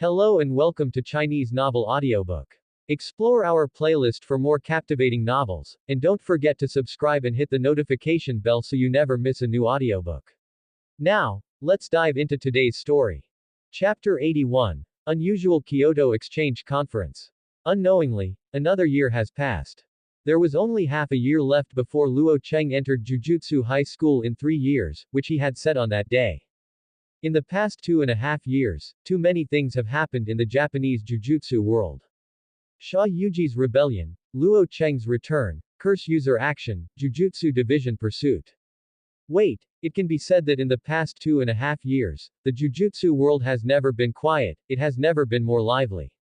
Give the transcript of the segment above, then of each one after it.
Hello and welcome to Chinese Novel Audiobook. Explore our playlist for more captivating novels, and don't forget to subscribe and hit the notification bell so you never miss a new audiobook. Now, let's dive into today's story. Chapter 81. Unusual Kyoto Exchange Conference. Unknowingly, another year has passed. There was only half a year left before Luo Cheng entered Jujutsu High School in 3 years, which he had set on that day. In the past 2.5 years, too many things have happened in the Japanese Jujutsu world. Sha Yuji's rebellion, Luo Cheng's return, curse user action, Jujutsu division pursuit. Wait, it can be said that in the past 2.5 years, the Jujutsu world has never been quiet, it has never been more lively.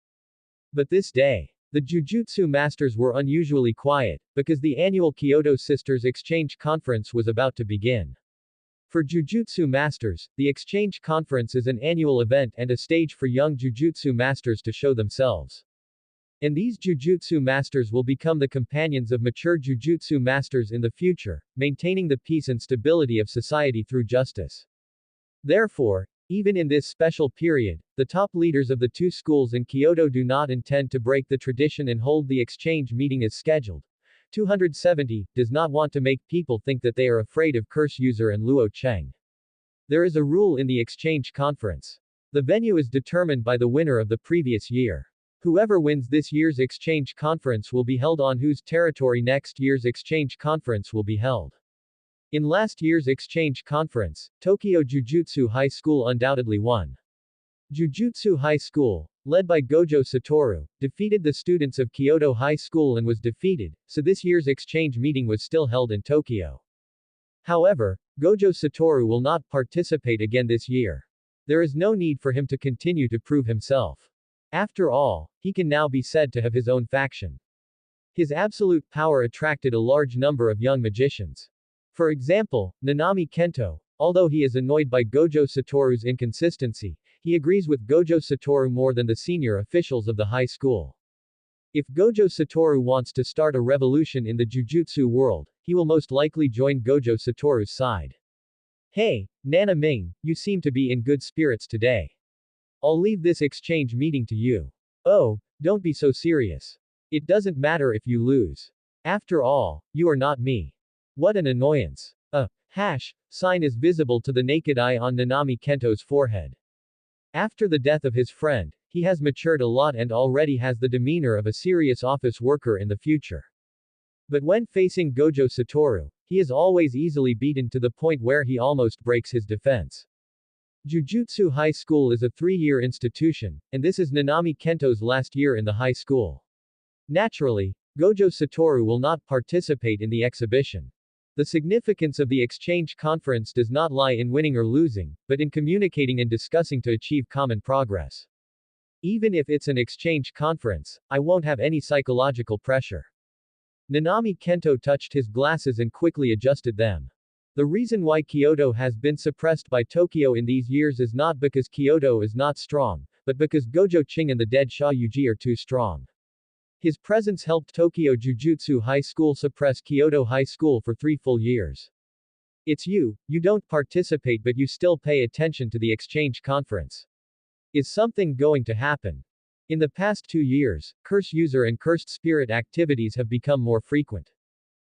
But this day, the Jujutsu masters were unusually quiet, because the annual Kyoto Sisters Exchange Conference was about to begin. For Jujutsu masters, the Exchange Conference is an annual event and a stage for young Jujutsu masters to show themselves. And these Jujutsu masters will become the companions of mature Jujutsu masters in the future, maintaining the peace and stability of society through justice. Therefore, even in this special period, the top leaders of the two schools in Kyoto do not intend to break the tradition and hold the exchange meeting as scheduled. 270 does not want to make people think that they are afraid of Curse User and Luo Cheng. There is a rule in the exchange conference. The venue is determined by the winner of the previous year. Whoever wins this year's exchange conference will be held on whose territory next year's exchange conference will be held. In last year's exchange conference, Tokyo Jujutsu High School undoubtedly won. Jujutsu High School, led by Gojo Satoru, defeated the students of Kyoto High School and was defeated, so this year's exchange meeting was still held in Tokyo. However, Gojo Satoru will not participate again this year. There is no need for him to continue to prove himself. After all, he can now be said to have his own faction. His absolute power attracted a large number of young magicians. For example, Nanami Kento, although he is annoyed by Gojo Satoru's inconsistency, he agrees with Gojo Satoru more than the senior officials of the high school. If Gojo Satoru wants to start a revolution in the Jujutsu world, he will most likely join Gojo Satoru's side. Hey, Nana Ming, you seem to be in good spirits today. I'll leave this exchange meeting to you. Oh, don't be so serious. It doesn't matter if you lose. After all, you are not me. What an annoyance. A sign is visible to the naked eye on Nanami Kento's forehead. After the death of his friend, he has matured a lot and already has the demeanor of a serious office worker in the future. But when facing Gojo Satoru, he is always easily beaten to the point where he almost breaks his defense. Jujutsu High School is a 3-year institution, and this is Nanami Kento's last year in the high school. Naturally, Gojo Satoru will not participate in the exhibition. The significance of the exchange conference does not lie in winning or losing, but in communicating and discussing to achieve common progress. Even if it's an exchange conference, I won't have any psychological pressure. Nanami Kento touched his glasses and quickly adjusted them. The reason why Kyoto has been suppressed by Tokyo in these years is not because Kyoto is not strong, but because Gojo Cheng and the dead Sha Yuji are too strong. His presence helped Tokyo Jujutsu High School suppress Kyoto High School for 3 full years. It's you don't participate but you still pay attention to the exchange conference. Is something going to happen? In the past 2 years, curse user and cursed spirit activities have become more frequent.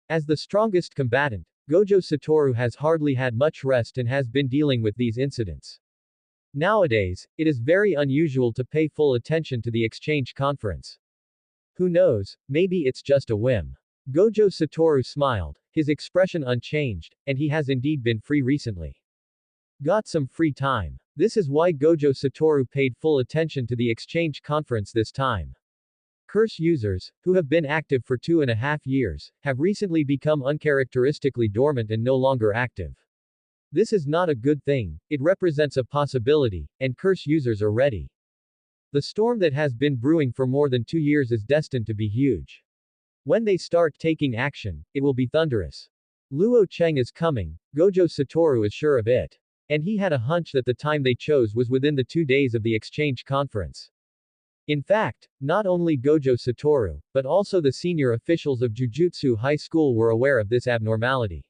As the strongest combatant, Gojo Satoru has hardly had much rest and has been dealing with these incidents. Nowadays, it is very unusual to pay full attention to the exchange conference. Who knows, maybe it's just a whim. Gojo Satoru smiled, his expression unchanged, and he has indeed been free recently. Got some free time. This is why Gojo Satoru paid full attention to the exchange conference this time. Curse users, who have been active for 2.5 years, have recently become uncharacteristically dormant and no longer active. This is not a good thing, it represents a possibility, and curse users are ready. The storm that has been brewing for more than 2 years is destined to be huge. When they start taking action, it will be thunderous. Luo Cheng is coming, Gojo Satoru is sure of it. And he had a hunch that the time they chose was within the 2 days of the exchange conference. In fact, not only Gojo Satoru, but also the senior officials of Jujutsu High School were aware of this abnormality.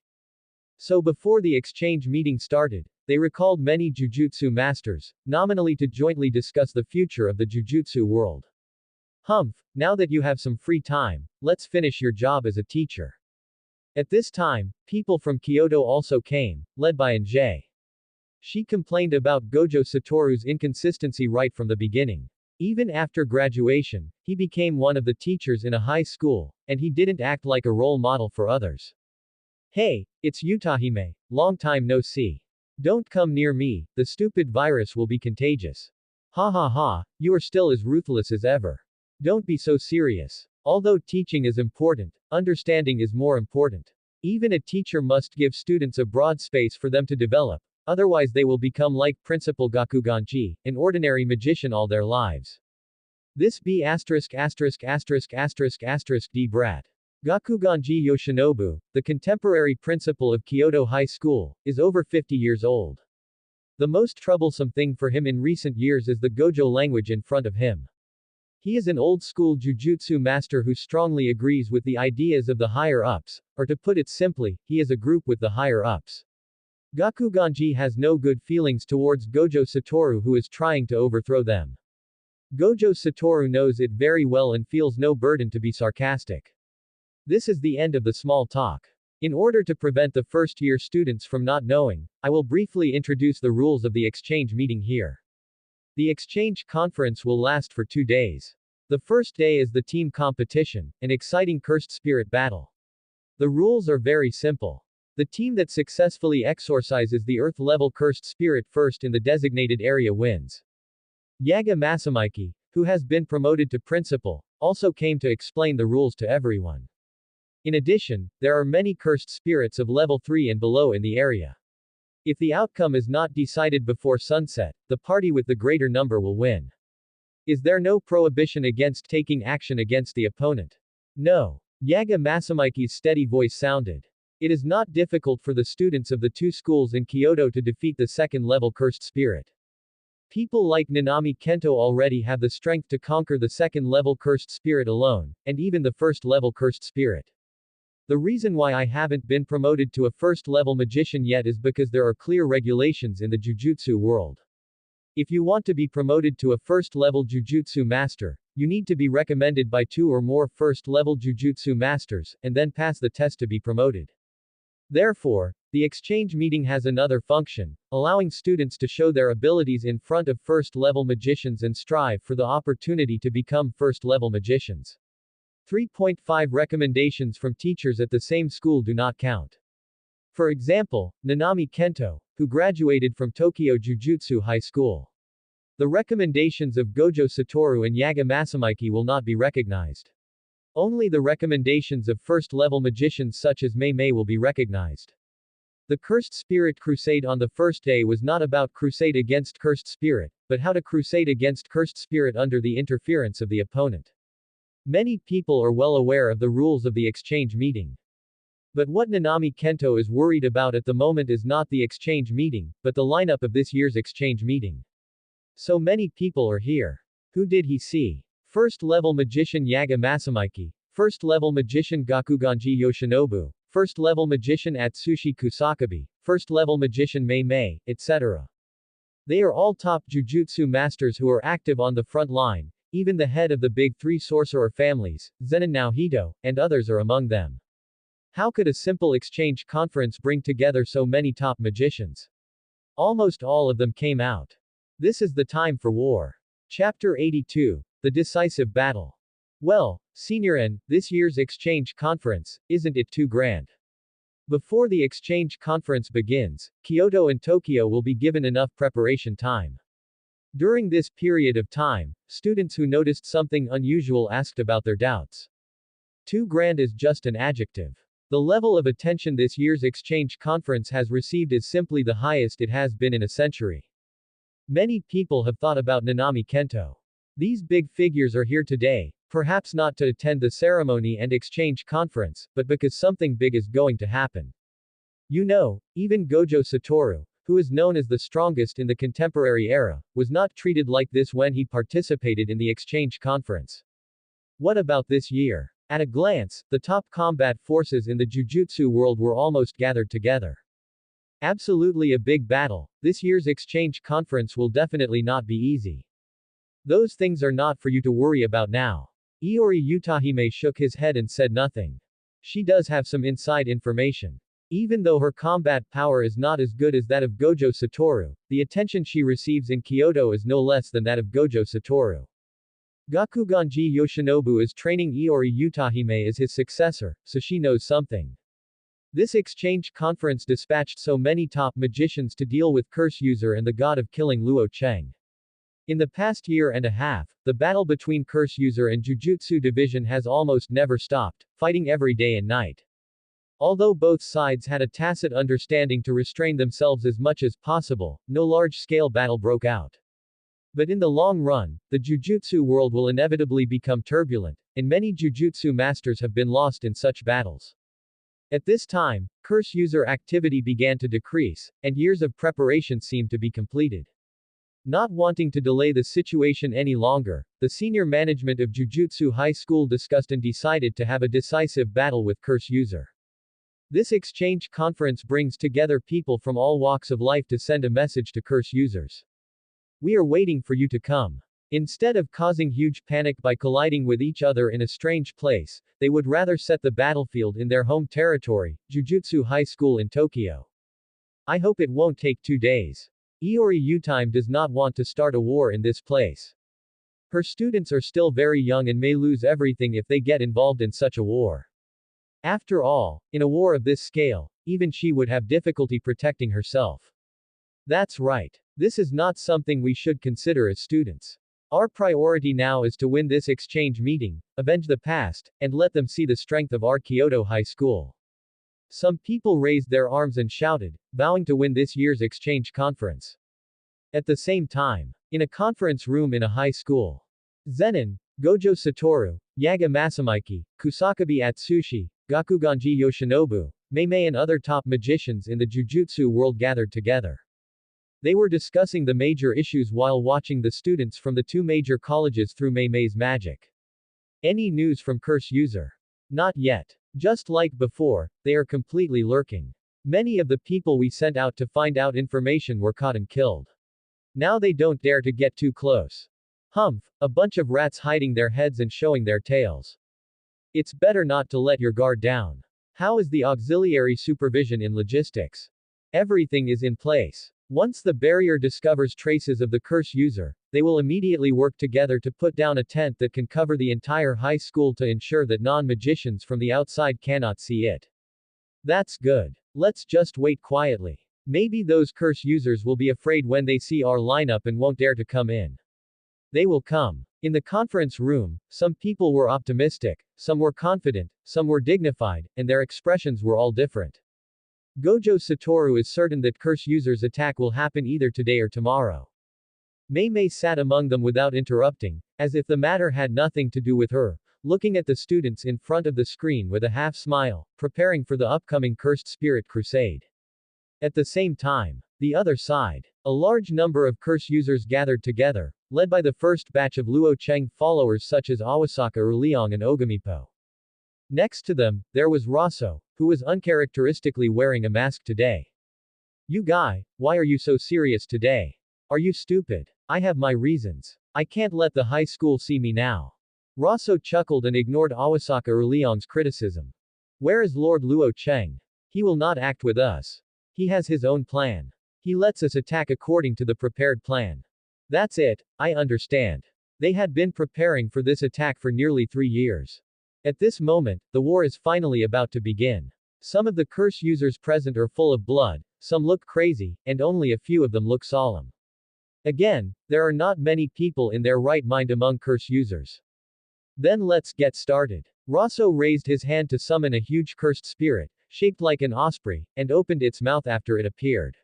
So before the exchange meeting started, They recalled many jujutsu masters, nominally to jointly discuss the future of the jujutsu world. Humph, now that you have some free time, let's finish your job as a teacher. At this time, people from Kyoto also came, led by Anjay. She complained about Gojo Satoru's inconsistency right from the beginning. Even after graduation, he became one of the teachers in a high school, and he didn't act like a role model for others. Hey, it's Utahime, long time no see. Don't come near me, the stupid virus will be contagious. Ha ha ha, you are still as ruthless as ever. Don't be so serious. Although teaching is important, understanding is more important. Even a teacher must give students a broad space for them to develop, otherwise they will become like Principal Gakuganji, an ordinary magician all their lives. This B*********** D brat. Gakuganji Yoshinobu, the contemporary principal of Kyoto High School, is over 50 years old. The most troublesome thing for him in recent years is the Gojo language in front of him. He is an old-school jujutsu master who strongly agrees with the ideas of the higher-ups, or to put it simply, he is a group with the higher-ups. Gakuganji has no good feelings towards Gojo Satoru who is trying to overthrow them. Gojo Satoru knows it very well and feels no burden to be sarcastic. This is the end of the small talk. In order to prevent the first-year students from not knowing, I will briefly introduce the rules of the exchange meeting here. The exchange conference will last for 2 days. The first day is the team competition, an exciting cursed spirit battle. The rules are very simple. The team that successfully exorcises the Earth-level cursed spirit first in the designated area wins. Yaga Masamiki, who has been promoted to principal, also came to explain the rules to everyone. In addition, there are many cursed spirits of level 3 and below in the area. If the outcome is not decided before sunset, the party with the greater number will win. Is there no prohibition against taking action against the opponent? No. Yaga Masamiki's steady voice sounded. It is not difficult for the students of the 2 schools in Kyoto to defeat the second-level cursed spirit. People like Nanami Kento already have the strength to conquer the second-level cursed spirit alone, and even the first-level cursed spirit. The reason why I haven't been promoted to a first-level magician yet is because there are clear regulations in the jujutsu world. If you want to be promoted to a first-level jujutsu master, you need to be recommended by 2 or more first-level jujutsu masters, and then pass the test to be promoted. Therefore, the exchange meeting has another function, allowing students to show their abilities in front of first-level magicians and strive for the opportunity to become first-level magicians. 3.5 Recommendations from teachers at the same school do not count. For example, Nanami Kento, who graduated from Tokyo Jujutsu High School. The recommendations of Gojo Satoru and Yaga Masamiki will not be recognized. Only the recommendations of first-level magicians such as Mei Mei will be recognized. The Cursed Spirit Crusade on the first day was not about crusade against Cursed Spirit, but how to crusade against Cursed Spirit under the interference of the opponent. Many people are well aware of the rules of the exchange meeting. But what Nanami Kento is worried about at the moment is not the exchange meeting, but the lineup of this year's exchange meeting. So many people are here. Who did he see? First-level magician Yaga Masamiki, first-level magician Gakuganji Yoshinobu, first-level magician Atsushi Kusakabe, first-level magician Mei Mei, etc. They are all top jujutsu masters who are active on the front line, even the head of the big 3 sorcerer families, Zenin Naohito, and others are among them. How could a simple exchange conference bring together so many top magicians? Almost all of them came out. This is the time for war. Chapter 82. The Decisive Battle. Well, Senior N, this year's exchange conference, isn't it too grand? Before the exchange conference begins, Kyoto and Tokyo will be given enough preparation time. During this period of time, students who noticed something unusual asked about their doubts. Too grand is just an adjective. The level of attention this year's exchange conference has received is simply the highest it has been in a century. Many people have thought about Nanami Kento. These big figures are here today, perhaps not to attend the ceremony and exchange conference, but because something big is going to happen. You know, even Gojo Satoru, who is known as the strongest in the contemporary era, was not treated like this when he participated in the exchange conference. What about this year? At a glance, the top combat forces in the jujutsu world were almost gathered together. Absolutely a big battle. This year's exchange conference will definitely not be easy. Those things are not for you to worry about now. Iori Utahime shook his head and said nothing. She does have some inside information. Even though her combat power is not as good as that of Gojo Satoru, the attention she receives in Kyoto is no less than that of Gojo Satoru. Gakuganji Yoshinobu is training Iori Utahime as his successor, so she knows something. This exchange conference dispatched so many top magicians to deal with Curse User and the god of killing Luo Cheng. In the past year and a half, the battle between Curse User and Jujutsu Division has almost never stopped, fighting every day and night. Although both sides had a tacit understanding to restrain themselves as much as possible, no large-scale battle broke out. But in the long run, the Jujutsu world will inevitably become turbulent, and many Jujutsu masters have been lost in such battles. At this time, Curse User activity began to decrease, and years of preparation seemed to be completed. Not wanting to delay the situation any longer, the senior management of Jujutsu High School discussed and decided to have a decisive battle with Curse User. This exchange conference brings together people from all walks of life to send a message to Curse Users. We are waiting for you to come. Instead of causing huge panic by colliding with each other in a strange place, they would rather set the battlefield in their home territory, Jujutsu High School in Tokyo. I hope it won't take 2 days. Iori Utime does not want to start a war in this place. Her students are still very young and may lose everything if they get involved in such a war. After all, in a war of this scale, even she would have difficulty protecting herself. That's right. This is not something we should consider as students. Our priority now is to win this exchange meeting, avenge the past, and let them see the strength of our Kyoto High School. Some people raised their arms and shouted, vowing to win this year's exchange conference. At the same time, in a conference room in a high school, Zenin, Gojo Satoru, Yaga Masamiki, Kusakabe Atsushi, Gakuganji Yoshinobu, Meimei and other top magicians in the Jujutsu world gathered together. They were discussing the major issues while watching the students from the 2 major colleges through Meimei's magic. Any news from Curse User? Not yet. Just like before, they are completely lurking. Many of the people we sent out to find out information were caught and killed. Now they don't dare to get too close. Humph, a bunch of rats hiding their heads and showing their tails. It's better not to let your guard down. How is the auxiliary supervision in logistics? Everything is in place. Once the barrier discovers traces of the Curse User, they will immediately work together to put down a tent that can cover the entire high school to ensure that non-magicians from the outside cannot see it. That's good. Let's just wait quietly. Maybe those Curse Users will be afraid when they see our lineup and won't dare to come in. They will come. In the conference room, some people were optimistic, some were confident, some were dignified, and their expressions were all different. Gojo Satoru is certain that Curse User's attack will happen either today or tomorrow. Meimei sat among them without interrupting, as if the matter had nothing to do with her, looking at the students in front of the screen with a half-smile, preparing for the upcoming Cursed Spirit Crusade. At the same time, the other side, a large number of Curse Users gathered together, led by the first batch of Luo Cheng followers such as Awasaka Urliong and Ogamipo. Next to them, there was Raso, who was uncharacteristically wearing a mask today. You guy, why are you so serious today? Are you stupid? I have my reasons. I can't let the high school see me now. Raso chuckled and ignored Awasaka Urliong's criticism. Where is Lord Luo Cheng? He will not act with us. He has his own plan. He lets us attack according to the prepared plan. That's it, I understand. They had been preparing for this attack for nearly 3 years. At this moment, the war is finally about to begin. Some of the Curse Users present are full of blood, some look crazy, and only a few of them look solemn. Again, there are not many people in their right mind among Curse Users. Then let's get started. Raso raised his hand to summon a huge cursed spirit, shaped like an osprey, and opened its mouth after it appeared.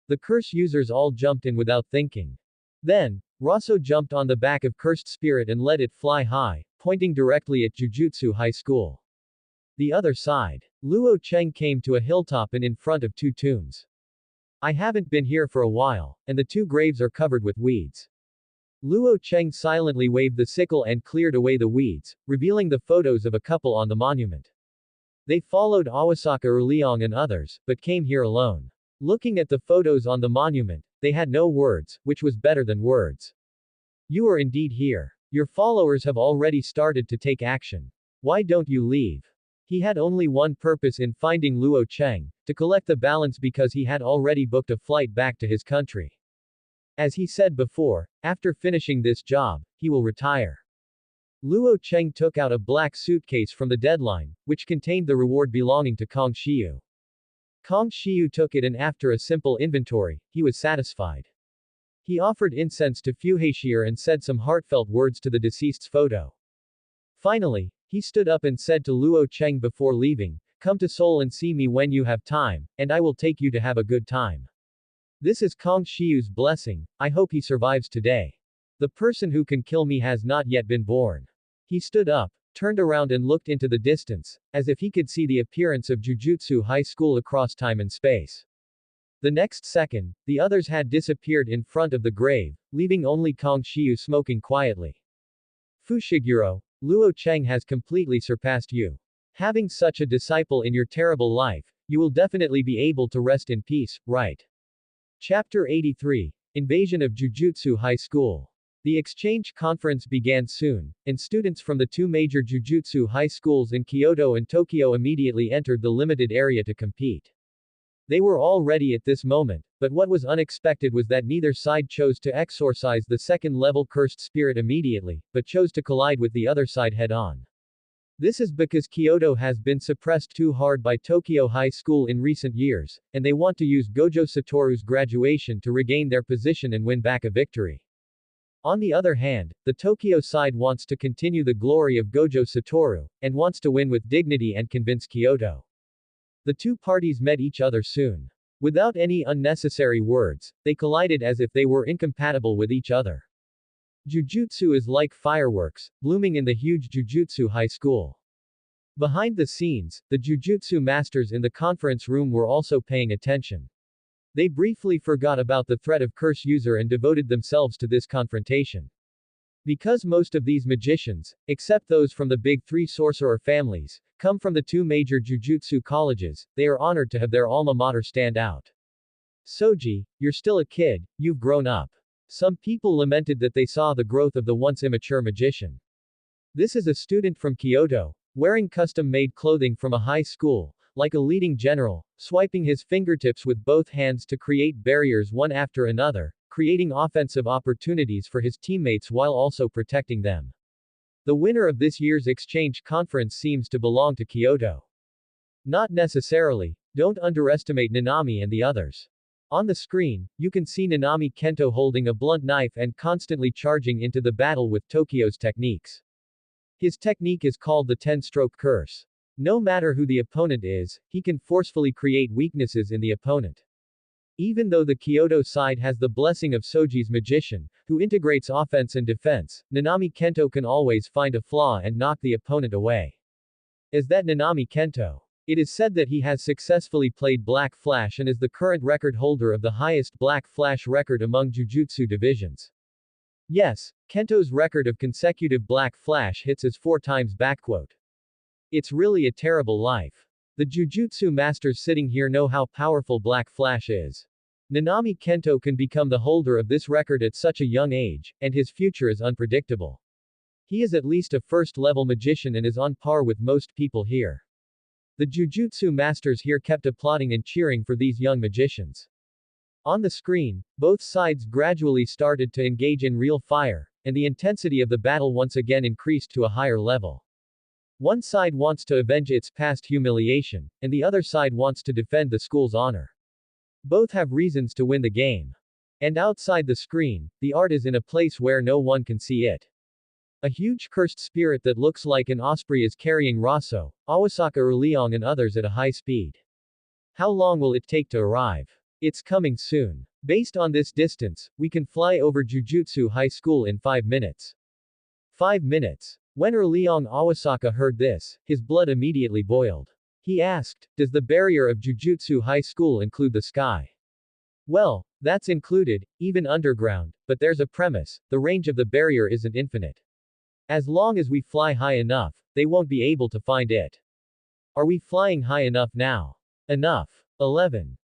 The Curse Users all jumped in without thinking. Then, Raso jumped on the back of Cursed Spirit and let it fly high, pointing directly at Jujutsu High School. The other side. Luo Cheng came to a hilltop and in front of 2 tombs. I haven't been here for a while, and the 2 graves are covered with weeds. Luo Cheng silently waved the sickle and cleared away the weeds, revealing the photos of a couple on the monument. They followed Awasaka Urliong and others, but came here alone. Looking at the photos on the monument, they had no words, which was better than words. You are indeed here. Your followers have already started to take action. Why don't you leave? He had only one purpose in finding Luo Cheng, to collect the balance because he had already booked a flight back to his country. As he said before, after finishing this job, he will retire. Luo Cheng took out a black suitcase from the deadline, which contained the reward belonging to Kong Shiyu. Kong Shiyu took it and after a simple inventory, he was satisfied. He offered incense to Fuhaishir and said some heartfelt words to the deceased's photo. Finally, he stood up and said to Luo Cheng before leaving, "Come to Seoul and see me when you have time, and I will take you to have a good time." This is Kong Shiyu's blessing, I hope he survives today. The person who can kill me has not yet been born. He stood up, turned around and looked into the distance, as if he could see the appearance of Jujutsu High School across time and space. The next second, the others had disappeared in front of the grave, leaving only Kong Shiyu smoking quietly. Fushiguro, Luo Cheng has completely surpassed you. Having such a disciple in your terrible life, you will definitely be able to rest in peace, right? Chapter 83, Invasion of Jujutsu High School. The exchange conference began soon, and students from the two major Jujutsu high schools in Kyoto and Tokyo immediately entered the limited area to compete. They were all ready at this moment, but what was unexpected was that neither side chose to exorcise the second-level cursed spirit immediately, but chose to collide with the other side head-on. This is because Kyoto has been suppressed too hard by Tokyo High School in recent years, and they want to use Gojo Satoru's graduation to regain their position and win back a victory. On the other hand, the Tokyo side wants to continue the glory of Gojo Satoru, and wants to win with dignity and convince Kyoto. The two parties met each other soon. Without any unnecessary words, they collided as if they were incompatible with each other. Jujutsu is like fireworks, blooming in the huge Jujutsu High School. Behind the scenes, the Jujutsu masters in the conference room were also paying attention. They briefly forgot about the threat of curse user and devoted themselves to this confrontation. Because most of these magicians, except those from the big three sorcerer families, come from the two major Jujutsu colleges, they are honored to have their alma mater stand out. Soji, you're still a kid, you've grown up. Some people lamented that they saw the growth of the once immature magician. This is a student from Kyoto, wearing custom-made clothing from a high school, like a leading general, swiping his fingertips with both hands to create barriers one after another, creating offensive opportunities for his teammates while also protecting them. The winner of this year's exchange conference seems to belong to Kyoto. Not necessarily, don't underestimate Nanami and the others. On the screen, you can see Nanami Kento holding a blunt knife and constantly charging into the battle with Tokyo's techniques. His technique is called the 10-stroke curse. No matter who the opponent is, he can forcefully create weaknesses in the opponent. Even though the Kyoto side has the blessing of Soji's magician, who integrates offense and defense, Nanami Kento can always find a flaw and knock the opponent away. Is that Nanami Kento? It is said that he has successfully played Black Flash and is the current record holder of the highest Black Flash record among Jujutsu divisions. Yes, Kento's record of consecutive Black Flash hits is 4 times backquote. It's really a terrible life. The Jujutsu masters sitting here know how powerful Black Flash is. Nanami Kento can become the holder of this record at such a young age, and his future is unpredictable. He is at least a first-level magician and is on par with most people here. The Jujutsu masters here kept applauding and cheering for these young magicians. On the screen, both sides gradually started to engage in real fire, and the intensity of the battle once again increased to a higher level. One side wants to avenge its past humiliation, and the other side wants to defend the school's honor. Both have reasons to win the game. And outside the screen, the art is in a place where no one can see it. A huge cursed spirit that looks like an osprey is carrying Raso, Awasaka Leong and others at a high speed. How long will it take to arrive? It's coming soon. Based on this distance, we can fly over Jujutsu High School in 5 minutes. 5 minutes. When Leong Awasaka heard this, his blood immediately boiled. He asked, does the barrier of Jujutsu High School include the sky? Well, that's included, even underground, but there's a premise, the range of the barrier isn't infinite. As long as we fly high enough, they won't be able to find it. Are we flying high enough now? Enough. 11.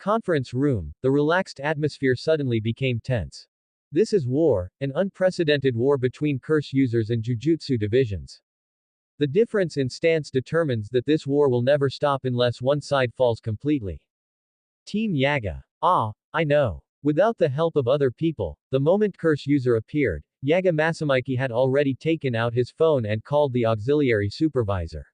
conference room, the relaxed atmosphere suddenly became tense. This is war, an unprecedented war between curse users and Jujutsu divisions. The difference in stance determines that this war will never stop unless one side falls completely. Team Yaga. Ah, I know. Without the help of other people, the moment curse user appeared, Yaga Masamiki had already taken out his phone and called the auxiliary supervisor.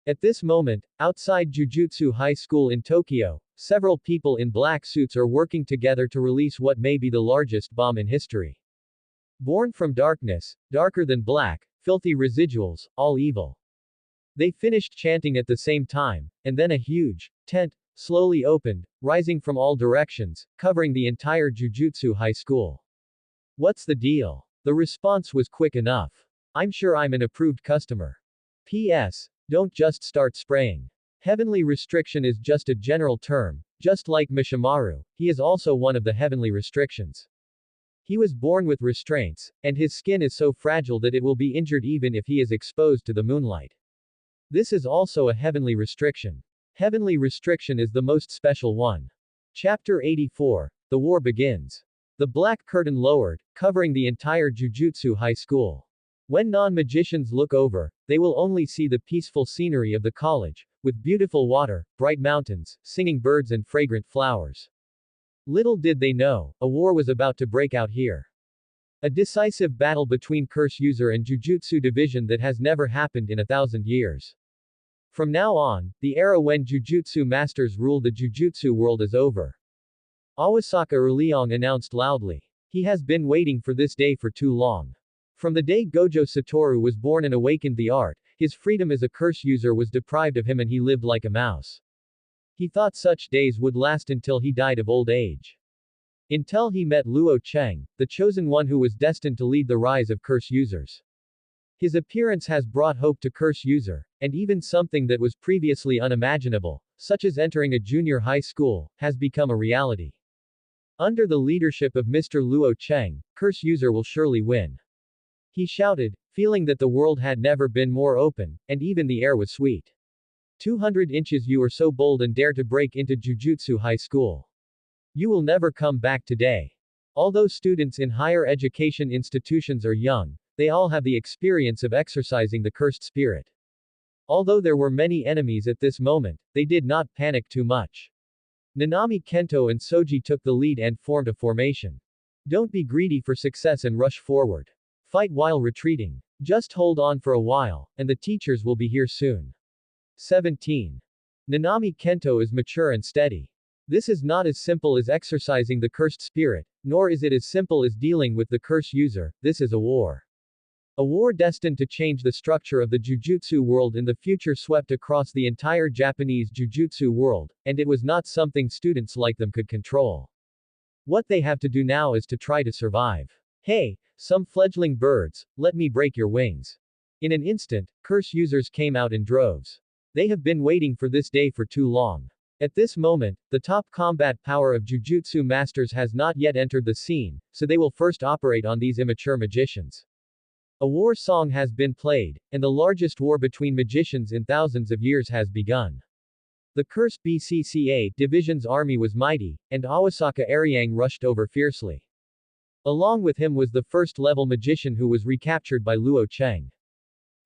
At this moment, outside Jujutsu High School in Tokyo, several people in black suits are working together to release what may be the largest bomb in history. Born from darkness, darker than black, filthy residuals, all evil. They finished chanting at the same time, and then a huge tent slowly opened, rising from all directions, covering the entire Jujutsu High School. What's the deal? The response was quick enough. I'm sure I'm an approved customer. P.S. Don't just start spraying. Heavenly restriction is just a general term, just like Mishimaru, he is also one of the heavenly restrictions. He was born with restraints, and his skin is so fragile that it will be injured even if he is exposed to the moonlight. This is also a heavenly restriction. Heavenly restriction is the most special one. Chapter 84. The war begins. The black curtain lowered, covering the entire Jujutsu High School. When non-magicians look over, they will only see the peaceful scenery of the college, with beautiful water, bright mountains, singing birds and fragrant flowers. Little did they know, a war was about to break out here. A decisive battle between curse user and Jujutsu division that has never happened in 1,000 years. From now on, the era when Jujutsu masters rule the Jujutsu world is over. Awasaka Urliong announced loudly. He has been waiting for this day for too long. From the day Gojo Satoru was born and awakened the art, his freedom as a curse user was deprived of him and he lived like a mouse. He thought such days would last until he died of old age. Until he met Luo Cheng, the chosen one who was destined to lead the rise of curse users. His appearance has brought hope to curse user, and even something that was previously unimaginable, such as entering a junior high school, has become a reality. Under the leadership of Mr. Luo Cheng, curse user will surely win. He shouted, feeling that the world had never been more open, and even the air was sweet. 200 inches. You are so bold and dare to break into Jujutsu High School. You will never come back today. Although students in higher education institutions are young, they all have the experience of exercising the cursed spirit. Although there were many enemies at this moment, they did not panic too much. Nanami Kento and Soji took the lead and formed a formation. Don't be greedy for success and rush forward. Fight while retreating. Just hold on for a while, and the teachers will be here soon. 17. Nanami Kento is mature and steady. This is not as simple as exercising the cursed spirit, nor is it as simple as dealing with the curse user. This is a war. A war destined to change the structure of the Jujutsu world in the future, swept across the entire Japanese Jujutsu world, and it was not something students like them could control. What they have to do now is to try to survive. Hey, some fledgling birds, let me break your wings. In an instant, curse users came out in droves. They have been waiting for this day for too long. At this moment, the top combat power of Jujutsu masters has not yet entered the scene, so they will first operate on these immature magicians. A war song has been played, and the largest war between magicians in thousands of years has begun. The Curse BCCA division's army was mighty, and Awasaka Aryang rushed over fiercely. Along with him was the first-level magician who was recaptured by Luo Cheng.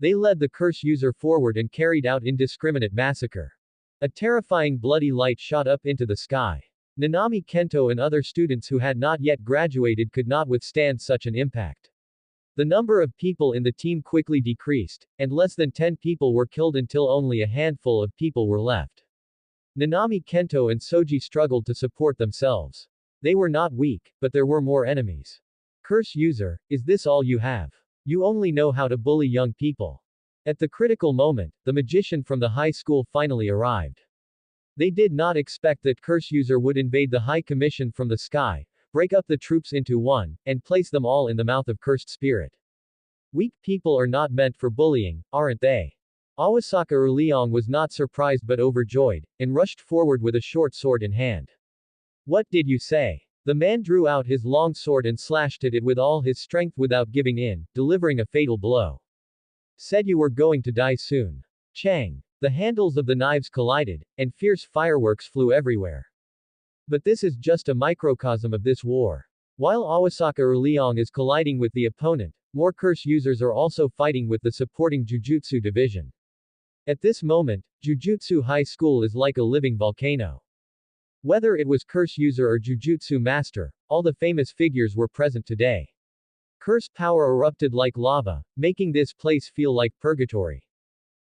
They led the curse user forward and carried out indiscriminate massacre. A terrifying bloody light shot up into the sky. Nanami Kento and other students who had not yet graduated could not withstand such an impact. The number of people in the team quickly decreased, and less than 10 people were killed until only a handful of people were left. Nanami Kento and Soji struggled to support themselves. They were not weak, but there were more enemies. Curse user, is this all you have? You only know how to bully young people. At the critical moment, the magician from the high school finally arrived. They did not expect that curse user would invade the high commission from the sky, break up the troops into one, and place them all in the mouth of cursed spirit. Weak people are not meant for bullying, aren't they? Awasaka Urliong was not surprised but overjoyed, and rushed forward with a short sword in hand. What did you say? The man drew out his long sword and slashed at it with all his strength without giving in, delivering a fatal blow. Said you were going to die soon. Chang. The handles of the knives collided, and fierce fireworks flew everywhere. But this is just a microcosm of this war. While Awasaka Urliong is colliding with the opponent, more curse users are also fighting with the supporting Jujutsu division. At this moment, Jujutsu High School is like a living volcano. Whether it was curse user or Jujutsu master, all the famous figures were present today. Curse power erupted like lava, making this place feel like purgatory.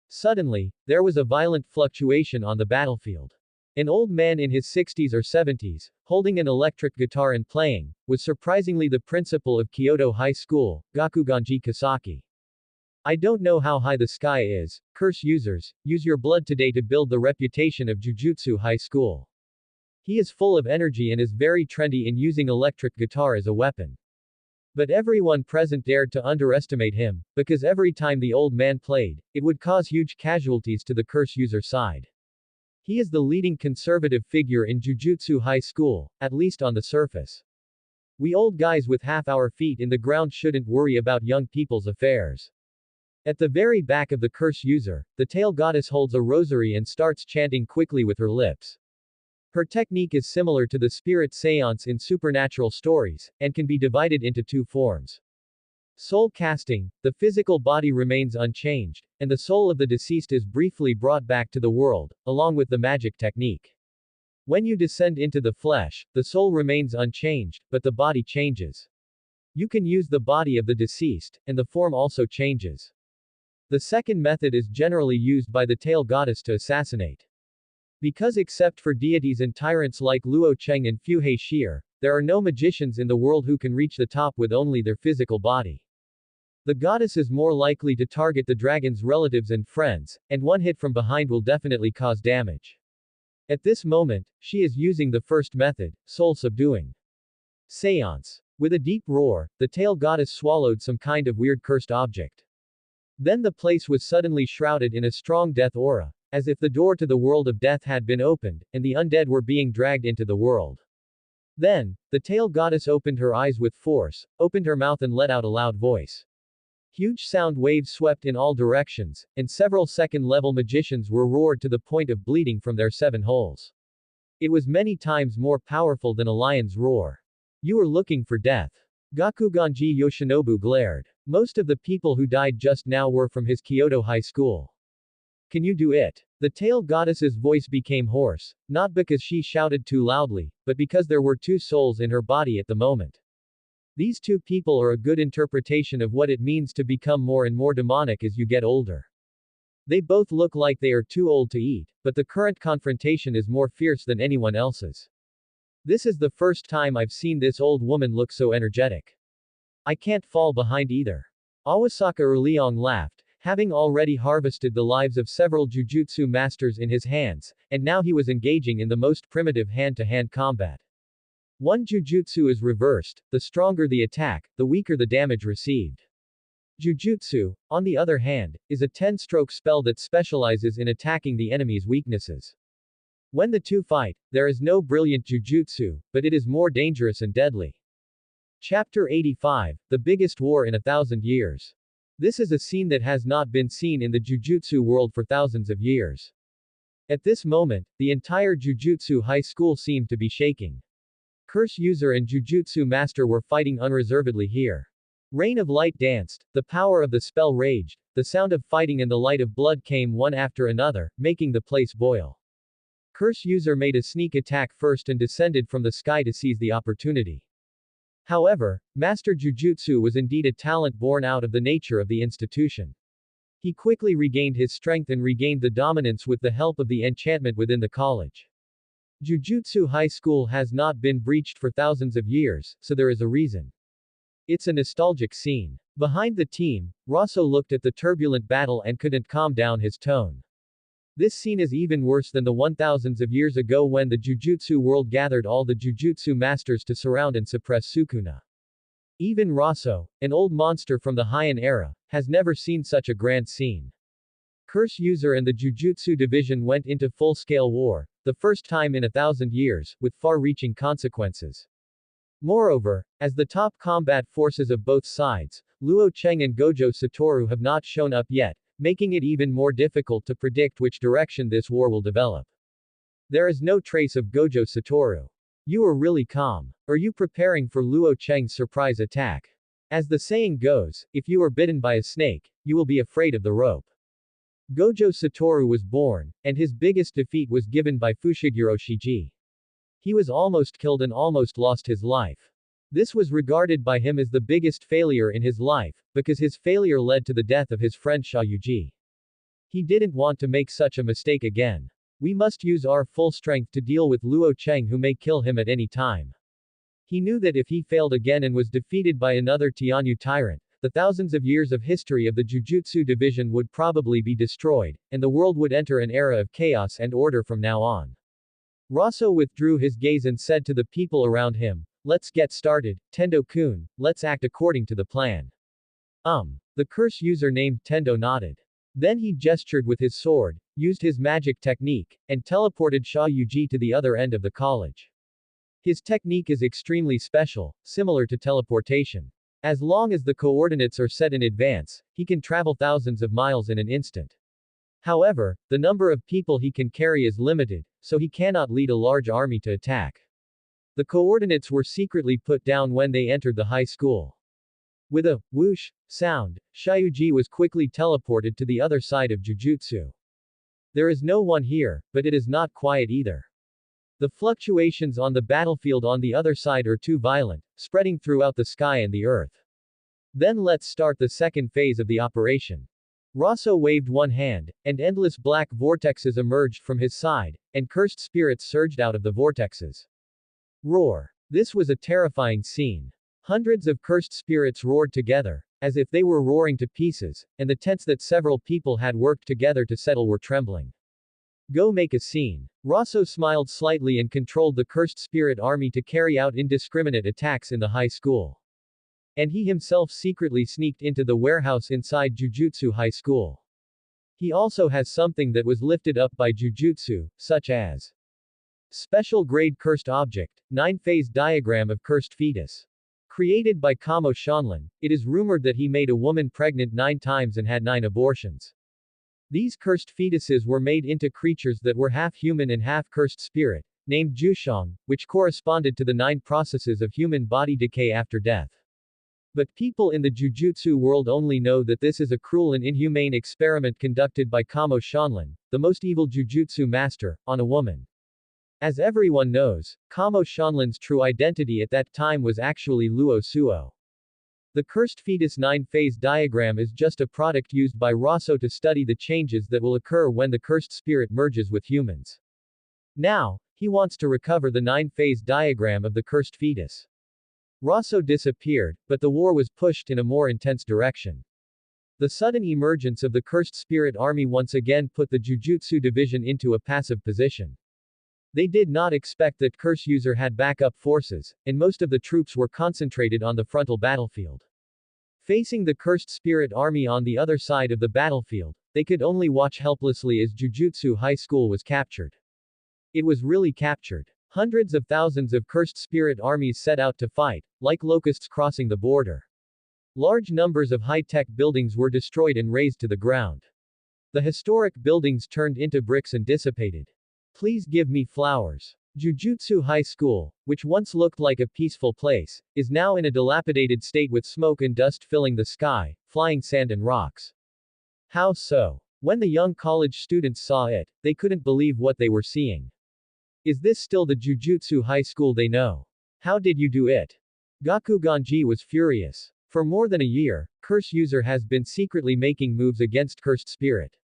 Suddenly, there was a violent fluctuation on the battlefield. An old man in his 60s or 70s, holding an electric guitar and playing, was surprisingly the principal of Kyoto High School, Gakuganji Kasaki. I don't know how high the sky is, curse users, use your blood today to build the reputation of Jujutsu High School. He is full of energy and is very trendy in using electric guitar as a weapon. But everyone present dared to underestimate him, because every time the old man played, it would cause huge casualties to the curse user side. He is the leading conservative figure in Jujutsu High School, at least on the surface. We old guys with half our feet in the ground shouldn't worry about young people's affairs. At the very back of the curse user, the tail goddess holds a rosary and starts chanting quickly with her lips. Her technique is similar to the spirit seance in supernatural stories, and can be divided into two forms. Soul casting, the physical body remains unchanged, and the soul of the deceased is briefly brought back to the world, along with the magic technique. When you descend into the flesh, the soul remains unchanged, but the body changes. You can use the body of the deceased, and the form also changes. The second method is generally used by the tail goddess to assassinate. Because except for deities and tyrants like Luo Cheng and Fuhei Shi'er, there are no magicians in the world who can reach the top with only their physical body. The goddess is more likely to target the dragon's relatives and friends, and one hit from behind will definitely cause damage. At this moment, she is using the first method, soul subduing. Seance. With a deep roar, the tail goddess swallowed some kind of weird cursed object. Then the place was suddenly shrouded in a strong death aura, as if the door to the world of death had been opened, and the undead were being dragged into the world. Then, the tail goddess opened her eyes with force, opened her mouth and let out a loud voice. Huge sound waves swept in all directions, and several second-level magicians were roared to the point of bleeding from their 7 holes. It was many times more powerful than a lion's roar. You are looking for death. Gakuganji Yoshinobu glared. Most of the people who died just now were from his Kyoto high school. Can you do it? The tail goddess's voice became hoarse, not because she shouted too loudly, but because there were 2 souls in her body at the moment. These 2 people are a good interpretation of what it means to become more and more demonic as you get older. They both look like they are too old to eat, but the current confrontation is more fierce than anyone else's. This is the first time I've seen this old woman look so energetic. I can't fall behind either. Awasaka Urliong laughed, having already harvested the lives of several jujutsu masters in his hands, and now he was engaging in the most primitive hand-to-hand combat. One jujutsu is reversed, the stronger the attack, the weaker the damage received. Jujutsu, on the other hand, is a 10-stroke spell that specializes in attacking the enemy's weaknesses. When the 2 fight, there is no brilliant jujutsu, but it is more dangerous and deadly. Chapter 85, The Biggest War in 1,000 Years. This is a scene that has not been seen in the jujutsu world for thousands of years. At this moment, the entire jujutsu high school seemed to be shaking. Curse user and jujutsu master were fighting unreservedly here. Rain of light danced, the power of the spell raged, the sound of fighting and the light of blood came one after another, making the place boil. Curse user made a sneak attack first and descended from the sky to seize the opportunity. However, Master Jujutsu was indeed a talent born out of the nature of the institution. He quickly regained his strength and regained the dominance with the help of the enchantment within the college. Jujutsu High School has not been breached for thousands of years, so there is a reason. It's a nostalgic scene. Behind the team, Rosso looked at the turbulent battle and couldn't calm down his tone. This scene is even worse than the 1000s of years ago when the Jujutsu world gathered all the Jujutsu masters to surround and suppress Sukuna. Even Rosso, an old monster from the Heian era, has never seen such a grand scene. Curse user and the Jujutsu division went into full-scale war, the first time in 1,000 years, with far-reaching consequences. Moreover, as the top combat forces of both sides, Luo Cheng and Gojo Satoru have not shown up yet, making it even more difficult to predict which direction this war will develop. There is no trace of Gojo Satoru. You are really calm. Are you preparing for Luo Cheng's surprise attack? As the saying goes, if you are bitten by a snake, you will be afraid of the rope. Gojo Satoru was born, and his biggest defeat was given by Fushiguro Shiji. He was almost killed and almost lost his life. This was regarded by him as the biggest failure in his life, because his failure led to the death of his friend Sha Yuji. He didn't want to make such a mistake again. We must use our full strength to deal with Luo Cheng, who may kill him at any time. He knew that if he failed again and was defeated by another Tianyu tyrant, the thousands of years of history of the Jujutsu division would probably be destroyed, and the world would enter an era of chaos and order from now on. Rosso withdrew his gaze and said to the people around him, "Let's get started, Tendo-kun, let's act according to the plan." The curse user named Tendo nodded. Then he gestured with his sword, used his magic technique, and teleported Sha Yuji to the other end of the college. His technique is extremely special, similar to teleportation. As long as the coordinates are set in advance, he can travel thousands of miles in an instant. However, the number of people he can carry is limited, so he cannot lead a large army to attack. The coordinates were secretly put down when they entered the high school. With a whoosh sound, Shayuji was quickly teleported to the other side of Jujutsu. There is no one here, but it is not quiet either. The fluctuations on the battlefield on the other side are too violent, spreading throughout the sky and the earth. Then let's start the second phase of the operation. Rosso waved one hand, and endless black vortexes emerged from his side, and cursed spirits surged out of the vortexes. Roar. This was a terrifying scene. Hundreds of cursed spirits roared together, as if they were roaring to pieces, and the tents that several people had worked together to settle were trembling. Go make a scene. Rosso smiled slightly and controlled the cursed spirit army to carry out indiscriminate attacks in the high school. And he himself secretly sneaked into the warehouse inside Jujutsu High School. He also has something that was lifted up by Jujutsu, such as Special Grade Cursed Object, 9-phase diagram of cursed fetus. Created by Kamo Shanlin, it is rumored that he made a woman pregnant 9 times and had 9 abortions. These cursed fetuses were made into creatures that were half human and half cursed spirit, named Jushang, which corresponded to the 9 processes of human body decay after death. But people in the Jujutsu world only know that this is a cruel and inhumane experiment conducted by Kamo Shanlin, the most evil Jujutsu master, on a woman. As everyone knows, Kamo Shanlin's true identity at that time was actually Luo Suo. The cursed fetus 9-phase diagram is just a product used by Raso to study the changes that will occur when the cursed spirit merges with humans. Now, he wants to recover the 9-phase diagram of the cursed fetus. Raso disappeared, but the war was pushed in a more intense direction. The sudden emergence of the cursed spirit army once again put the Jujutsu division into a passive position. They did not expect that Curse User had backup forces, and most of the troops were concentrated on the frontal battlefield. Facing the cursed spirit army on the other side of the battlefield, they could only watch helplessly as Jujutsu High School was captured. It was really captured. Hundreds of thousands of cursed spirit armies set out to fight, like locusts crossing the border. Large numbers of high-tech buildings were destroyed and razed to the ground. The historic buildings turned into bricks and dissipated. Please give me flowers. Jujutsu High School, which once looked like a peaceful place, is now in a dilapidated state with smoke and dust filling the sky, flying sand and rocks. How so? When the young college students saw it, they couldn't believe what they were seeing. Is this still the Jujutsu High School they know? How did you do it? Gakuganji was furious. For more than a year, Curse User has been secretly making moves against Cursed Spirit.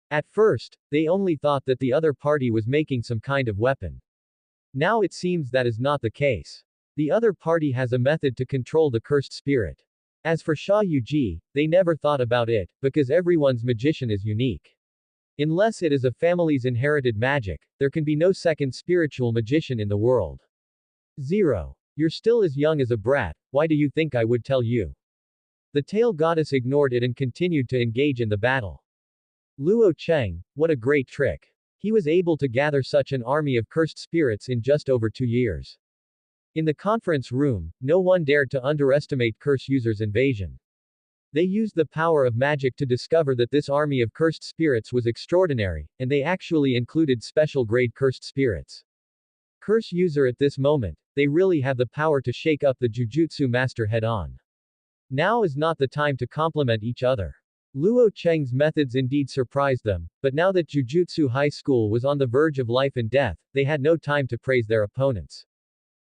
At first, they only thought that the other party was making some kind of weapon. Now it seems that is not the case. The other party has a method to control the cursed spirit. As for Sha Yuji, they never thought about it, because everyone's magician is unique. Unless it is a family's inherited magic, there can be no second spiritual magician in the world. 0. You're still as young as a brat, why do you think I would tell you? The tail goddess ignored it and continued to engage in the battle. Luo Cheng, what a great trick. He was able to gather such an army of cursed spirits in just over 2 years. In the conference room, no one dared to underestimate Curse User's invasion. They used the power of magic to discover that this army of cursed spirits was extraordinary, and they actually included special grade cursed spirits. Curse User at this moment, they really have the power to shake up the Jujutsu Master head-on. Now is not the time to compliment each other. Luo Cheng's methods indeed surprised them, but now that Jujutsu High School was on the verge of life and death, they had no time to praise their opponents.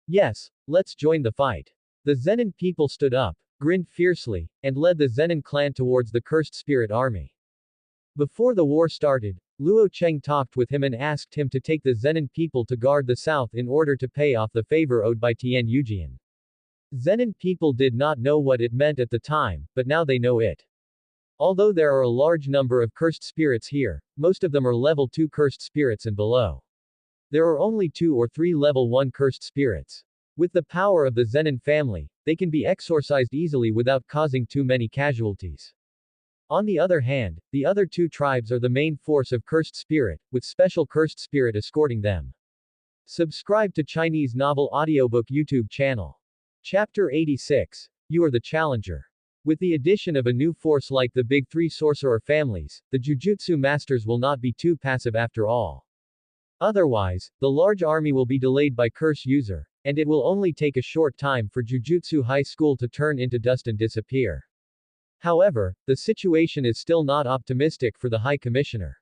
Yes, let's join the fight. The Zenin people stood up, grinned fiercely, and led the Zenin clan towards the cursed spirit army. Before the war started, Luo Cheng talked with him and asked him to take the Zenin people to guard the south in order to pay off the favor owed by Tian Yujian. Zenin people did not know what it meant at the time, but now they know it. Although there are a large number of cursed spirits here, most of them are level 2 cursed spirits and below. There are only 2 or 3 level 1 cursed spirits. With the power of the Zenin family, they can be exorcised easily without causing too many casualties. On the other hand, the other 2 tribes are the main force of cursed spirit, with special cursed spirit escorting them. Subscribe to Chinese Novel Audiobook YouTube channel. Chapter 86. You are the challenger. With the addition of a new force like the big 3 sorcerer families, the Jujutsu masters will not be too passive after all. Otherwise, the large army will be delayed by Curse User, and it will only take a short time for Jujutsu High School to turn into dust and disappear. However, the situation is still not optimistic for the High Commissioner.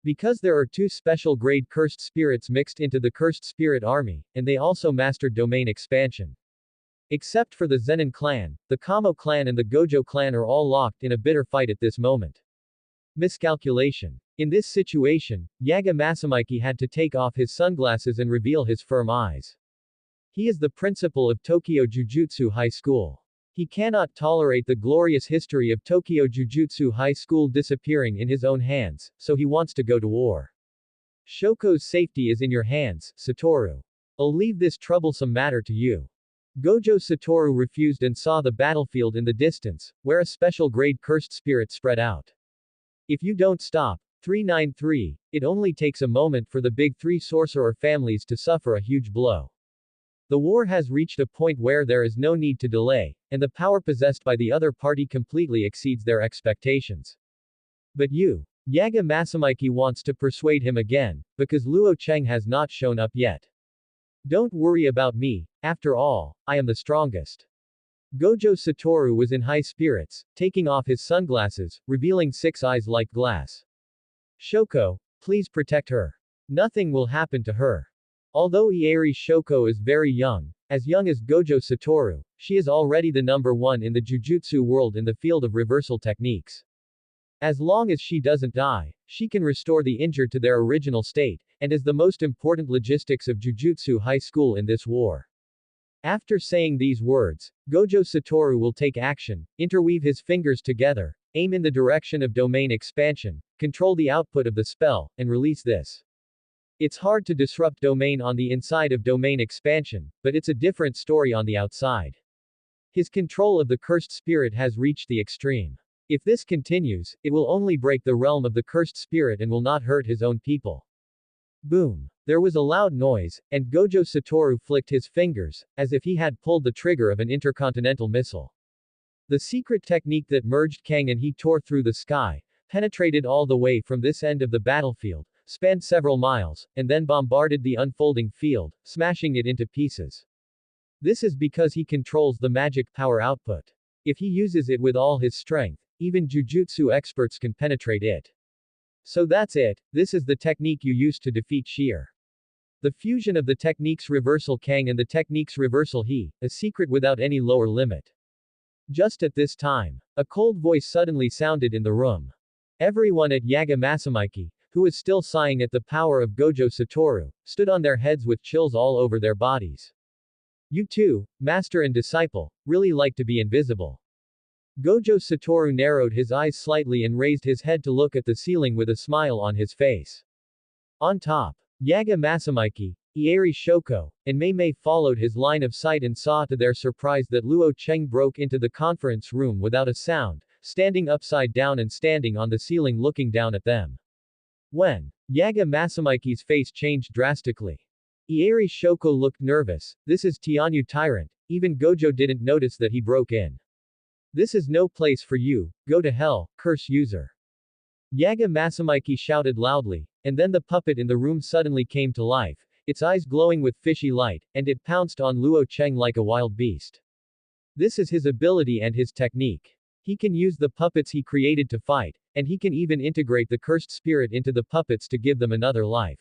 Because there are 2 special grade cursed spirits mixed into the cursed spirit army, and they also mastered domain expansion. Except for the Zenin clan, the Kamo clan and the Gojo clan are all locked in a bitter fight at this moment. Miscalculation. In this situation, Yaga Masamiki had to take off his sunglasses and reveal his firm eyes. He is the principal of Tokyo Jujutsu High School. He cannot tolerate the glorious history of Tokyo Jujutsu High School disappearing in his own hands, so he wants to go to war. Shoko's safety is in your hands, Satoru. I'll leave this troublesome matter to you. Gojo Satoru refused and saw the battlefield in the distance, where a special grade cursed spirit spread out. If you don't stop, 393. It only takes a moment for the big three sorcerer families to suffer a huge blow. The war has reached a point where there is no need to delay, and the power possessed by the other party completely exceeds their expectations. But Yaga Masamiki wants to persuade him again, because Luo Cheng has not shown up yet. Don't worry about me, after all, I am the strongest. Gojo Satoru was in high spirits, taking off his sunglasses, revealing 6 eyes like glass. Shoko, please protect her. Nothing will happen to her. Although Ieri Shoko is very young as Gojo Satoru, she is already the number 1 in the Jujutsu world in the field of reversal techniques. As long as she doesn't die, she can restore the injured to their original state, and is the most important logistics of Jujutsu High School in this war. After saying these words, Gojo Satoru will take action, interweave his fingers together, aim in the direction of domain expansion, control the output of the spell, and release this. It's hard to disrupt domain on the inside of domain expansion, but it's a different story on the outside. His control of the cursed spirit has reached the extreme. If this continues, it will only break the realm of the cursed spirit and will not hurt his own people. Boom. There was a loud noise, and Gojo Satoru flicked his fingers, as if he had pulled the trigger of an intercontinental missile. The secret technique that merged Kang and he tore through the sky, penetrated all the way from this end of the battlefield, spanned several miles, and then bombarded the unfolding field, smashing it into pieces. This is because he controls the magic power output. If he uses it with all his strength, even Jujutsu experts can penetrate it. So that's it, this is the technique you use to defeat Sheer. The fusion of the techniques reversal Kang and the techniques reversal He, a secret without any lower limit. Just at this time, a cold voice suddenly sounded in the room. Everyone at Yaga Masamiki, who was still sighing at the power of Gojo Satoru, stood on their heads with chills all over their bodies. You two, master and disciple, really like to be invisible. Gojo Satoru narrowed his eyes slightly and raised his head to look at the ceiling with a smile on his face. On top, Yaga Masamiki, Ieri Shoko, and Mei followed his line of sight and saw to their surprise that Luo Cheng broke into the conference room without a sound, standing upside down and standing on the ceiling looking down at them. When Yaga Masamiki's face changed drastically. Ieri Shoko looked nervous. This is Tianyu Tyrant. Even Gojo didn't notice that he broke in. This is no place for you, go to hell, curse user. Yaga Masamiki shouted loudly, and then the puppet in the room suddenly came to life, its eyes glowing with fishy light, and it pounced on Luo Cheng like a wild beast. This is his ability and his technique. He can use the puppets he created to fight, and he can even integrate the cursed spirit into the puppets to give them another life.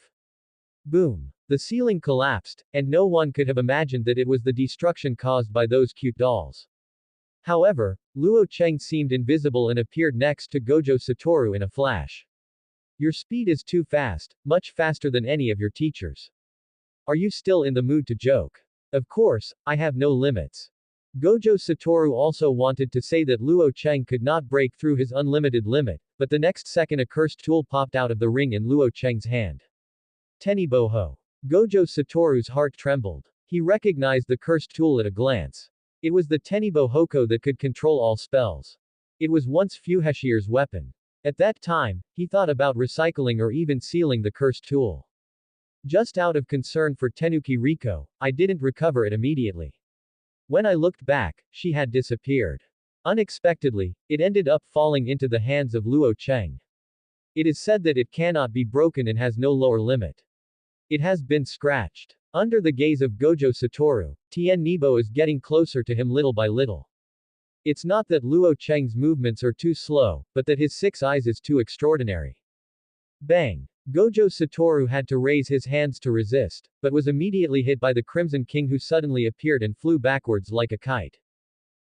Boom. The ceiling collapsed, and no one could have imagined that it was the destruction caused by those cute dolls. However, Luo Cheng seemed invisible and appeared next to Gojo Satoru in a flash. Your speed is too fast, much faster than any of your teachers. Are you still in the mood to joke? Of course, I have no limits. Gojo Satoru also wanted to say that Luo Cheng could not break through his unlimited limit, but the next second a cursed tool popped out of the ring in Luo Cheng's hand. Teniboho. Gojo Satoru's heart trembled. He recognized the cursed tool at a glance. It was the Tenibo Hoko that could control all spells. It was once Fuheshier's weapon. At that time, he thought about recycling or even sealing the cursed tool. Just out of concern for Tenuki Riko, I didn't recover it immediately. When I looked back, she had disappeared. Unexpectedly, it ended up falling into the hands of Luo Cheng. It is said that it cannot be broken and has no lower limit. It has been scratched. Under the gaze of Gojo Satoru, Tien Nebo is getting closer to him little by little. It's not that Luo Cheng's movements are too slow, but that his 6 eyes is too extraordinary. Bang! Gojo Satoru had to raise his hands to resist, but was immediately hit by the Crimson King who suddenly appeared and flew backwards like a kite.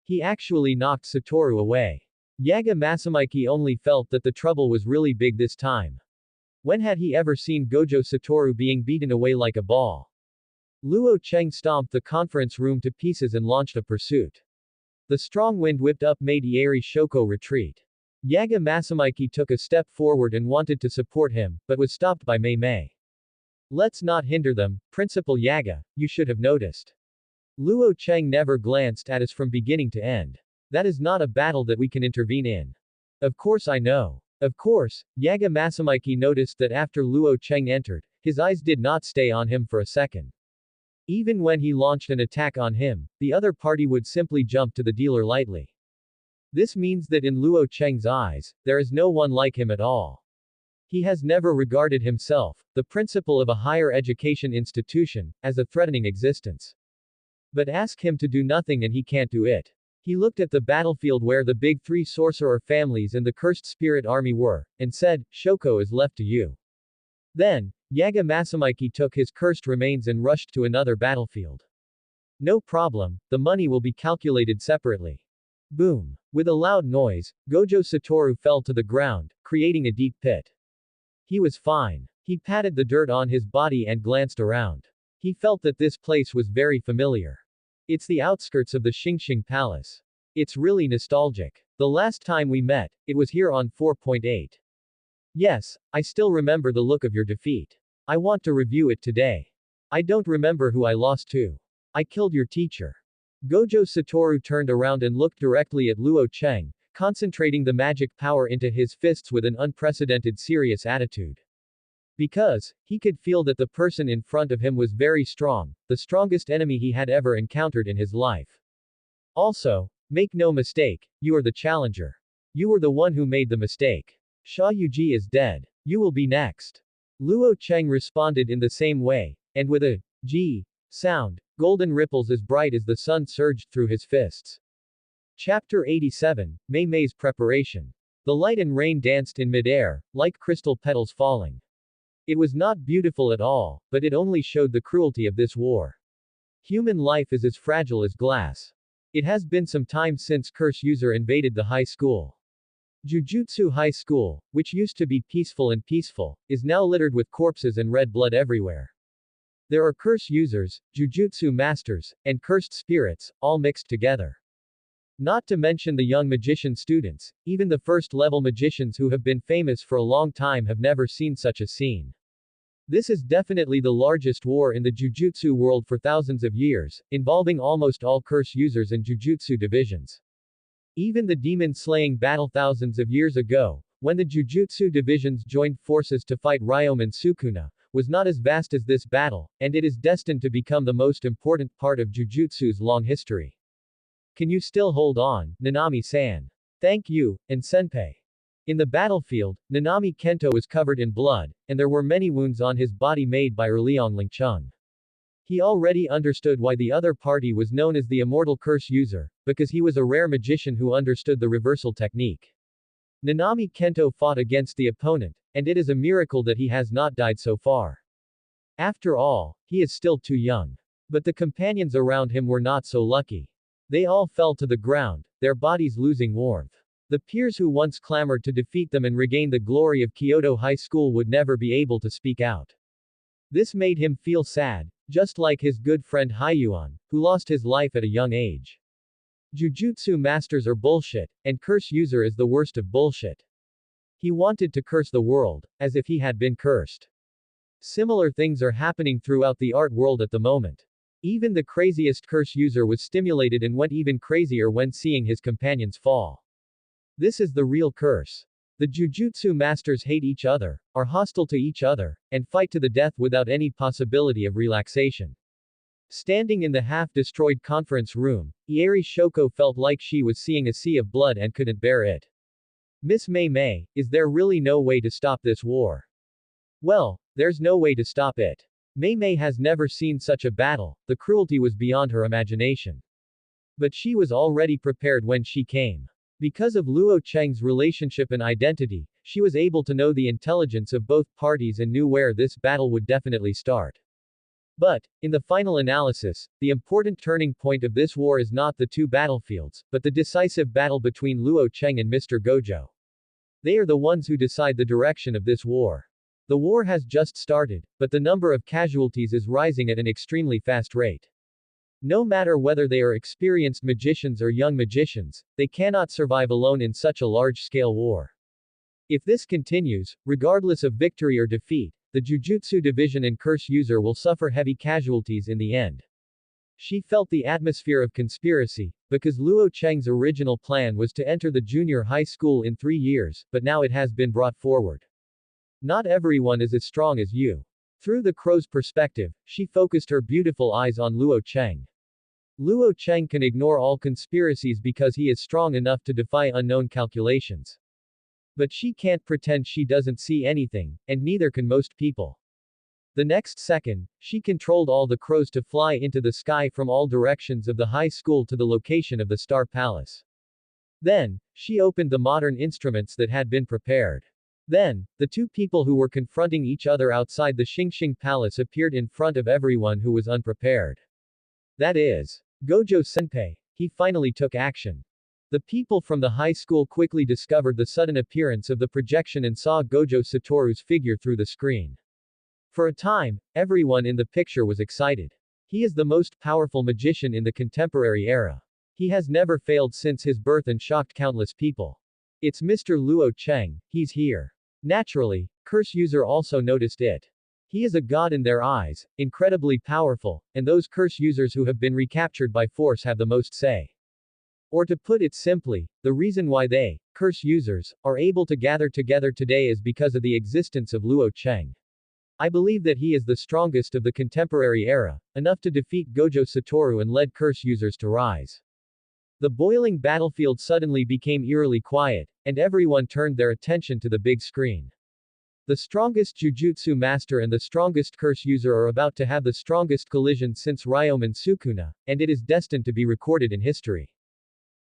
He actually knocked Satoru away. Yaga Masamiki only felt that the trouble was really big this time. When had he ever seen Gojo Satoru being beaten away like a ball? Luo Cheng stomped the conference room to pieces and launched a pursuit. The strong wind whipped up made Ieri Shoko retreat. Yaga Masamiki took a step forward and wanted to support him, but was stopped by Mei. Let's not hinder them, Principal Yaga, you should have noticed. Luo Cheng never glanced at us from beginning to end. That is not a battle that we can intervene in. Of course I know. Of course, Yaga Masamike noticed that after Luo Cheng entered, his eyes did not stay on him for a second. Even when he launched an attack on him, the other party would simply jump to the dealer lightly. This means that in Luo Cheng's eyes, there is no one like him at all. He has never regarded himself, the principal of a higher education institution, as a threatening existence. But ask him to do nothing and he can't do it. He looked at the battlefield where the big three sorcerer families and the cursed spirit army were, and said, Shoko is left to you. Then, Yaga Masamike took his cursed remains and rushed to another battlefield. No problem, the money will be calculated separately. Boom. With a loud noise, Gojo Satoru fell to the ground, creating a deep pit. He was fine. He patted the dirt on his body and glanced around. He felt that this place was very familiar. It's the outskirts of the Xingxing Palace. It's really nostalgic. The last time we met, it was here on 4.8. Yes, I still remember the look of your defeat. I want to review it today. I don't remember who I lost to. I killed your teacher. Gojo Satoru turned around and looked directly at Luo Cheng, concentrating the magic power into his fists with an unprecedented serious attitude. Because, he could feel that the person in front of him was very strong, the strongest enemy he had ever encountered in his life. Also, make no mistake, you are the challenger. You were the one who made the mistake. Sha Yuji is dead. You will be next. Luo Cheng responded in the same way, and with a G sound, golden ripples as bright as the sun surged through his fists. Chapter 87, Mei Mei's Preparation. The light and rain danced in midair, like crystal petals falling. It was not beautiful at all, but it only showed the cruelty of this war. Human life is as fragile as glass. It has been some time since Curse User invaded the high school. Jujutsu High School, which used to be peaceful, is now littered with corpses and red blood everywhere. There are curse users, jujutsu masters, and cursed spirits, all mixed together. Not to mention the young magician students, even the first-level magicians who have been famous for a long time have never seen such a scene. This is definitely the largest war in the jujutsu world for thousands of years, involving almost all curse users and jujutsu divisions. Even the demon-slaying battle thousands of years ago, when the jujutsu divisions joined forces to fight Ryoma and Sukuna, was not as vast as this battle, and it is destined to become the most important part of jujutsu's long history. Can you still hold on, Nanami-san? Thank you, and senpai. In the battlefield, Nanami Kento was covered in blood, and there were many wounds on his body made by Erliong Lingcheng. He already understood why the other party was known as the Immortal Curse User, because he was a rare magician who understood the reversal technique. Nanami Kento fought against the opponent, and it is a miracle that he has not died so far. After all, he is still too young. But the companions around him were not so lucky. They all fell to the ground, their bodies losing warmth. The peers who once clamored to defeat them and regain the glory of Kyoto High School would never be able to speak out. This made him feel sad, just like his good friend Haiyuan, who lost his life at a young age. Jujutsu masters are bullshit, and Curse User is the worst of bullshit. He wanted to curse the world, as if he had been cursed. Similar things are happening throughout the art world at the moment. Even the craziest Curse User was stimulated and went even crazier when seeing his companions fall. This is the real curse. The Jujutsu masters hate each other, are hostile to each other, and fight to the death without any possibility of relaxation. Standing in the half-destroyed conference room, Ieri Shoko felt like she was seeing a sea of blood and couldn't bear it. Miss Mei Mei, is there really no way to stop this war? Well, there's no way to stop it. Mei Mei has never seen such a battle, the cruelty was beyond her imagination. But she was already prepared when she came. Because of Luo Cheng's relationship and identity, she was able to know the intelligence of both parties and knew where this battle would definitely start. But, in the final analysis, the important turning point of this war is not the two battlefields, but the decisive battle between Luo Cheng and Mr. Gojo. They are the ones who decide the direction of this war. The war has just started, but the number of casualties is rising at an extremely fast rate. No matter whether they are experienced magicians or young magicians, they cannot survive alone in such a large-scale war. If this continues, regardless of victory or defeat, the Jujutsu division and Curse User will suffer heavy casualties in the end. She felt the atmosphere of conspiracy, because Luo Cheng's original plan was to enter the junior high school in 3 years, but now it has been brought forward. Not everyone is as strong as you. Through the crow's perspective, she focused her beautiful eyes on Luo Cheng. Luo Cheng can ignore all conspiracies because he is strong enough to defy unknown calculations. But she can't pretend she doesn't see anything, and neither can most people. The next second, she controlled all the crows to fly into the sky from all directions of the high school to the location of the Star Palace. Then, she opened the modern instruments that had been prepared. Then, the two people who were confronting each other outside the Xingxing Palace appeared in front of everyone who was unprepared. That is, Gojo Senpai. He finally took action. The people from the high school quickly discovered the sudden appearance of the projection and saw Gojo Satoru's figure through the screen. For a time, everyone in the picture was excited. He is the most powerful magician in the contemporary era. He has never failed since his birth and shocked countless people. It's Mr. Luo Cheng, he's here. Naturally, curse user also noticed it. He is a god in their eyes, incredibly powerful, and those curse users who have been recaptured by force have the most say. Or to put it simply, the reason why they, curse users, are able to gather together today is because of the existence of Luo Cheng. I believe that he is the strongest of the contemporary era, enough to defeat Gojo Satoru and led curse users to rise. The boiling battlefield suddenly became eerily quiet, and everyone turned their attention to the big screen. The strongest Jujutsu master and the strongest curse user are about to have the strongest collision since Ryomen Sukuna, and it is destined to be recorded in history.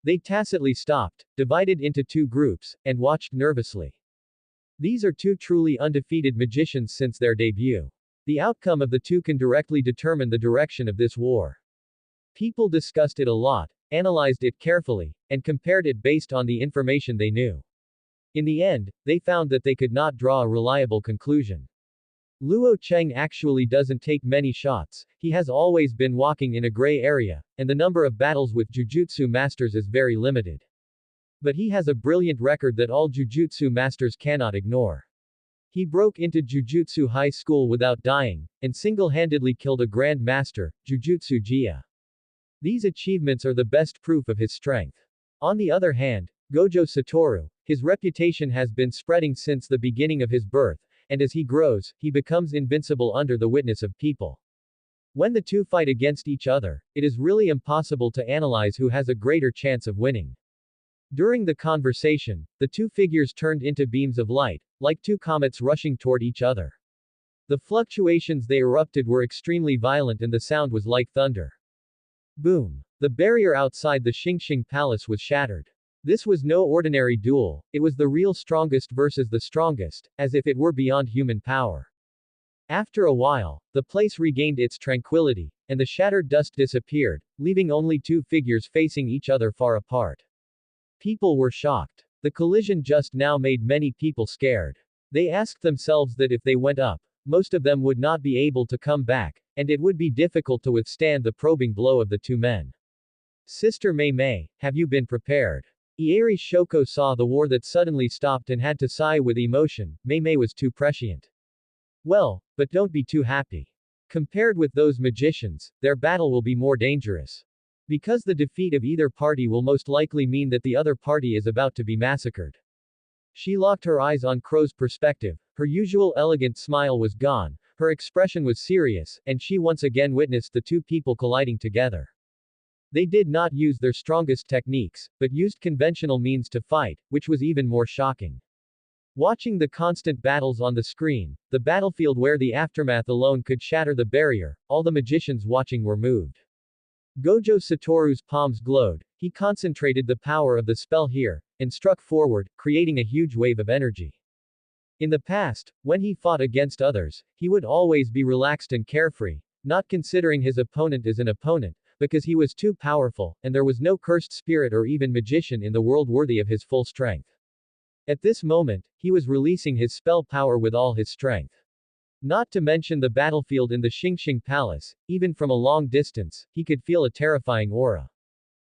They tacitly stopped, divided into two groups, and watched nervously. These are two truly undefeated magicians since their debut. The outcome of the two can directly determine the direction of this war. People discussed it a lot, analyzed it carefully, and compared it based on the information they knew. In the end, they found that they could not draw a reliable conclusion. Luo Cheng actually doesn't take many shots, he has always been walking in a gray area, and the number of battles with Jujutsu masters is very limited. But he has a brilliant record that all Jujutsu masters cannot ignore. He broke into Jujutsu High School without dying, and single-handedly killed a Grand Master, Jujutsu Jia. These achievements are the best proof of his strength. On the other hand, Gojo Satoru, his reputation has been spreading since the beginning of his birth, and as he grows, he becomes invincible under the witness of people. When the two fight against each other, it is really impossible to analyze who has a greater chance of winning. During the conversation, the two figures turned into beams of light, like two comets rushing toward each other. The fluctuations they erupted were extremely violent and the sound was like thunder. Boom! The barrier outside the Xingxing Palace was shattered. This was no ordinary duel, it was the real strongest versus the strongest, as if it were beyond human power. After a while, the place regained its tranquility, and the shattered dust disappeared, leaving only two figures facing each other far apart. People were shocked. The collision just now made many people scared. They asked themselves that if they went up, most of them would not be able to come back, and it would be difficult to withstand the probing blow of the two men. Sister Mei Mei, have you been prepared? Ieri Shoko saw the war that suddenly stopped and had to sigh with emotion. Mei Mei was too prescient. Well, but don't be too happy. Compared with those magicians, their battle will be more dangerous. Because the defeat of either party will most likely mean that the other party is about to be massacred. She locked her eyes on Crow's perspective, her usual elegant smile was gone, her expression was serious, and she once again witnessed the two people colliding together. They did not use their strongest techniques, but used conventional means to fight, which was even more shocking. Watching the constant battles on the screen, the battlefield where the aftermath alone could shatter the barrier, all the magicians watching were moved. Gojo Satoru's palms glowed, he concentrated the power of the spell here, and struck forward, creating a huge wave of energy. In the past, when he fought against others, he would always be relaxed and carefree, not considering his opponent as an opponent, because he was too powerful, and there was no cursed spirit or even magician in the world worthy of his full strength. At this moment, he was releasing his spell power with all his strength. Not to mention the battlefield in the Xingxing Palace, even from a long distance, he could feel a terrifying aura.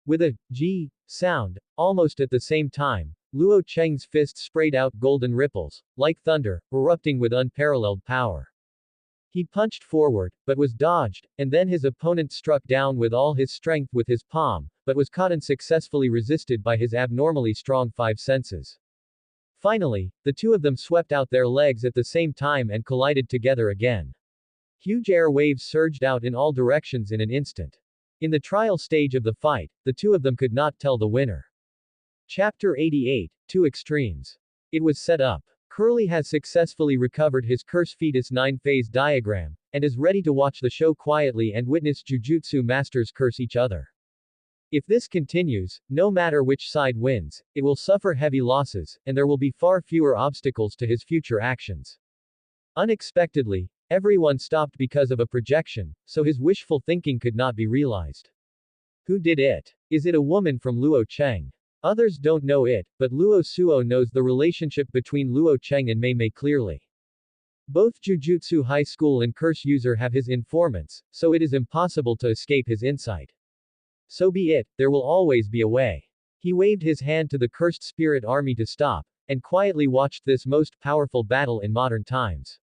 With a G sound, almost at the same time, Luo Cheng's fist sprayed out golden ripples, like thunder, erupting with unparalleled power. He punched forward, but was dodged, and then his opponent struck down with all his strength with his palm, but was caught and successfully resisted by his abnormally strong five senses. Finally, the two of them swept out their legs at the same time and collided together again. Huge air waves surged out in all directions in an instant. In the trial stage of the fight, the two of them could not tell the winner. Chapter 88, Two Extremes. It was set up. Curly has successfully recovered his curse fetus 9-phase diagram, and is ready to watch the show quietly and witness Jujutsu masters curse each other. If this continues, no matter which side wins, it will suffer heavy losses, and there will be far fewer obstacles to his future actions. Unexpectedly, everyone stopped because of a projection, so his wishful thinking could not be realized. Who did it? Is it a woman from Luo Cheng? Others don't know it, but Luo Suo knows the relationship between Luo Cheng and Mei Mei clearly. Both Jujutsu High School and Curse User have his informants, so it is impossible to escape his insight. So be it, there will always be a way. He waved his hand to the cursed spirit army to stop, and quietly watched this most powerful battle in modern times.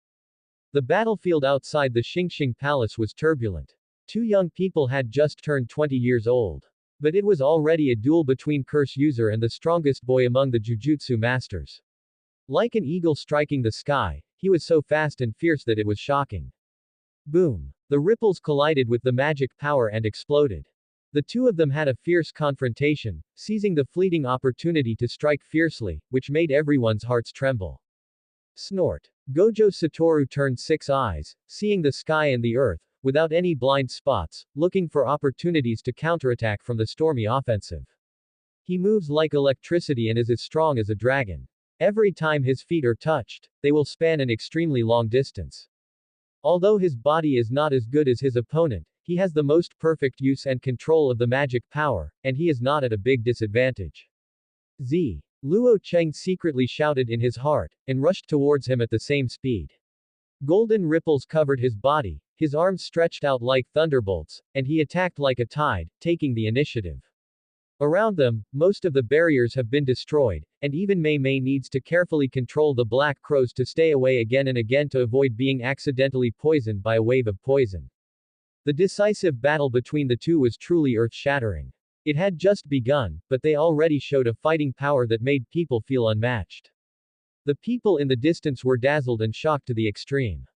The battlefield outside the Xingxing Palace was turbulent. Two young people had just turned 20 years old. But it was already a duel between Curse User and the strongest boy among the Jujutsu masters. Like an eagle striking the sky, he was so fast and fierce that it was shocking. Boom! The ripples collided with the magic power and exploded. The two of them had a fierce confrontation, seizing the fleeting opportunity to strike fiercely, which made everyone's hearts tremble. Snort. Gojo Satoru turned six eyes, seeing the sky and the earth, without any blind spots, looking for opportunities to counterattack from the stormy offensive. He moves like electricity and is as strong as a dragon. Every time his feet are touched, they will span an extremely long distance. Although his body is not as good as his opponent, he has the most perfect use and control of the magic power, and he is not at a big disadvantage. Luo Cheng secretly shouted in his heart, and rushed towards him at the same speed. Golden ripples covered his body, his arms stretched out like thunderbolts, and he attacked like a tide, taking the initiative. Around them, most of the barriers have been destroyed, and even Mei Mei needs to carefully control the black crows to stay away again and again to avoid being accidentally poisoned by a wave of poison. The decisive battle between the two was truly earth-shattering. It had just begun, but they already showed a fighting power that made people feel unmatched. The people in the distance were dazzled and shocked to the extreme.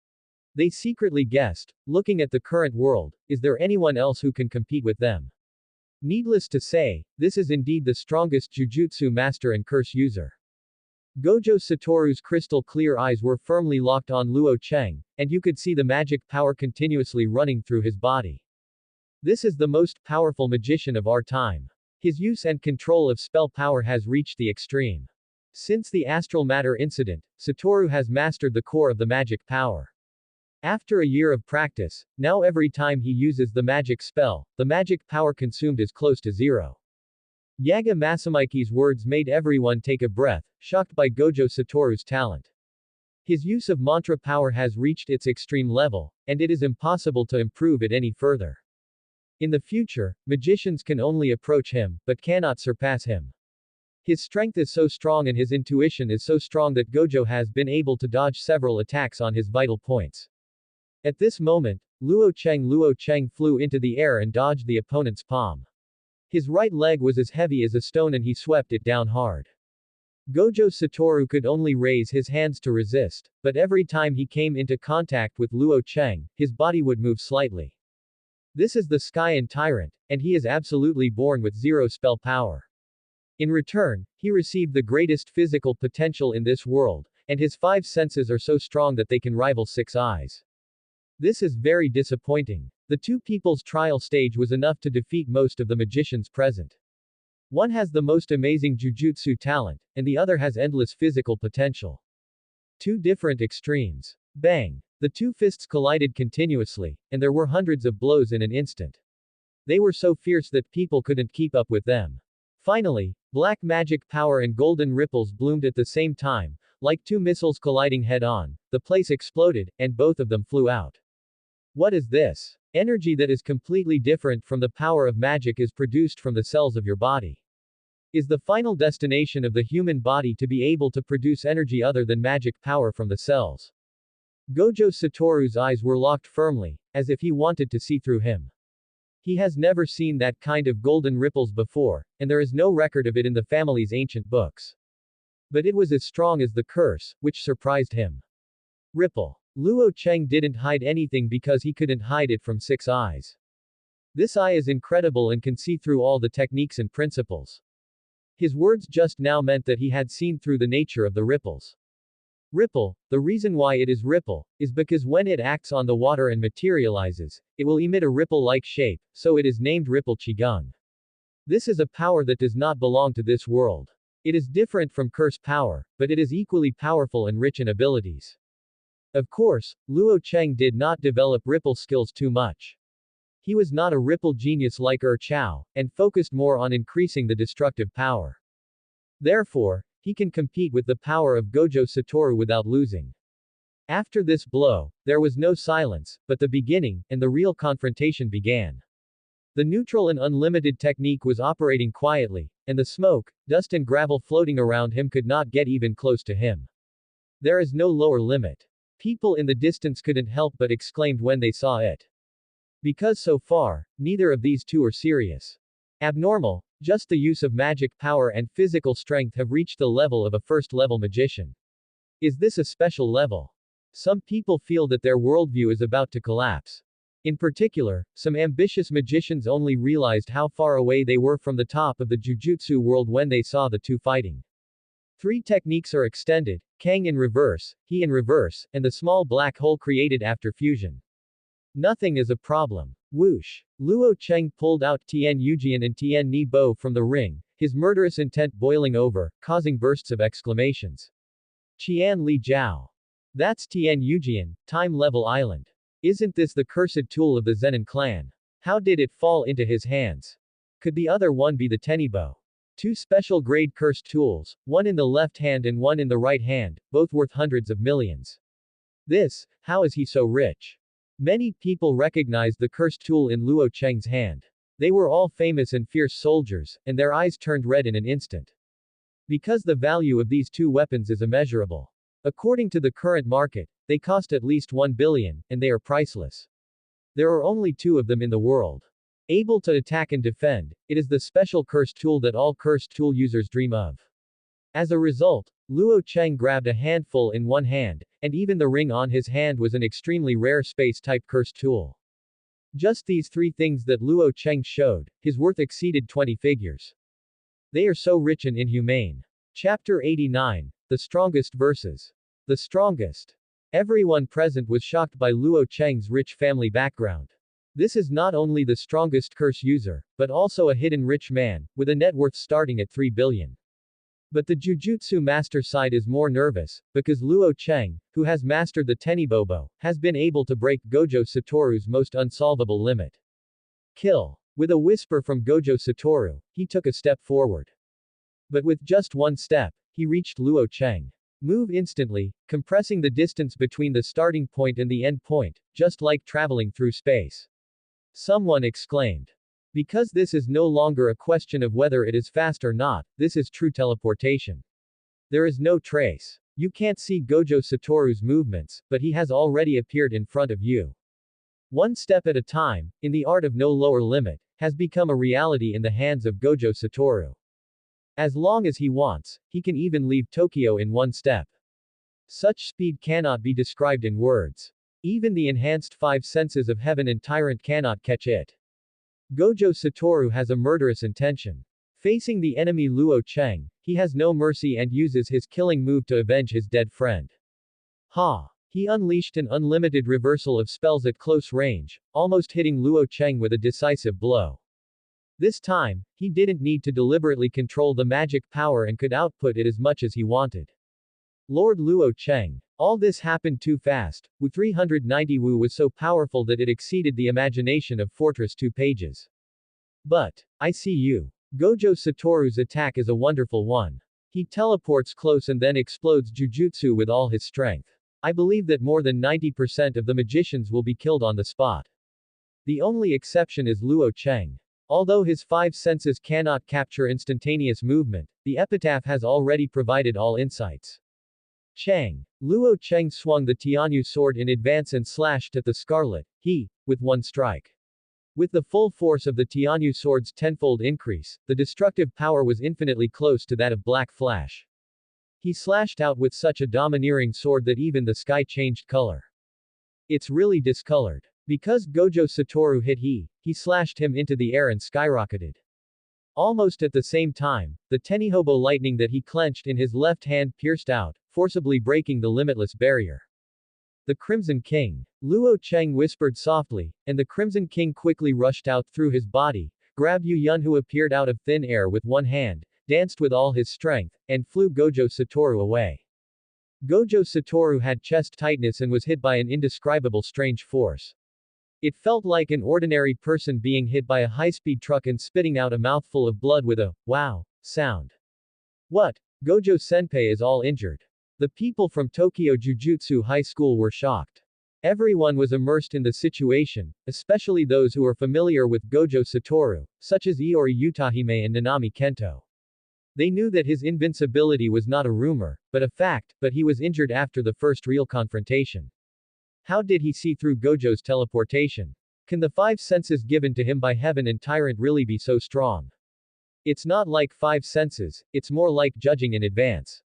They secretly guessed, looking at the current world, is there anyone else who can compete with them? Needless to say, this is indeed the strongest Jujutsu master and curse user. Gojo Satoru's crystal clear eyes were firmly locked on Luo Cheng, and you could see the magic power continuously running through his body. This is the most powerful magician of our time. His use and control of spell power has reached the extreme. Since the astral matter incident, Satoru has mastered the core of the magic power. After a year of practice, now every time he uses the magic spell, the magic power consumed is close to zero. Yaga Masamiki's words made everyone take a breath, shocked by Gojo Satoru's talent. His use of mantra power has reached its extreme level, and it is impossible to improve it any further. In the future, magicians can only approach him, but cannot surpass him. His strength is so strong and his intuition is so strong that Gojo has been able to dodge several attacks on his vital points. At this moment, Luo Cheng flew into the air and dodged the opponent's palm. His right leg was as heavy as a stone and he swept it down hard. Gojo Satoru could only raise his hands to resist, but every time he came into contact with Luo Cheng, his body would move slightly. This is the Sky and Tyrant, and he is absolutely born with zero spell power. In return, he received the greatest physical potential in this world, and his five senses are so strong that they can rival six eyes. This is very disappointing. The two people's trial stage was enough to defeat most of the magicians present. One has the most amazing jujutsu talent, and the other has endless physical potential. Two different extremes. Bang! The two fists collided continuously, and there were hundreds of blows in an instant. They were so fierce that people couldn't keep up with them. Finally, black magic power and golden ripples bloomed at the same time, like two missiles colliding head-on. The place exploded, and both of them flew out. What is this? Energy that is completely different from the power of magic is produced from the cells of your body. Is the final destination of the human body to be able to produce energy other than magic power from the cells? Gojo Satoru's eyes were locked firmly, as if he wanted to see through him. He has never seen that kind of golden ripples before, and there is no record of it in the family's ancient books. But it was as strong as the curse, which surprised him. Ripple. Luo Cheng didn't hide anything because he couldn't hide it from Six Eyes. This eye is incredible and can see through all the techniques and principles. His words just now meant that he had seen through the nature of the ripples. Ripple, the reason why it is ripple, is because when it acts on the water and materializes, it will emit a ripple-like shape, so it is named Ripple Qigong. This is a power that does not belong to this world. It is different from curse power, but it is equally powerful and rich in abilities. Of course, Luo Cheng did not develop ripple skills too much. He was not a ripple genius like Chao, and focused more on increasing the destructive power. Therefore, he can compete with the power of Gojo Satoru without losing. After this blow, there was no silence, but the beginning, and the real confrontation began. The neutral and unlimited technique was operating quietly, and the smoke, dust and gravel floating around him could not get even close to him. There is no lower limit. People in the distance couldn't help but exclaimed when they saw it. Because so far, neither of these two are serious. Abnormal, just the use of magic power and physical strength have reached the level of a first-level magician. Is this a special level? Some people feel that their worldview is about to collapse. In particular, some ambitious magicians only realized how far away they were from the top of the Jujutsu world when they saw the two fighting. 3 techniques are extended, Kang in reverse, He in reverse, and the small black hole created after fusion. Nothing is a problem. Whoosh. Luo Cheng pulled out Tian Yujian and Tian Ni Bo from the ring, his murderous intent boiling over, causing bursts of exclamations. Qian Li Jiao. That's Tian Yujian, Time Level Island. Isn't this the cursed tool of the Zenin clan? How did it fall into his hands? Could the other one be the Tenibo? 2 special grade cursed tools, one in the left hand and one in the right hand, both worth hundreds of millions. How is he so rich? Many people recognized the cursed tool in Luo Cheng's hand. They were all famous and fierce soldiers, and their eyes turned red in an instant. Because the value of these 2 weapons is immeasurable. According to the current market, they cost at least 1 billion, and they are priceless. There are only 2 of them in the world. Able to attack and defend, it is the special cursed tool that all cursed tool users dream of. As a result, Luo Cheng grabbed a handful in one hand, and even the ring on his hand was an extremely rare space-type cursed tool. Just these 3 things that Luo Cheng showed, his worth exceeded 20 figures. They are so rich and inhumane. Chapter 89, The Strongest Versus. The Strongest. Everyone present was shocked by Luo Cheng's rich family background. This is not only the strongest curse user, but also a hidden rich man, with a net worth starting at 3 billion. But the Jujutsu master side is more nervous, because Luo Cheng, who has mastered the Tenibobo, has been able to break Gojo Satoru's most unsolvable limit. Kill. With a whisper from Gojo Satoru, he took a step forward. But with just one step, he reached Luo Cheng. Move instantly, compressing the distance between the starting point and the end point, just like traveling through space. Someone exclaimed. Because this is no longer a question of whether it is fast or not, this is true teleportation. There is no trace. You can't see Gojo Satoru's movements, but he has already appeared in front of you. One step at a time, in the art of no lower limit, has become a reality in the hands of Gojo Satoru. As long as he wants, he can even leave Tokyo in one step. Such speed cannot be described in words. Even the enhanced 5 senses of heaven and Tyrant cannot catch it. Gojo Satoru has a murderous intention. Facing the enemy Luo Cheng, he has no mercy and uses his killing move to avenge his dead friend. Ha! He unleashed an unlimited reversal of spells at close range, almost hitting Luo Cheng with a decisive blow. This time, he didn't need to deliberately control the magic power and could output it as much as he wanted. Lord Luo Cheng. All this happened too fast. Wu 390 Wu was so powerful that it exceeded the imagination of Fortress 2 pages. But, I see you. Gojo Satoru's attack is a wonderful one. He teleports close and then explodes Jujutsu with all his strength. I believe that more than 90% of the magicians will be killed on the spot. The only exception is Luo Cheng. Although his 5 senses cannot capture instantaneous movement, the epitaph has already provided all insights. Chang. Luo Cheng swung the Tianyu sword in advance and slashed at the scarlet, with one strike. With the full force of the Tianyu sword's tenfold increase, the destructive power was infinitely close to that of Black Flash. He slashed out with such a domineering sword that even the sky changed color. It's really discolored. Because Gojo Satoru hit he slashed him into the air and skyrocketed. Almost at the same time, the Tenihobo lightning that he clenched in his left hand pierced out, forcibly breaking the limitless barrier. The Crimson King. Luo Cheng whispered softly, and the Crimson King quickly rushed out through his body, grabbed Yu Yun who appeared out of thin air with one hand, danced with all his strength, and flew Gojo Satoru away. Gojo Satoru had chest tightness and was hit by an indescribable strange force. It felt like an ordinary person being hit by a high-speed truck and spitting out a mouthful of blood with a wow sound. What? Gojo Senpai is all injured. The people from Tokyo Jujutsu High School were shocked. Everyone was immersed in the situation, especially those who were familiar with Gojo Satoru, such as Iori Utahime and Nanami Kento. They knew that his invincibility was not a rumor, but a fact, but he was injured after the first real confrontation. How did he see through Gojo's teleportation? Can the five senses given to him by Heaven and Tyrant really be so strong? It's not like five senses, it's more like judging in advance.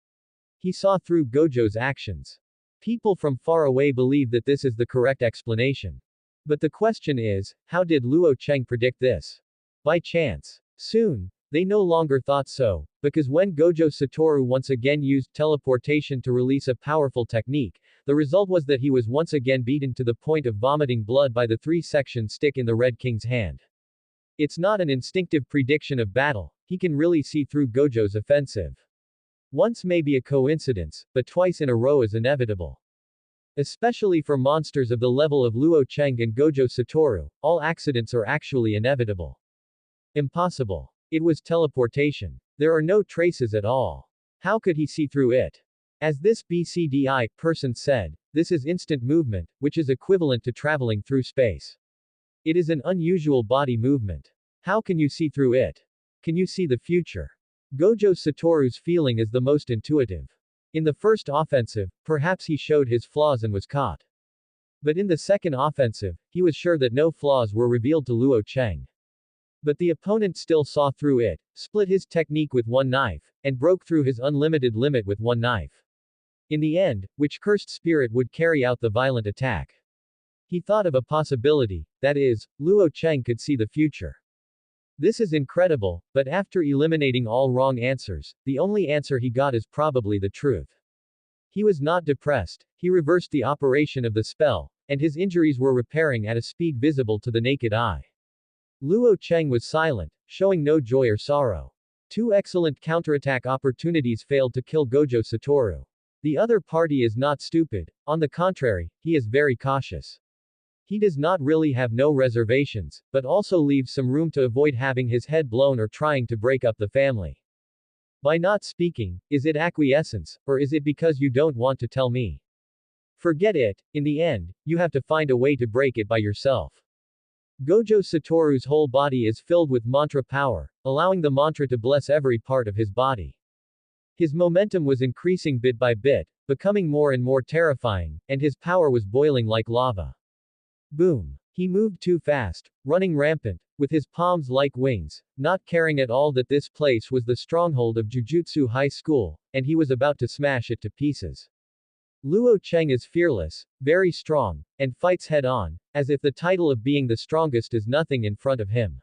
He saw through Gojo's actions. People from far away believe that this is the correct explanation. But the question is, how did Luo Cheng predict this? By chance. Soon, they no longer thought so, because when Gojo Satoru once again used teleportation to release a powerful technique, the result was that he was once again beaten to the point of vomiting blood by the three-section stick in the Red King's hand. It's not an instinctive prediction of battle, he can really see through Gojo's offensive. Once may be a coincidence, but twice in a row is inevitable. Especially for monsters of the level of Luo Cheng and Gojo Satoru, all accidents are actually inevitable. Impossible. It was teleportation. There are no traces at all. How could he see through it? As this BCDI person said, this is instant movement, which is equivalent to traveling through space. It is an unusual body movement. How can you see through it? Can you see the future? Gojo Satoru's feeling is the most intuitive. In the first offensive, perhaps he showed his flaws and was caught. But in the second offensive, he was sure that no flaws were revealed to Luo Cheng. But the opponent still saw through it, split his technique with one knife, and broke through his unlimited limit with one knife. In the end, which cursed spirit would carry out the violent attack? He thought of a possibility, that is, Luo Cheng could see the future. This is incredible, but after eliminating all wrong answers, the only answer he got is probably the truth. He was not depressed, he reversed the operation of the spell, and his injuries were repairing at a speed visible to the naked eye. Luo Cheng was silent, showing no joy or sorrow. Two excellent counterattack opportunities failed to kill Gojo Satoru. The other party is not stupid, on the contrary, he is very cautious. He does not really have no reservations, but also leaves some room to avoid having his head blown or trying to break up the family. By not speaking, is it acquiescence, or is it because you don't want to tell me? Forget it, in the end, you have to find a way to break it by yourself. Gojo Satoru's whole body is filled with mantra power, allowing the mantra to bless every part of his body. His momentum was increasing bit by bit, becoming more and more terrifying, and his power was boiling like lava. Boom. He moved too fast, running rampant, with his palms like wings, not caring at all that this place was the stronghold of Jujutsu High School, and he was about to smash it to pieces. Luo Cheng is fearless, very strong, and fights head-on, as if the title of being the strongest is nothing in front of him.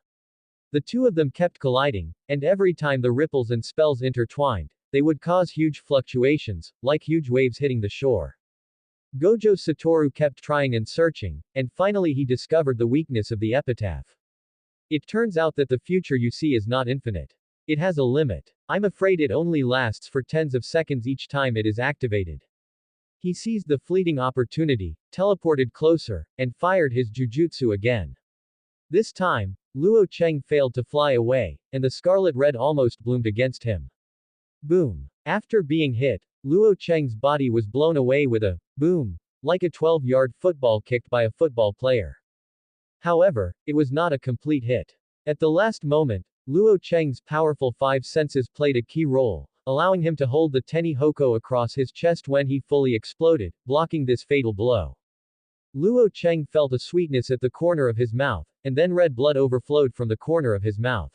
The two of them kept colliding, and every time the ripples and spells intertwined, they would cause huge fluctuations, like huge waves hitting the shore. Gojo Satoru kept trying and searching, and finally he discovered the weakness of the epitaph. It turns out that the future you see is not infinite. It has a limit. I'm afraid it only lasts for tens of seconds each time it is activated. He seized the fleeting opportunity, teleported closer, and fired his jujutsu again. This time, Luo Cheng failed to fly away, and the scarlet red almost bloomed against him. Boom. After being hit, Luo Cheng's body was blown away with a boom, like a 12-yard football kicked by a football player. However, it was not a complete hit. At the last moment, Luo Cheng's powerful five senses played a key role, allowing him to hold the Tenihoko across his chest when he fully exploded, blocking this fatal blow. Luo Cheng felt a sweetness at the corner of his mouth, and then red blood overflowed from the corner of his mouth.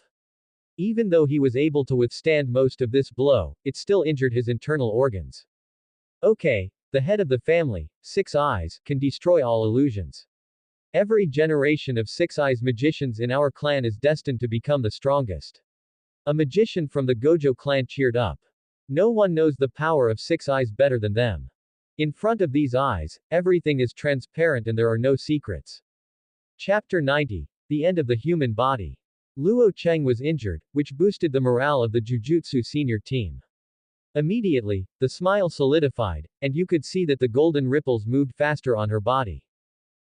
Even though he was able to withstand most of this blow, it still injured his internal organs. Okay, the head of the family, Six Eyes, can destroy all illusions. Every generation of Six Eyes magicians in our clan is destined to become the strongest. A magician from the Gojo clan cheered up. No one knows the power of Six Eyes better than them. In front of these eyes, everything is transparent and there are no secrets. Chapter 90. The End of the Human Body. Luo Cheng was injured, which boosted the morale of the Jujutsu senior team. Immediately, the smile solidified, and you could see that the golden ripples moved faster on her body.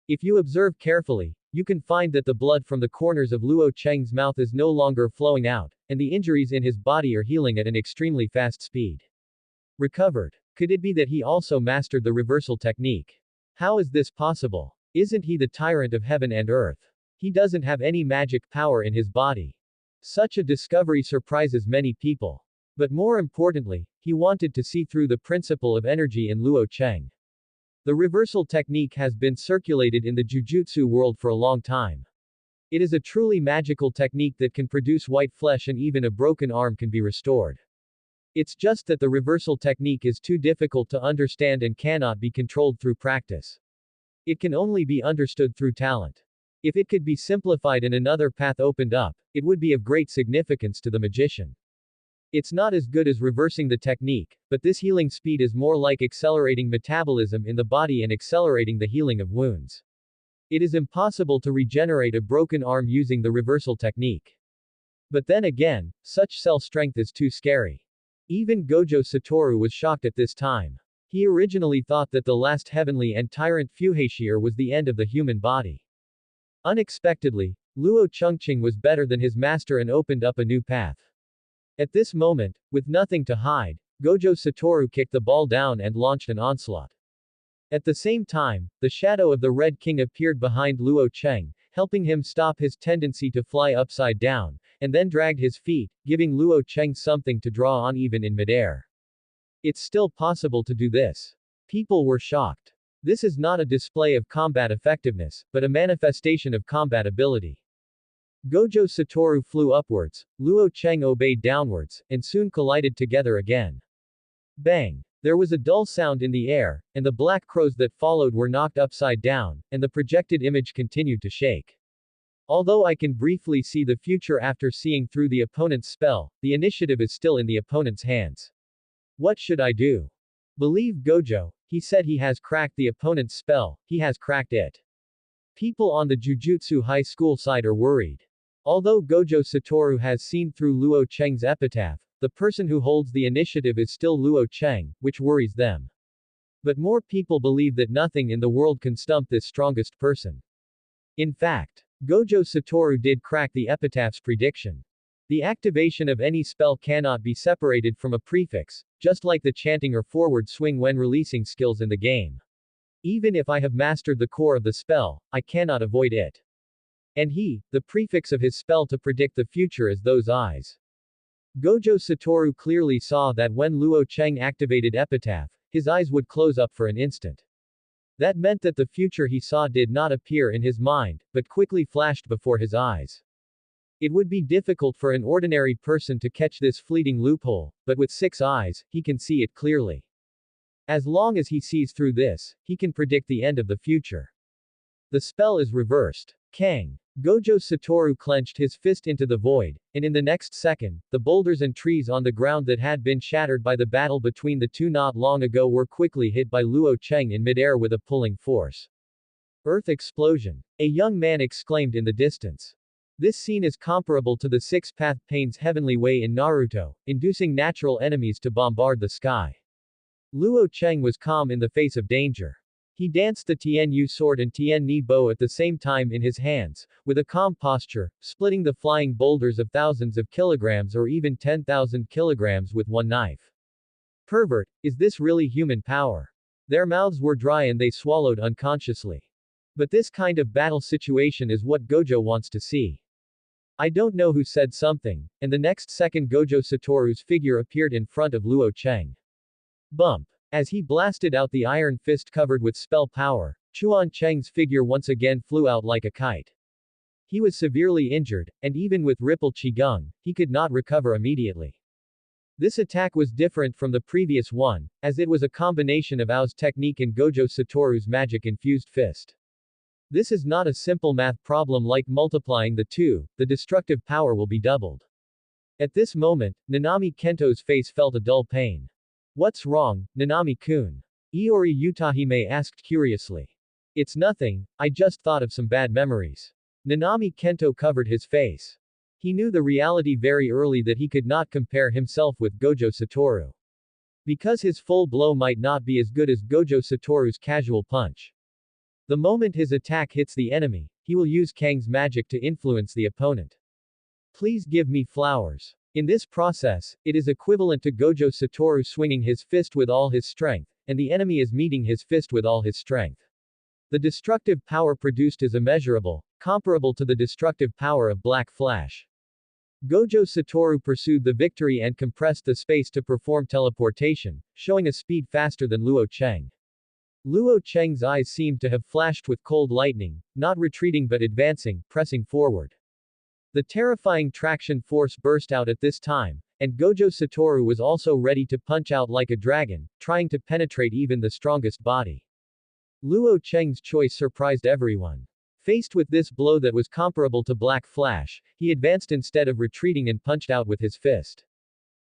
If you observe carefully, you can find that the blood from the corners of Luo Cheng's mouth is no longer flowing out, and the injuries in his body are healing at an extremely fast speed. Recovered. Could it be that he also mastered the reversal technique? How is this possible? Isn't he the tyrant of heaven and earth? He doesn't have any magic power in his body. Such a discovery surprises many people. But more importantly, he wanted to see through the principle of energy in Luo Cheng. The reversal technique has been circulated in the Jujutsu world for a long time. It is a truly magical technique that can produce white flesh and even a broken arm can be restored. It's just that the reversal technique is too difficult to understand and cannot be controlled through practice. It can only be understood through talent. If it could be simplified and another path opened up, it would be of great significance to the magician. It's not as good as reversing the technique, but this healing speed is more like accelerating metabolism in the body and accelerating the healing of wounds. It is impossible to regenerate a broken arm using the reversal technique. But then again, such cell strength is too scary. Even Gojo Satoru was shocked at this time. He originally thought that the last heavenly and tyrant Fuhashir was the end of the human body. Unexpectedly, Luo Chengqing was better than his master and opened up a new path. At this moment, with nothing to hide, Gojo Satoru kicked the ball down and launched an onslaught. At the same time, the shadow of the Red King appeared behind Luo Cheng, helping him stop his tendency to fly upside down, and then dragged his feet, giving Luo Cheng something to draw on even in midair. It's still possible to do this. People were shocked. This is not a display of combat effectiveness, but a manifestation of combat ability. Gojo Satoru flew upwards, Luo Cheng obeyed downwards, and soon collided together again. Bang! There was a dull sound in the air, and the black crows that followed were knocked upside down, and the projected image continued to shake. Although I can briefly see the future after seeing through the opponent's spell, the initiative is still in the opponent's hands. What should I do? Believe Gojo, he said he has cracked the opponent's spell, he has cracked it. People on the Jujutsu high school side are worried. Although Gojo Satoru has seen through Luo Cheng's epitaph, the person who holds the initiative is still Luo Cheng, which worries them. But more people believe that nothing in the world can stump this strongest person. In fact, Gojo Satoru did crack the epitaph's prediction. The activation of any spell cannot be separated from a prefix, just like the chanting or forward swing when releasing skills in the game. Even if I have mastered the core of the spell, I cannot avoid it. And the prefix of his spell to predict the future is those eyes. Gojo Satoru clearly saw that when Luo Cheng activated Epitaph, his eyes would close up for an instant. That meant that the future he saw did not appear in his mind, but quickly flashed before his eyes. It would be difficult for an ordinary person to catch this fleeting loophole, but with 6 eyes, he can see it clearly. As long as he sees through this, he can predict the end of the future. The spell is reversed. Kang. Gojo Satoru clenched his fist into the void, and in the next second, the boulders and trees on the ground that had been shattered by the battle between the two not long ago were quickly hit by Luo Cheng in midair with a pulling force. Earth explosion. A young man exclaimed in the distance. This scene is comparable to the Six-Path Pain's heavenly way in Naruto, inducing natural enemies to bombard the sky. Luo Cheng was calm in the face of danger. He danced the Tianyu sword and Tian-Ni bow at the same time in his hands, with a calm posture, splitting the flying boulders of thousands of kilograms or even 10,000 kilograms with one knife. Pervert, is this really human power? Their mouths were dry and they swallowed unconsciously. But this kind of battle situation is what Gojo wants to see. I don't know who said something, and the next second Gojo Satoru's figure appeared in front of Luo Cheng. Bump. As he blasted out the iron fist covered with spell power, Chuan Cheng's figure once again flew out like a kite. He was severely injured, and even with Ripple Qigong, he could not recover immediately. This attack was different from the previous one, as it was a combination of Ao's technique and Gojo Satoru's magic-infused fist. This is not a simple math problem like multiplying the two, the destructive power will be doubled. At this moment, Nanami Kento's face felt a dull pain. What's wrong, Nanami-kun? Iori Utahime asked curiously. It's nothing, I just thought of some bad memories. Nanami Kento covered his face. He knew the reality very early that he could not compare himself with Gojo Satoru. Because his full blow might not be as good as Gojo Satoru's casual punch. The moment his attack hits the enemy, he will use Kang's magic to influence the opponent. Please give me flowers. In this process, it is equivalent to Gojo Satoru swinging his fist with all his strength, and the enemy is meeting his fist with all his strength. The destructive power produced is immeasurable, comparable to the destructive power of Black Flash. Gojo Satoru pursued the victory and compressed the space to perform teleportation, showing a speed faster than Luo Cheng. Luo Cheng's eyes seemed to have flashed with cold lightning, not retreating but advancing, pressing forward. The terrifying traction force burst out at this time, and Gojo Satoru was also ready to punch out like a dragon, trying to penetrate even the strongest body. Luo Cheng's choice surprised everyone. Faced with this blow that was comparable to Black Flash, he advanced instead of retreating and punched out with his fist.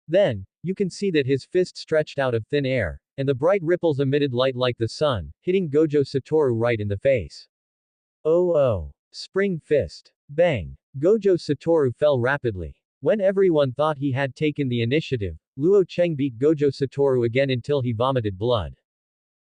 Then, you can see that his fist stretched out of thin air, and the bright ripples emitted light like the sun, hitting Gojo Satoru right in the face. Oh! Spring fist. Bang! Gojo Satoru fell rapidly. When everyone thought he had taken the initiative, Luo Cheng beat Gojo Satoru again until he vomited blood.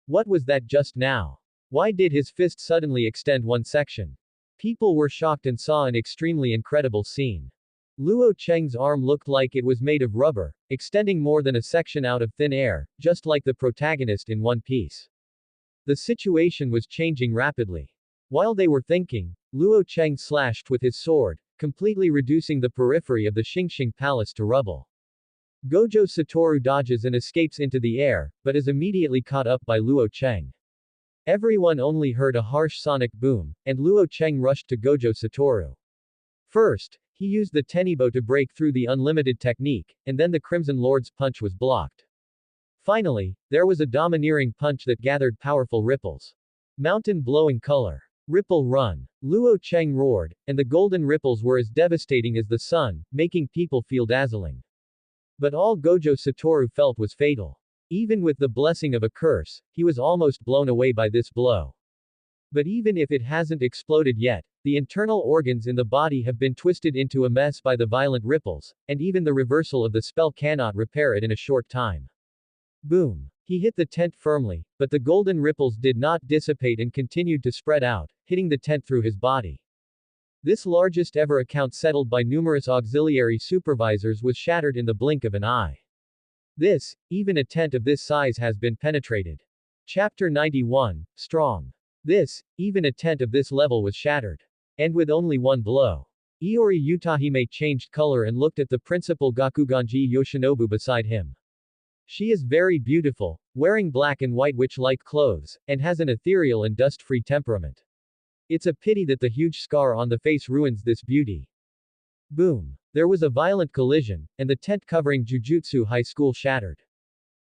What was that just now? Why did his fist suddenly extend one section? People were shocked and saw an extremely incredible scene. Luo Cheng's arm looked like it was made of rubber, extending more than a section out of thin air, just like the protagonist in One Piece. The situation was changing rapidly. While they were thinking, Luo Cheng slashed with his sword, completely reducing the periphery of the Xingxing Palace to rubble. Gojo Satoru dodges and escapes into the air, but is immediately caught up by Luo Cheng. Everyone only heard a harsh sonic boom, and Luo Cheng rushed to Gojo Satoru. First, he used the Tenibo to break through the unlimited technique, and then the Crimson Lord's punch was blocked. Finally, there was a domineering punch that gathered powerful ripples. Mountain blowing color. Ripple run. Luo Cheng roared, and the golden ripples were as devastating as the sun, making people feel dazzling. But all Gojo Satoru felt was fatal. Even with the blessing of a curse, he was almost blown away by this blow. But even if it hasn't exploded yet, the internal organs in the body have been twisted into a mess by the violent ripples, and even the reversal of the spell cannot repair it in a short time. Boom. He hit the tent firmly, but the golden ripples did not dissipate and continued to spread out, hitting the tent through his body. This largest ever account settled by numerous auxiliary supervisors was shattered in the blink of an eye. Even a tent of this size has been penetrated. Chapter 91, Strong. Even a tent of this level was shattered. And with only one blow. Iori Utahime changed color and looked at the principal Gakuganji Yoshinobu beside him. She is very beautiful, wearing black and white witch-like clothes, and has an ethereal and dust-free temperament. It's a pity that the huge scar on the face ruins this beauty. Boom. There was a violent collision, and the tent covering Jujutsu High School shattered.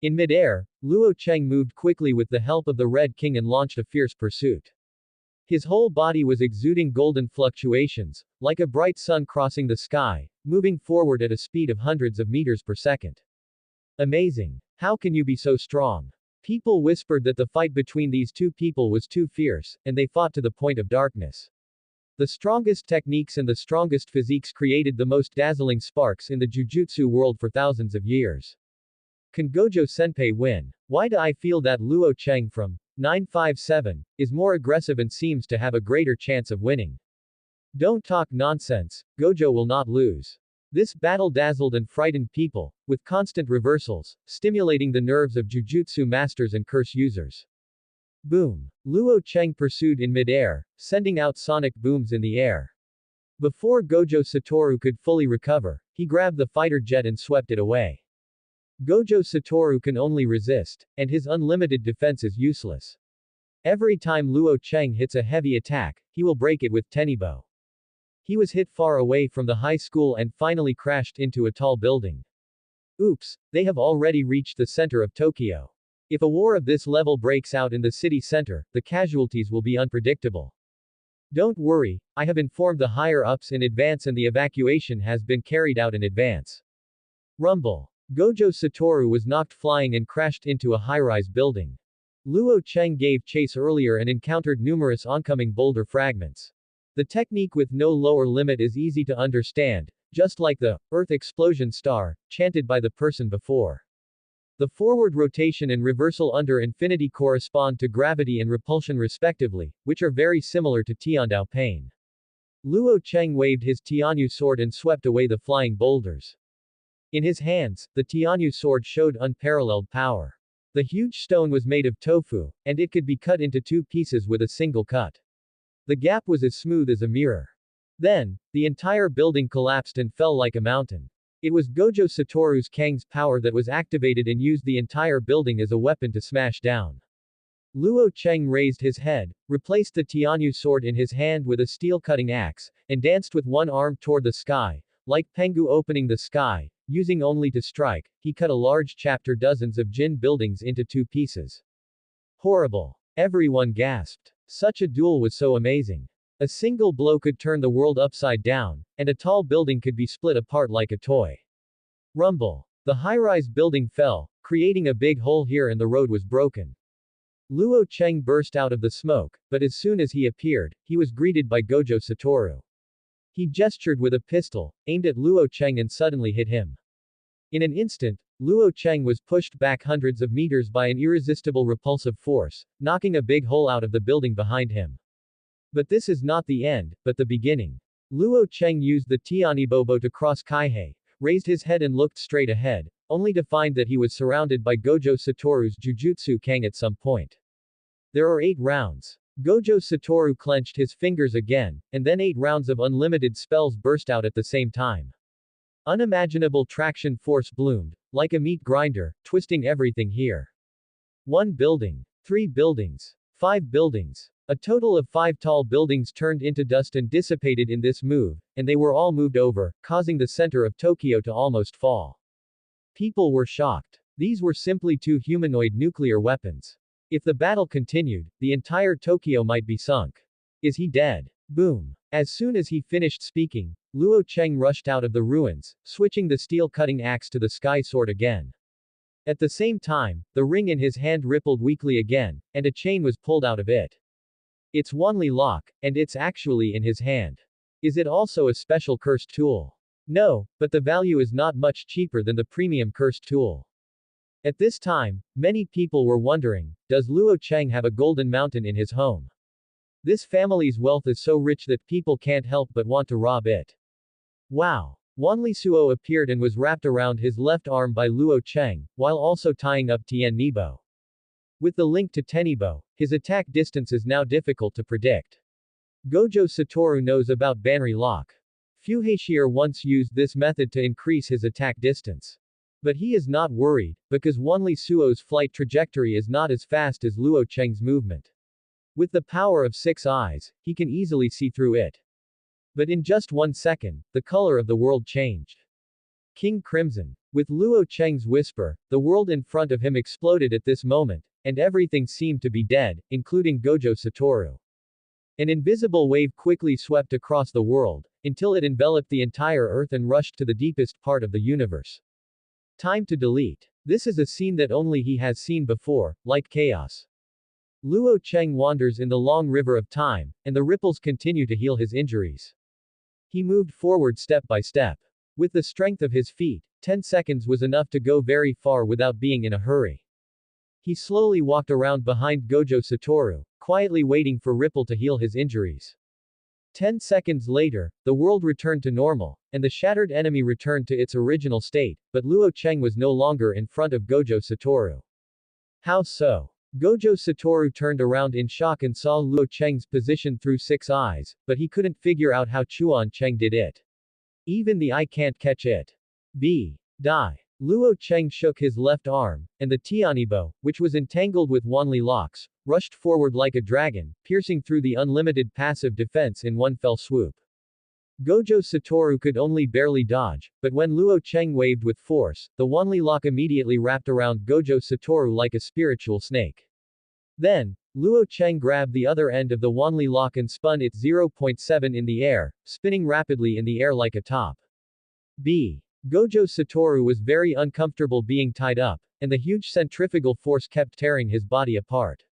In mid-air, Luo Cheng moved quickly with the help of the Red King and launched a fierce pursuit. His whole body was exuding golden fluctuations, like a bright sun crossing the sky, moving forward at a speed of hundreds of meters per second. Amazing. How can you be so strong? People whispered that the fight between these two people was too fierce, and they fought to the point of darkness. The strongest techniques and the strongest physiques created the most dazzling sparks in the Jujutsu world for thousands of years. Can Gojo Senpai win? Why do I feel that Luo Cheng from 957 is more aggressive and seems to have a greater chance of winning? Don't talk nonsense, Gojo will not lose. This battle dazzled and frightened people, with constant reversals, stimulating the nerves of Jujutsu masters and curse users. Boom. Luo Cheng pursued in mid-air, sending out sonic booms in the air. Before Gojo Satoru could fully recover, he grabbed the fighter jet and swept it away. Gojo Satoru can only resist, and his unlimited defense is useless. Every time Luo Cheng hits a heavy attack, he will break it with Tenibo. He was hit far away from the high school and finally crashed into a tall building. Oops, they have already reached the center of Tokyo. If a war of this level breaks out in the city center, the casualties will be unpredictable. Don't worry, I have informed the higher-ups in advance and the evacuation has been carried out in advance. Rumble. Gojo Satoru was knocked flying and crashed into a high-rise building. Luo Cheng gave chase earlier and encountered numerous oncoming boulder fragments. The technique with no lower limit is easy to understand, just like the Earth Explosion Star, chanted by the person before. The forward rotation and reversal under infinity correspond to gravity and repulsion respectively, which are very similar to Tiandao Pain. Luo Cheng waved his Tianyu sword and swept away the flying boulders. In his hands, the Tianyu sword showed unparalleled power. The huge stone was made of tofu, and it could be cut into 2 pieces with a single cut. The gap was as smooth as a mirror. Then, the entire building collapsed and fell like a mountain. It was Gojo Satoru's Kang's power that was activated and used the entire building as a weapon to smash down. Luo Cheng raised his head, replaced the Tianyu sword in his hand with a steel-cutting axe, and danced with one arm toward the sky, like Pengu opening the sky. Using only to strike, he cut a large chapter dozens of Jin buildings into 2 pieces. Horrible. Everyone gasped. Such a duel was so amazing. A single blow could turn the world upside down, and a tall building could be split apart like a toy. Rumble. The high-rise building fell, creating a big hole here and the road was broken. Luo Cheng burst out of the smoke, but as soon as he appeared, he was greeted by Gojo Satoru. He gestured with a pistol, aimed at Luo Cheng and suddenly hit him. In an instant, Luo Cheng was pushed back hundreds of meters by an irresistible repulsive force, knocking a big hole out of the building behind him. But this is not the end, but the beginning. Luo Cheng used the Tianibobo to cross Kaihei, raised his head and looked straight ahead, only to find that he was surrounded by Gojo Satoru's Jujutsu Kang at some point. There are 8 rounds. Gojo Satoru clenched his fingers again, and then 8 rounds of unlimited spells burst out at the same time. Unimaginable traction force bloomed, like a meat grinder, twisting everything here. 1 building. 3 buildings. 5 buildings. A total of 5 tall buildings turned into dust and dissipated in this move, and they were all moved over, causing the center of Tokyo to almost fall. People were shocked. These were simply 2 humanoid nuclear weapons. If the battle continued, the entire Tokyo might be sunk. Is he dead? Boom. As soon as he finished speaking, Luo Cheng rushed out of the ruins, switching the steel-cutting axe to the sky sword again. At the same time, the ring in his hand rippled weakly again, and a chain was pulled out of it. It's Wanli lock, and it's actually in his hand. Is it also a special cursed tool? No, but the value is not much cheaper than the premium cursed tool. At this time, many people were wondering, does Luo Cheng have a golden mountain in his home? This family's wealth is so rich that people can't help but want to rob it. Wow. Wanli Suo appeared and was wrapped around his left arm by Luo Cheng, while also tying up Tien Nebo. With the link to Tenibo, his attack distance is now difficult to predict. Gojo Satoru knows about Banri lock. Fuhashier once used this method to increase his attack distance. But he is not worried, because Wanli Suo's flight trajectory is not as fast as Luo Cheng's movement. With the power of 6 eyes, he can easily see through it. But in just 1 second, the color of the world changed. King Crimson. With Luo Cheng's whisper, the world in front of him exploded at this moment, and everything seemed to be dead, including Gojo Satoru. An invisible wave quickly swept across the world, until it enveloped the entire Earth and rushed to the deepest part of the universe. Time to delete. This is a scene that only he has seen before, like chaos. Luo Cheng wanders in the long river of time, and the ripples continue to heal his injuries. He moved forward step by step. With the strength of his feet, 10 seconds was enough to go very far without being in a hurry. He slowly walked around behind Gojo Satoru, quietly waiting for Ripple to heal his injuries. 10 seconds later, the world returned to normal, and the shattered enemy returned to its original state, but Luo Cheng was no longer in front of Gojo Satoru. How so? Gojo Satoru turned around in shock and saw Luo Cheng's position through 6 eyes, but he couldn't figure out how Chuan Cheng did it. Even the eye can't catch it. Die. Luo Cheng shook his left arm, and the Tianibo, which was entangled with Wanli locks, rushed forward like a dragon, piercing through the unlimited passive defense in one fell swoop. Gojo Satoru could only barely dodge, but when Luo Cheng waved with force, the Wanli lock immediately wrapped around Gojo Satoru like a spiritual snake. Then, Luo Cheng grabbed the other end of the Wanli lock and spun it 0.7 in the air, spinning rapidly in the air like a top. Gojo Satoru was very uncomfortable being tied up, and the huge centrifugal force kept tearing his body apart.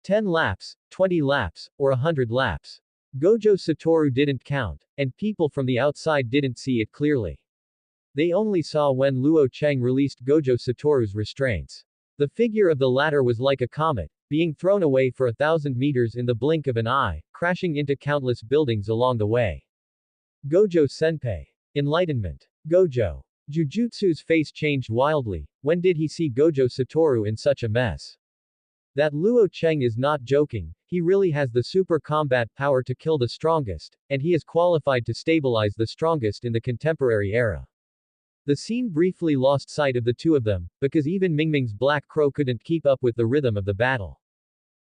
10 laps, 20 laps, or 100 laps. Gojo Satoru didn't count, and people from the outside didn't see it clearly. They only saw when Luo Cheng released Gojo Satoru's restraints. The figure of the latter was like a comet, being thrown away for 1,000 meters in the blink of an eye, crashing into countless buildings along the way. Gojo Senpai. Enlightenment. Gojo. Jujutsu's face changed wildly. When did he see Gojo Satoru in such a mess? That Luo Cheng is not joking, he really has the super combat power to kill the strongest, and he is qualified to stabilize the strongest in the contemporary era. The scene briefly lost sight of the two of them, because even Mingming's Black Crow couldn't keep up with the rhythm of the battle.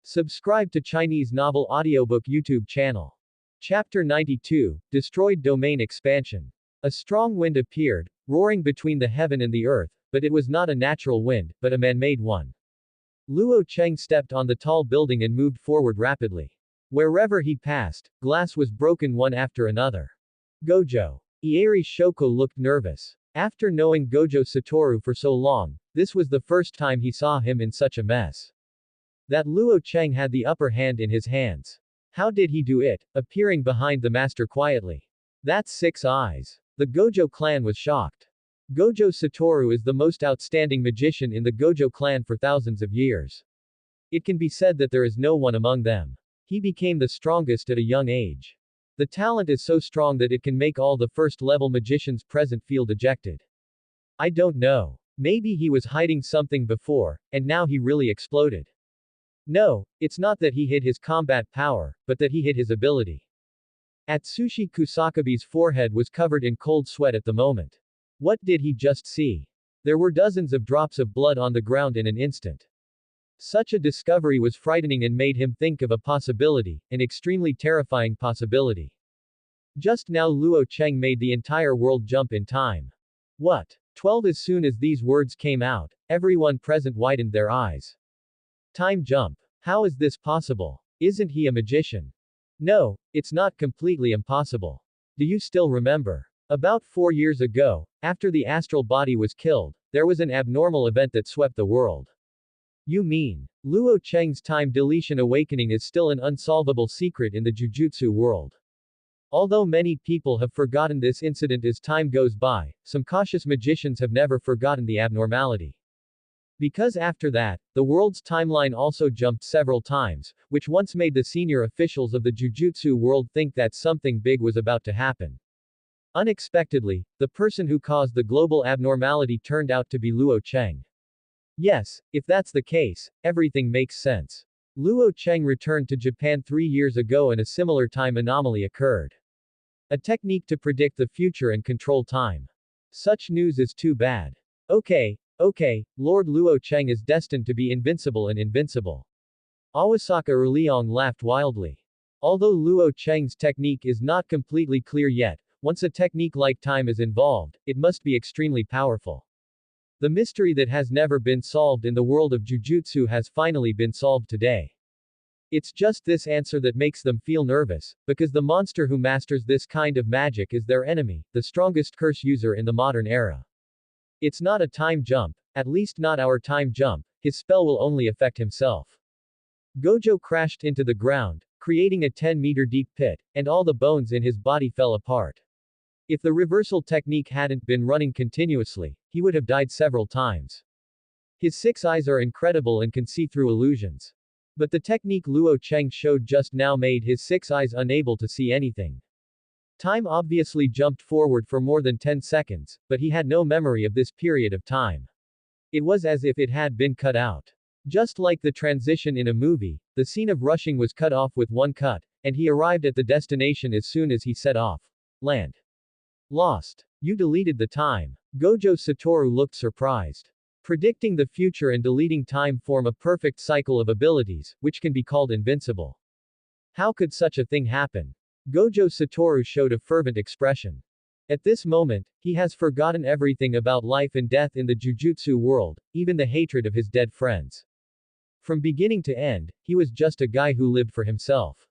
Subscribe to Chinese Novel Audiobook YouTube channel. Chapter 92, Destroyed Domain Expansion. A strong wind appeared, roaring between the heaven and the earth, but it was not a natural wind, but a man-made one. Luo Cheng stepped on the tall building and moved forward rapidly. Wherever he passed, glass was broken one after another. Gojo. Ieri Shoko looked nervous. After knowing Gojo Satoru for so long, this was the first time he saw him in such a mess. That Luo Cheng had the upper hand in his hands. How did he do it, appearing behind the master quietly? That's 6 eyes. The Gojo clan was shocked. Gojo Satoru is the most outstanding magician in the Gojo clan for thousands of years. It can be said that there is no one among them. He became the strongest at a young age. The talent is so strong that it can make all the first-level magicians present feel dejected. I don't know. Maybe he was hiding something before, and now he really exploded. No, it's not that he hid his combat power, but that he hid his ability. Atsushi Kusakabe's forehead was covered in cold sweat at the moment. What did he just see? There were dozens of drops of blood on the ground in an instant. Such a discovery was frightening and made him think of a possibility, an extremely terrifying possibility. Just now Luo Cheng made the entire world jump in time. What? 12. As soon as these words came out, everyone present widened their eyes. Time jump. How is this possible? Isn't he a magician? No, it's not completely impossible. Do you still remember? About 4 years ago, after the astral body was killed, there was an abnormal event that swept the world. You mean, Luo Cheng's time deletion awakening is still an unsolvable secret in the Jujutsu world. Although many people have forgotten this incident as time goes by, some cautious magicians have never forgotten the abnormality. Because after that, the world's timeline also jumped several times, which once made the senior officials of the Jujutsu world think that something big was about to happen. Unexpectedly, the person who caused the global abnormality turned out to be Luo Cheng. Yes, if that's the case, everything makes sense. Luo Cheng returned to Japan 3 years ago and a similar time anomaly occurred. A technique to predict the future and control time. Such news is too bad. Okay, Lord Luo Cheng is destined to be invincible and invincible. Awasaka Erliong laughed wildly. Although Luo Cheng's technique is not completely clear yet, once a technique like time is involved, it must be extremely powerful. The mystery that has never been solved in the world of Jujutsu has finally been solved today. It's just this answer that makes them feel nervous, because the monster who masters this kind of magic is their enemy, the strongest curse user in the modern era. It's not a time jump, at least not our time jump, his spell will only affect himself. Gojo crashed into the ground, creating a 10-meter deep pit, and all the bones in his body fell apart. If the reversal technique hadn't been running continuously, he would have died several times. His 6 eyes are incredible and can see through illusions. But the technique Luo Cheng showed just now made his 6 eyes unable to see anything. Time obviously jumped forward for more than 10 seconds, but he had no memory of this period of time. It was as if it had been cut out. Just like the transition in a movie, the scene of rushing was cut off with one cut, and he arrived at the destination as soon as he set off. Land. Lost. You deleted the time. Gojo Satoru looked surprised. Predicting the future and deleting time form a perfect cycle of abilities, which can be called invincible. How could such a thing happen? Gojo Satoru showed a fervent expression. At this moment, he has forgotten everything about life and death in the Jujutsu world, even the hatred of his dead friends. From beginning to end, he was just a guy who lived for himself.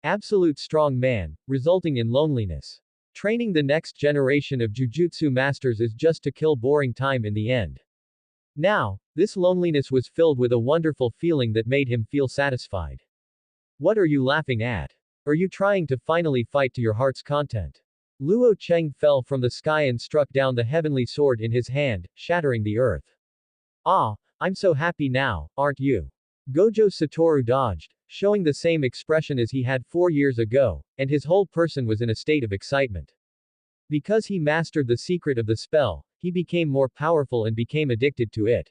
Absolute strong man, resulting in loneliness. Training the next generation of Jujutsu masters is just to kill boring time in the end. Now, this loneliness was filled with a wonderful feeling that made him feel satisfied. What are you laughing at? Are you trying to finally fight to your heart's content? Luo Cheng fell from the sky and struck down the heavenly sword in his hand, shattering the earth. Ah, I'm so happy now, aren't you? Gojo Satoru dodged, showing the same expression as he had 4 years ago, and his whole person was in a state of excitement. Because he mastered the secret of the spell, he became more powerful and became addicted to it.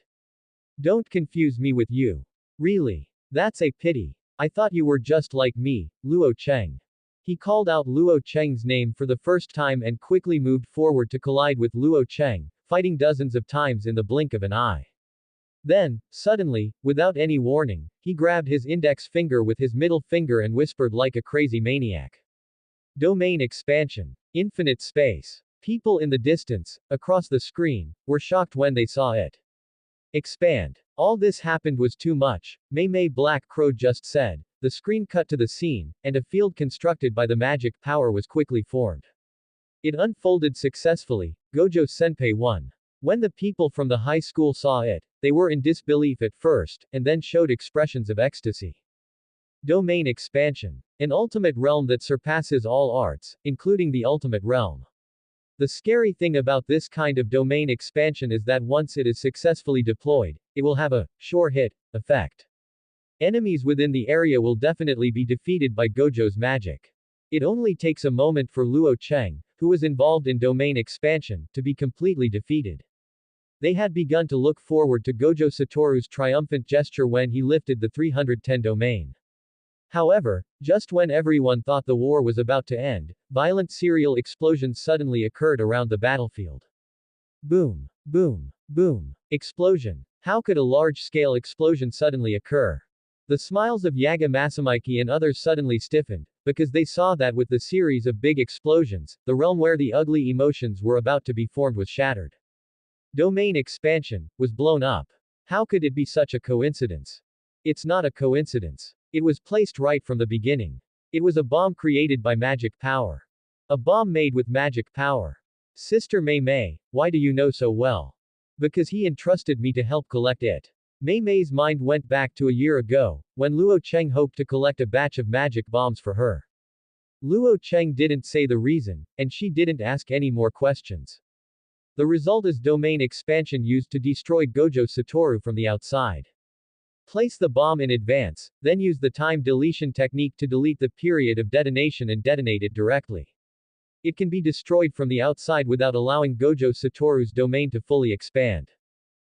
Don't confuse me with you. Really? That's a pity. I thought you were just like me, Luo Cheng. He called out Luo Cheng's name for the first time and quickly moved forward to collide with Luo Cheng, fighting dozens of times in the blink of an eye. Then, suddenly, without any warning, he grabbed his index finger with his middle finger and whispered like a crazy maniac. Domain expansion. Infinite space. People in the distance, across the screen, were shocked when they saw it. Expand. All this happened was too much, Mei Black Crow just said. The screen cut to the scene, and a field constructed by the magic power was quickly formed. It unfolded successfully. Gojo Senpai won. When the people from the high school saw it, they were in disbelief at first, and then showed expressions of ecstasy. Domain expansion. An ultimate realm that surpasses all arts, including the ultimate realm. The scary thing about this kind of domain expansion is that once it is successfully deployed, it will have a sure hit effect. Enemies within the area will definitely be defeated by Gojo's magic. It only takes a moment for Luo Cheng, who was involved in domain expansion, to be completely defeated. They had begun to look forward to Gojo Satoru's triumphant gesture when he lifted the 310 domain. However, just when everyone thought the war was about to end, violent serial explosions suddenly occurred around the battlefield. Boom, boom, boom. Explosion. How could a large-scale explosion suddenly occur? The smiles of Yaga Masamichi and others suddenly stiffened, because they saw that with the series of big explosions, the realm where the ugly emotions were about to be formed was shattered. Domain expansion was blown up. How could it be such a coincidence? It's not a coincidence. It was placed right from the beginning. It was a bomb created by magic power. A bomb made with magic power. Sister Mei, why do you know so well? Because he entrusted me to help collect it. Mei's mind went back to a year ago, when Luo Cheng hoped to collect a batch of magic bombs for her. Luo Cheng didn't say the reason, and she didn't ask any more questions. The result is domain expansion used to destroy Gojo Satoru from the outside. Place the bomb in advance, then use the time deletion technique to delete the period of detonation and detonate it directly. It can be destroyed from the outside without allowing Gojo Satoru's domain to fully expand.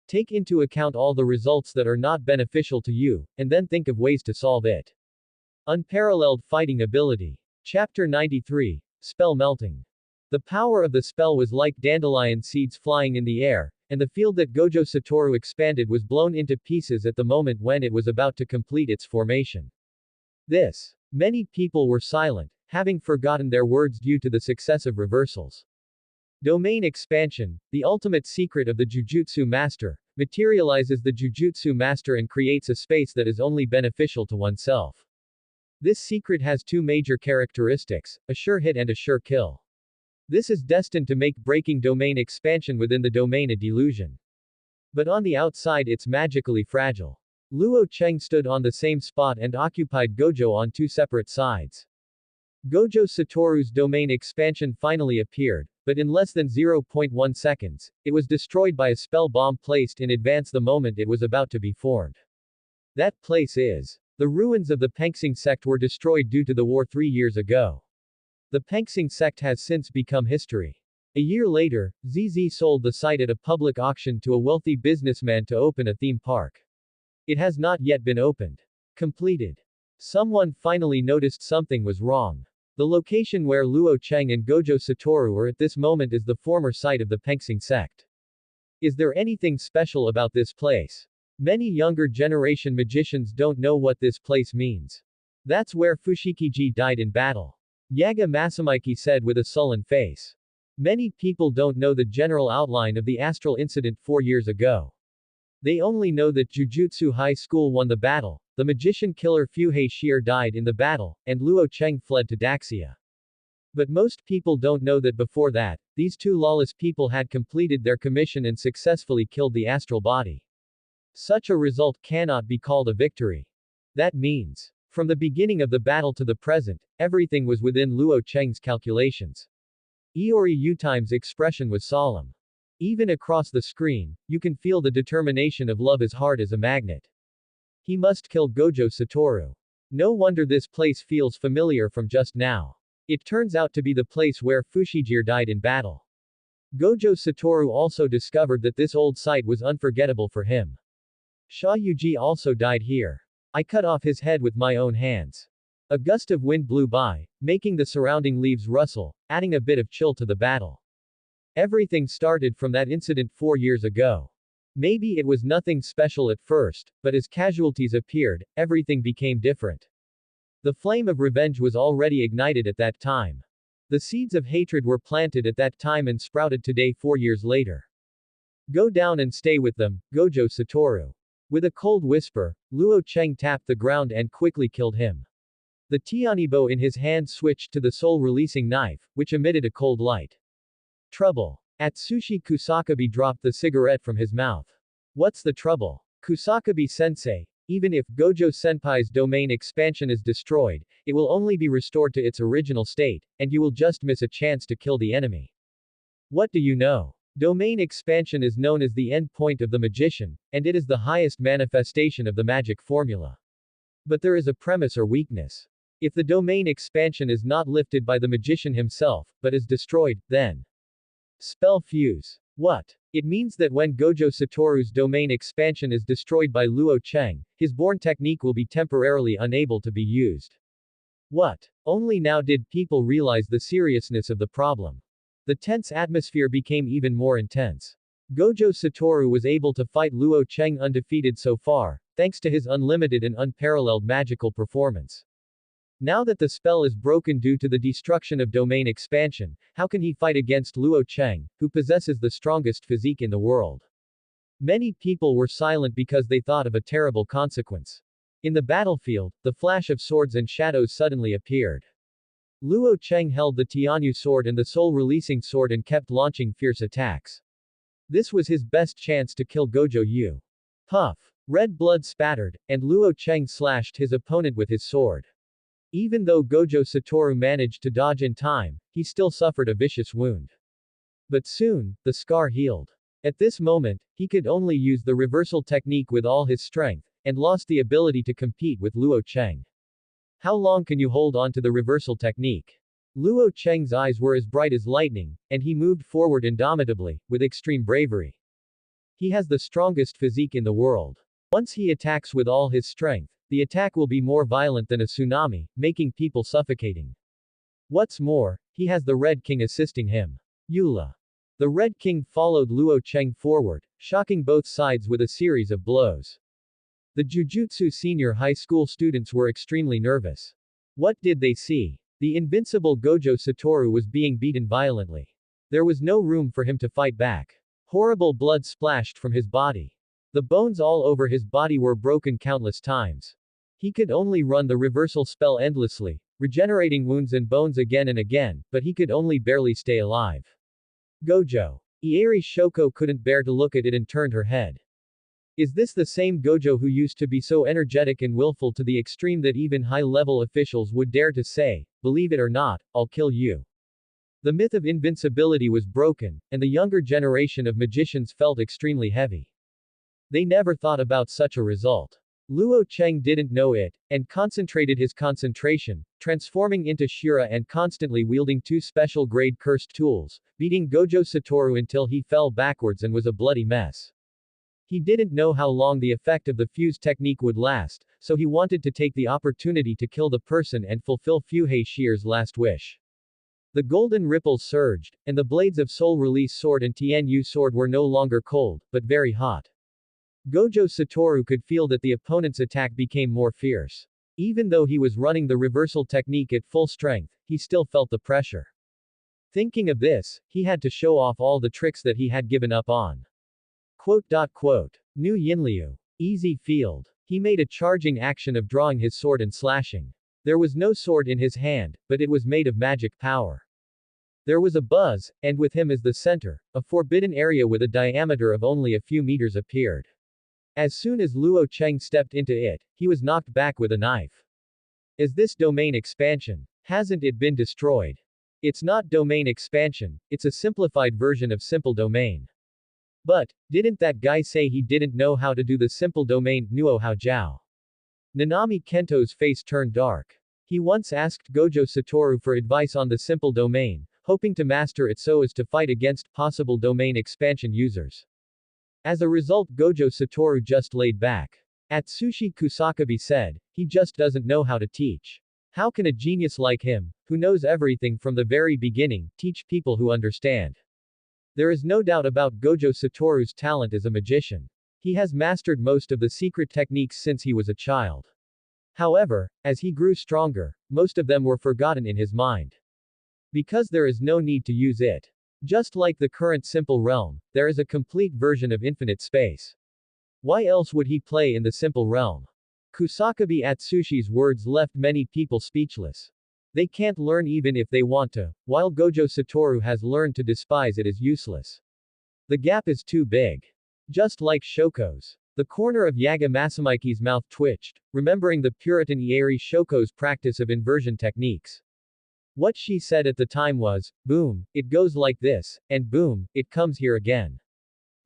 Take into account all the results that are not beneficial to you, and then think of ways to solve it. Unparalleled fighting ability. Chapter 93. Spell melting. The power of the spell was like dandelion seeds flying in the air, and the field that Gojo Satoru expanded was blown into pieces at the moment when it was about to complete its formation. Many people were silent, having forgotten their words due to the successive reversals. Domain expansion, the ultimate secret of the Jujutsu Master, materializes the Jujutsu Master and creates a space that is only beneficial to oneself. This secret has two major characteristics, a sure hit and a sure kill. This is destined to make breaking domain expansion within the domain a delusion. But on the outside it's magically fragile. Luo Cheng stood on the same spot and occupied Gojo on two separate sides. Gojo Satoru's domain expansion finally appeared, but in less than 0.1 seconds, it was destroyed by a spell bomb placed in advance the moment it was about to be formed. That place is. The ruins of the Penxing sect were destroyed due to the war 3 years ago. The Penxing sect has since become history. A year later, ZZ sold the site at a public auction to a wealthy businessman to open a theme park. It has not yet been opened. Completed. Someone finally noticed something was wrong. The location where Luo Cheng and Gojo Satoru are at this moment is the former site of the Pengxing sect. Is there anything special about this place? Many younger generation magicians don't know what this place means. That's where Fushikiji died in battle. Yaga Masamichi said with a sullen face. Many people don't know the general outline of the astral incident 4 years ago. They only know that Jujutsu High School won the battle, the magician killer Fuhei Shier died in the battle, and Luo Cheng fled to Daxia. But most people don't know that before that, these two lawless people had completed their commission and successfully killed the astral body. Such a result cannot be called a victory. That means, from the beginning of the battle to the present, everything was within Luo Cheng's calculations. Iori Utime's expression was solemn. Even across the screen, you can feel the determination of love as hard as a magnet. He must kill Gojo Satoru. No wonder this place feels familiar from just now. It turns out to be the place where Fushijir died in battle. Gojo Satoru also discovered that this old site was unforgettable for him. Sha Yuji also died here. I cut off his head with my own hands. A gust of wind blew by, making the surrounding leaves rustle, adding a bit of chill to the battle. Everything started from that incident 4 years ago. Maybe it was nothing special at first, but as casualties appeared, everything became different. The flame of revenge was already ignited at that time. The seeds of hatred were planted at that time and sprouted today 4 years later. Go down and stay with them, Gojo Satoru. With a cold whisper, Luo Cheng tapped the ground and quickly killed him. The Tianibo in his hand switched to the soul-releasing knife, which emitted a cold light. Trouble. Atsushi Kusakabe dropped the cigarette from his mouth. What's the trouble? Kusakabe-sensei, even if Gojo Senpai's domain expansion is destroyed, it will only be restored to its original state, and you will just miss a chance to kill the enemy. What do you know? Domain expansion is known as the end point of the magician, and it is the highest manifestation of the magic formula. But there is a premise or weakness. If the domain expansion is not lifted by the magician himself, but is destroyed, then spell fuse. What? It means that when Gojo Satoru's domain expansion is destroyed by Luo Cheng, his born technique will be temporarily unable to be used. What? Only now did people realize the seriousness of the problem. The tense atmosphere became even more intense. Gojo Satoru was able to fight Luo Cheng undefeated so far, thanks to his unlimited and unparalleled magical performance. Now that the spell is broken due to the destruction of domain expansion, how can he fight against Luo Cheng, who possesses the strongest physique in the world? Many people were silent because they thought of a terrible consequence. In the battlefield, the flash of swords and shadows suddenly appeared. Luo Cheng held the Tianyu sword and the soul-releasing sword and kept launching fierce attacks. This was his best chance to kill Gojo Yu. Puff. Red blood spattered, and Luo Cheng slashed his opponent with his sword. Even though Gojo Satoru managed to dodge in time, he still suffered a vicious wound. But soon, the scar healed. At this moment, he could only use the reversal technique with all his strength, and lost the ability to compete with Luo Cheng. How long can you hold on to the reversal technique? Luo Cheng's eyes were as bright as lightning, and he moved forward indomitably, with extreme bravery. He has the strongest physique in the world. Once he attacks with all his strength, the attack will be more violent than a tsunami, making people suffocating. What's more, he has the Red King assisting him. Eula. The Red King followed Luo Cheng forward, shocking both sides with a series of blows. The Jujutsu senior high school students were extremely nervous. What did they see? The invincible Gojo Satoru was being beaten violently. There was no room for him to fight back. Horrible blood splashed from his body. The bones all over his body were broken countless times. He could only run the reversal spell endlessly, regenerating wounds and bones again and again, but he could only barely stay alive. Gojo. Ieri Shoko couldn't bear to look at it and turned her head. Is this the same Gojo who used to be so energetic and willful to the extreme that even high-level officials would dare to say, "Believe it or not, I'll kill you"? The myth of invincibility was broken, and the younger generation of magicians felt extremely heavy. They never thought about such a result. Luo Cheng didn't know it, and concentrated his concentration, transforming into Shura and constantly wielding 2 special-grade cursed tools, beating Gojo Satoru until he fell backwards and was a bloody mess. He didn't know how long the effect of the fuse technique would last, so he wanted to take the opportunity to kill the person and fulfill Fuhei Shier's last wish. The golden ripples surged, and the blades of Soul Release Sword and Tianyu Sword were no longer cold, but very hot. Gojo Satoru could feel that the opponent's attack became more fierce. Even though he was running the reversal technique at full strength, he still felt the pressure. Thinking of this, he had to show off all the tricks that he had given up on. New Yinliu. Easy field. He made a charging action of drawing his sword and slashing. There was no sword in his hand, but it was made of magic power. There was a buzz, and with him as the center, a forbidden area with a diameter of only a few meters appeared. As soon as Luo Cheng stepped into it, he was knocked back with a knife. Is this domain expansion? Hasn't it been destroyed? It's not domain expansion, it's a simplified version of simple domain. But, didn't that guy say he didn't know how to do the simple domain, Nuo Hao Jiao? Nanami Kento's face turned dark. He once asked Gojo Satoru for advice on the simple domain, hoping to master it so as to fight against possible domain expansion users. As a result, Gojo Satoru just laid back. Atsushi Kusakabe said, he just doesn't know how to teach. How can a genius like him, who knows everything from the very beginning, teach people who understand? There is no doubt about Gojo Satoru's talent as a magician. He has mastered most of the secret techniques since he was a child. However, as he grew stronger, most of them were forgotten in his mind. Because there is no need to use it. Just like the current simple realm, there is a complete version of infinite space. Why else would he play in the simple realm? Kusakabe Atsushi's words left many people speechless. They can't learn even if they want to, while Gojo Satoru has learned to despise it as useless. The gap is too big. Just like Shoko's. The corner of Yaga Masamiki's mouth twitched, remembering the Puritan Ieri Shoko's practice of inversion techniques. What she said at the time was, boom, it goes like this, and boom, it comes here again.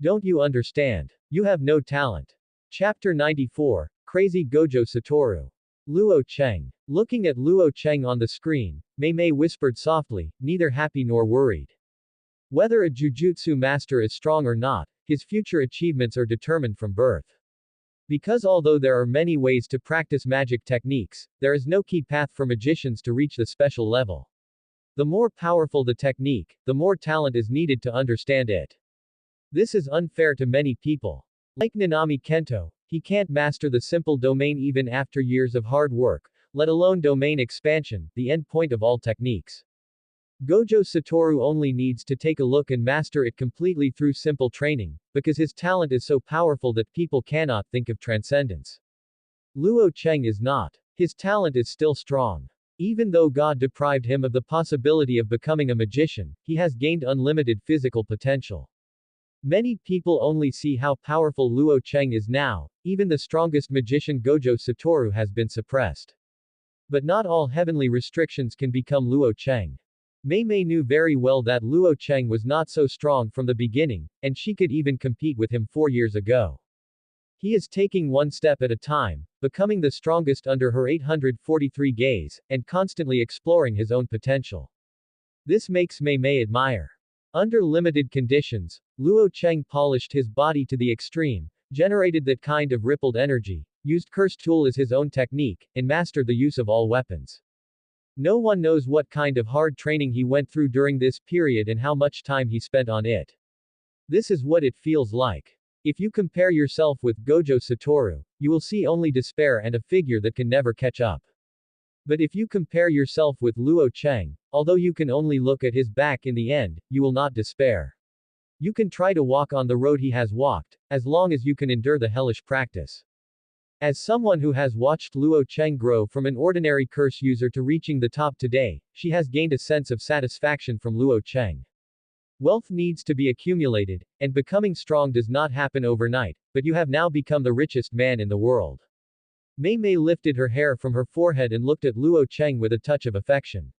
Don't you understand? You have no talent. Chapter 94, Crazy Gojo Satoru. Luo Cheng. Looking at Luo Cheng on the screen, Mei Mei whispered softly, neither happy nor worried. Whether a jujutsu master is strong or not, his future achievements are determined from birth. Because although there are many ways to practice magic techniques, there is no key path for magicians to reach the special level. The more powerful the technique, the more talent is needed to understand it. This is unfair to many people. Like Nanami Kento, he can't master the simple domain even after years of hard work, let alone domain expansion, the end point of all techniques. Gojo Satoru only needs to take a look and master it completely through simple training, because his talent is so powerful that people cannot think of transcendence. Luo Cheng is not. His talent is still strong. Even though God deprived him of the possibility of becoming a magician, he has gained unlimited physical potential. Many people only see how powerful Luo Cheng is now, even the strongest magician Gojo Satoru has been suppressed. But not all heavenly restrictions can become Luo Cheng. Mei Mei knew very well that Luo Cheng was not so strong from the beginning, and she could even compete with him 4 years ago. He is taking one step at a time, becoming the strongest under her 843 gaze, and constantly exploring his own potential. This makes Mei Mei admire. Under limited conditions, Luo Cheng polished his body to the extreme, generated that kind of rippled energy, used Cursed Tool as his own technique, and mastered the use of all weapons. No one knows what kind of hard training he went through during this period and how much time he spent on it. This is what it feels like. If you compare yourself with Gojo Satoru, you will see only despair and a figure that can never catch up. But if you compare yourself with Luo Cheng, although you can only look at his back in the end, you will not despair. You can try to walk on the road he has walked, as long as you can endure the hellish practice. As someone who has watched Luo Cheng grow from an ordinary curse user to reaching the top today, she has gained a sense of satisfaction from Luo Cheng. Wealth needs to be accumulated, and becoming strong does not happen overnight, but you have now become the richest man in the world. Mei Mei lifted her hair from her forehead and looked at Luo Cheng with a touch of affection.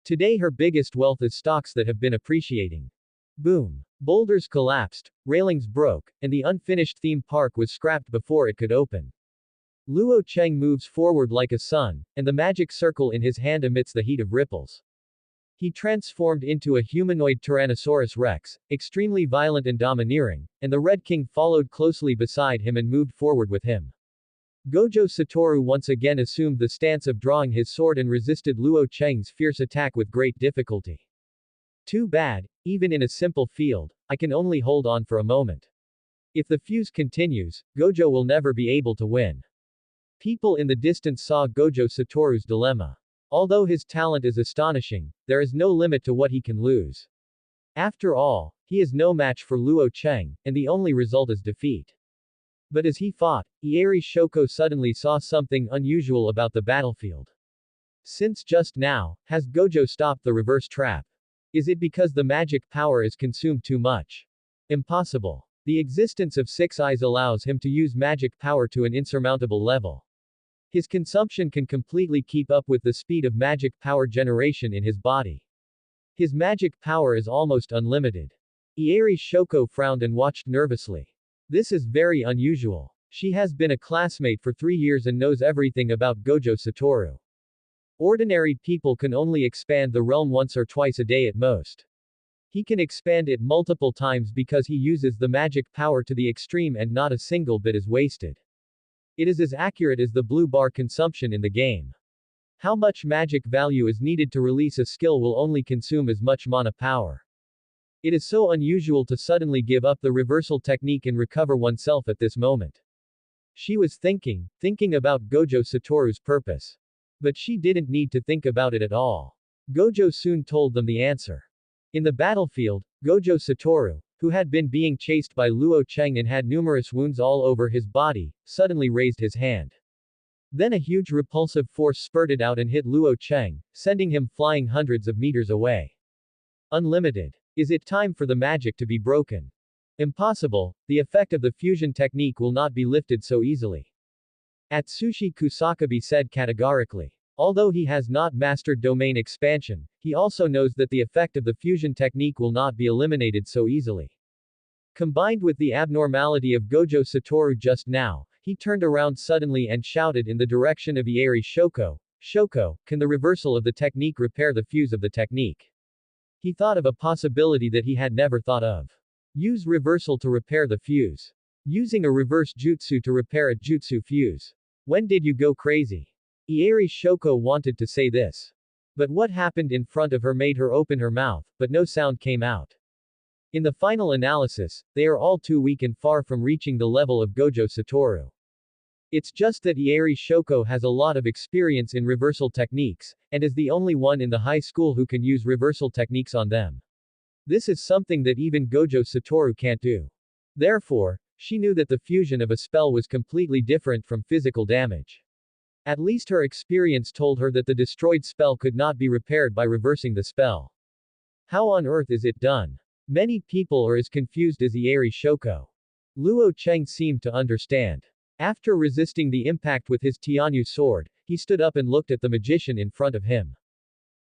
Today her biggest wealth is stocks that have been appreciating. Boom. Boulders collapsed, railings broke, and the unfinished theme park was scrapped before it could open. Luo Cheng moves forward like a sun, and the magic circle in his hand emits the heat of ripples. He transformed into a humanoid Tyrannosaurus Rex, extremely violent and domineering, and the Red King followed closely beside him and moved forward with him. Gojo Satoru once again assumed the stance of drawing his sword and resisted Luo Cheng's fierce attack with great difficulty. Too bad, even in a simple field, I can only hold on for a moment. If the fuse continues, Gojo will never be able to win. People in the distance saw Gojo Satoru's dilemma. Although his talent is astonishing, there is no limit to what he can lose. After all, he is no match for Luo Cheng, and the only result is defeat. But as he fought, Ieri Shoko suddenly saw something unusual about the battlefield. Since just now, has Gojo stopped the reverse trap? Is it because the magic power is consumed too much? Impossible. The existence of Six Eyes allows him to use magic power to an insurmountable level. His consumption can completely keep up with the speed of magic power generation in his body. His magic power is almost unlimited. Ieri Shoko frowned and watched nervously. This is very unusual. She has been a classmate for 3 years and knows everything about Gojo Satoru. Ordinary people can only expand the realm once or twice a day at most. He can expand it multiple times because he uses the magic power to the extreme and not a single bit is wasted. It is as accurate as the blue bar consumption in the game. How much magic value is needed to release a skill will only consume as much mana power. It is so unusual to suddenly give up the reversal technique and recover oneself at this moment. She was thinking about Gojo Satoru's purpose. But she didn't need to think about it at all. Gojo soon told them the answer. In the battlefield, Gojo Satoru, who had been being chased by Luo Cheng and had numerous wounds all over his body, suddenly raised his hand. Then a huge repulsive force spurted out and hit Luo Cheng, sending him flying hundreds of meters away. Unlimited. Is it time for the magic to be broken? Impossible, the effect of the fusion technique will not be lifted so easily. Atsushi Kusakabe said categorically. Although he has not mastered domain expansion, he also knows that the effect of the fusion technique will not be eliminated so easily. Combined with the abnormality of Gojo Satoru just now, he turned around suddenly and shouted in the direction of Ieri Shoko, "Shoko, can the reversal of the technique repair the fuse of the technique?" He thought of a possibility that he had never thought of. Use reversal to repair the fuse. Using a reverse jutsu to repair a jutsu fuse. When did you go crazy? Ieri Shoko wanted to say this. But what happened in front of her made her open her mouth, but no sound came out. In the final analysis, they are all too weak and far from reaching the level of Gojo Satoru. It's just that Ieri Shoko has a lot of experience in reversal techniques, and is the only one in the high school who can use reversal techniques on them. This is something that even Gojo Satoru can't do. Therefore, she knew that the fusion of a spell was completely different from physical damage. At least her experience told her that the destroyed spell could not be repaired by reversing the spell. How on earth is it done? Many people are as confused as Ieri Shoko. Luo Cheng seemed to understand. After resisting the impact with his Tianyu sword, he stood up and looked at the magician in front of him.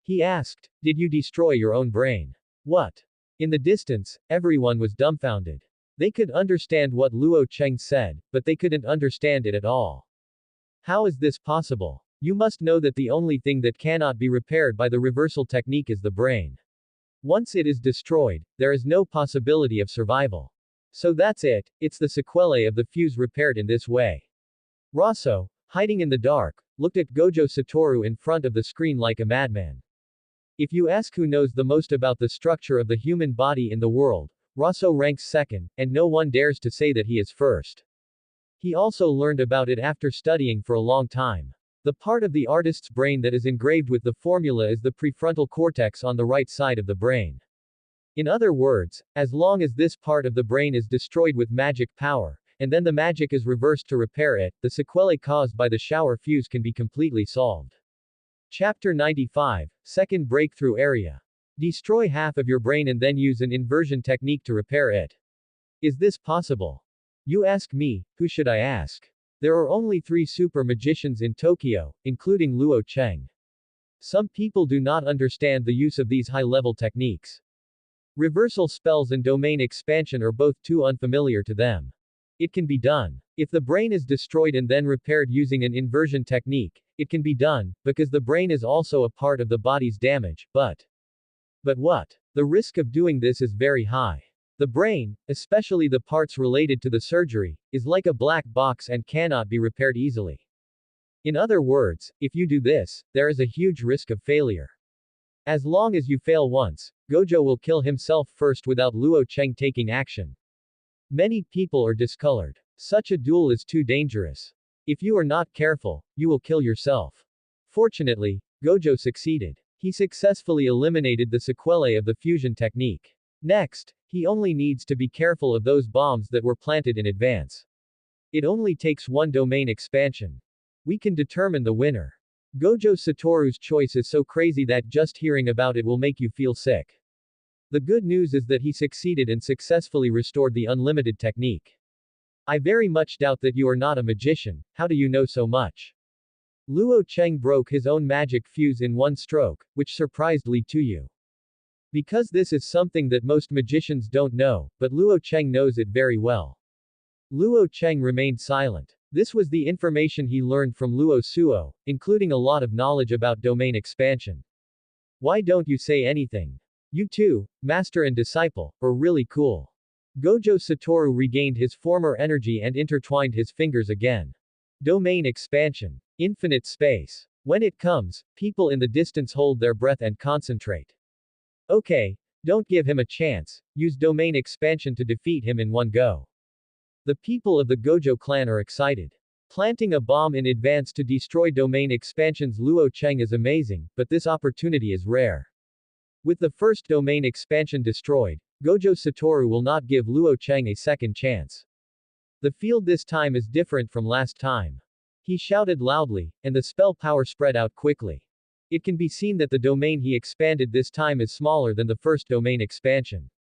He asked, "Did you destroy your own brain?" What? In the distance, everyone was dumbfounded. They could understand what Luo Cheng said, but they couldn't understand it at all. How is this possible? You must know that the only thing that cannot be repaired by the reversal technique is the brain. Once it is destroyed, there is no possibility of survival. So that's it, it's the sequelae of the fuse repaired in this way. Raso, hiding in the dark, looked at Gojo Satoru in front of the screen like a madman. If you ask who knows the most about the structure of the human body in the world, Raso ranks second, and no one dares to say that he is first. He also learned about it after studying for a long time. The part of the artist's brain that is engraved with the formula is the prefrontal cortex on the right side of the brain. In other words, as long as this part of the brain is destroyed with magic power, and then the magic is reversed to repair it, the sequelae caused by the shower fuse can be completely solved. Chapter 95, Second Breakthrough Area. Destroy half of your brain and then use an inversion technique to repair it. Is this possible? You ask me, who should I ask? There are only 3 super magicians in Tokyo, including Luo Cheng. Some people do not understand the use of these high-level techniques. Reversal spells and domain expansion are both too unfamiliar to them. It can be done. If the brain is destroyed and then repaired using an inversion technique, it can be done, because the brain is also a part of the body's damage, but But what? The risk of doing this is very high. The brain, especially the parts related to the surgery, is like a black box and cannot be repaired easily. In other words, if you do this, there is a huge risk of failure. As long as you fail once, Gojo will kill himself first without Luo Cheng taking action. Many people are discolored. Such a duel is too dangerous. If you are not careful, you will kill yourself. Fortunately, Gojo succeeded. He successfully eliminated the sequelae of the fusion technique. Next, he only needs to be careful of those bombs that were planted in advance. It only takes one domain expansion. We can determine the winner. Gojo Satoru's choice is so crazy that just hearing about it will make you feel sick. The good news is that he succeeded and successfully restored the unlimited technique. I very much doubt that you are not a magician. How do you know so much? Luo Cheng broke his own magic fuse in one stroke, which surprised Li Tuyu. Because this is something that most magicians don't know, but Luo Cheng knows it very well. Luo Cheng remained silent. This was the information he learned from Luo Suo, including a lot of knowledge about domain expansion. Why don't you say anything? You two, master and disciple, are really cool. Gojo Satoru regained his former energy and intertwined his fingers again. Domain expansion. Infinite space. When it comes, people in the distance hold their breath and concentrate. Okay, don't give him a chance, use domain expansion to defeat him in one go. The people of the Gojo clan are excited. Planting a bomb in advance to destroy domain expansion's Luo Cheng is amazing, but this opportunity is rare. With the first domain expansion destroyed, Gojo Satoru will not give Luo Cheng a second chance. The field this time is different from last time. He shouted loudly, and the spell power spread out quickly. It can be seen that the domain he expanded this time is smaller than the first domain expansion.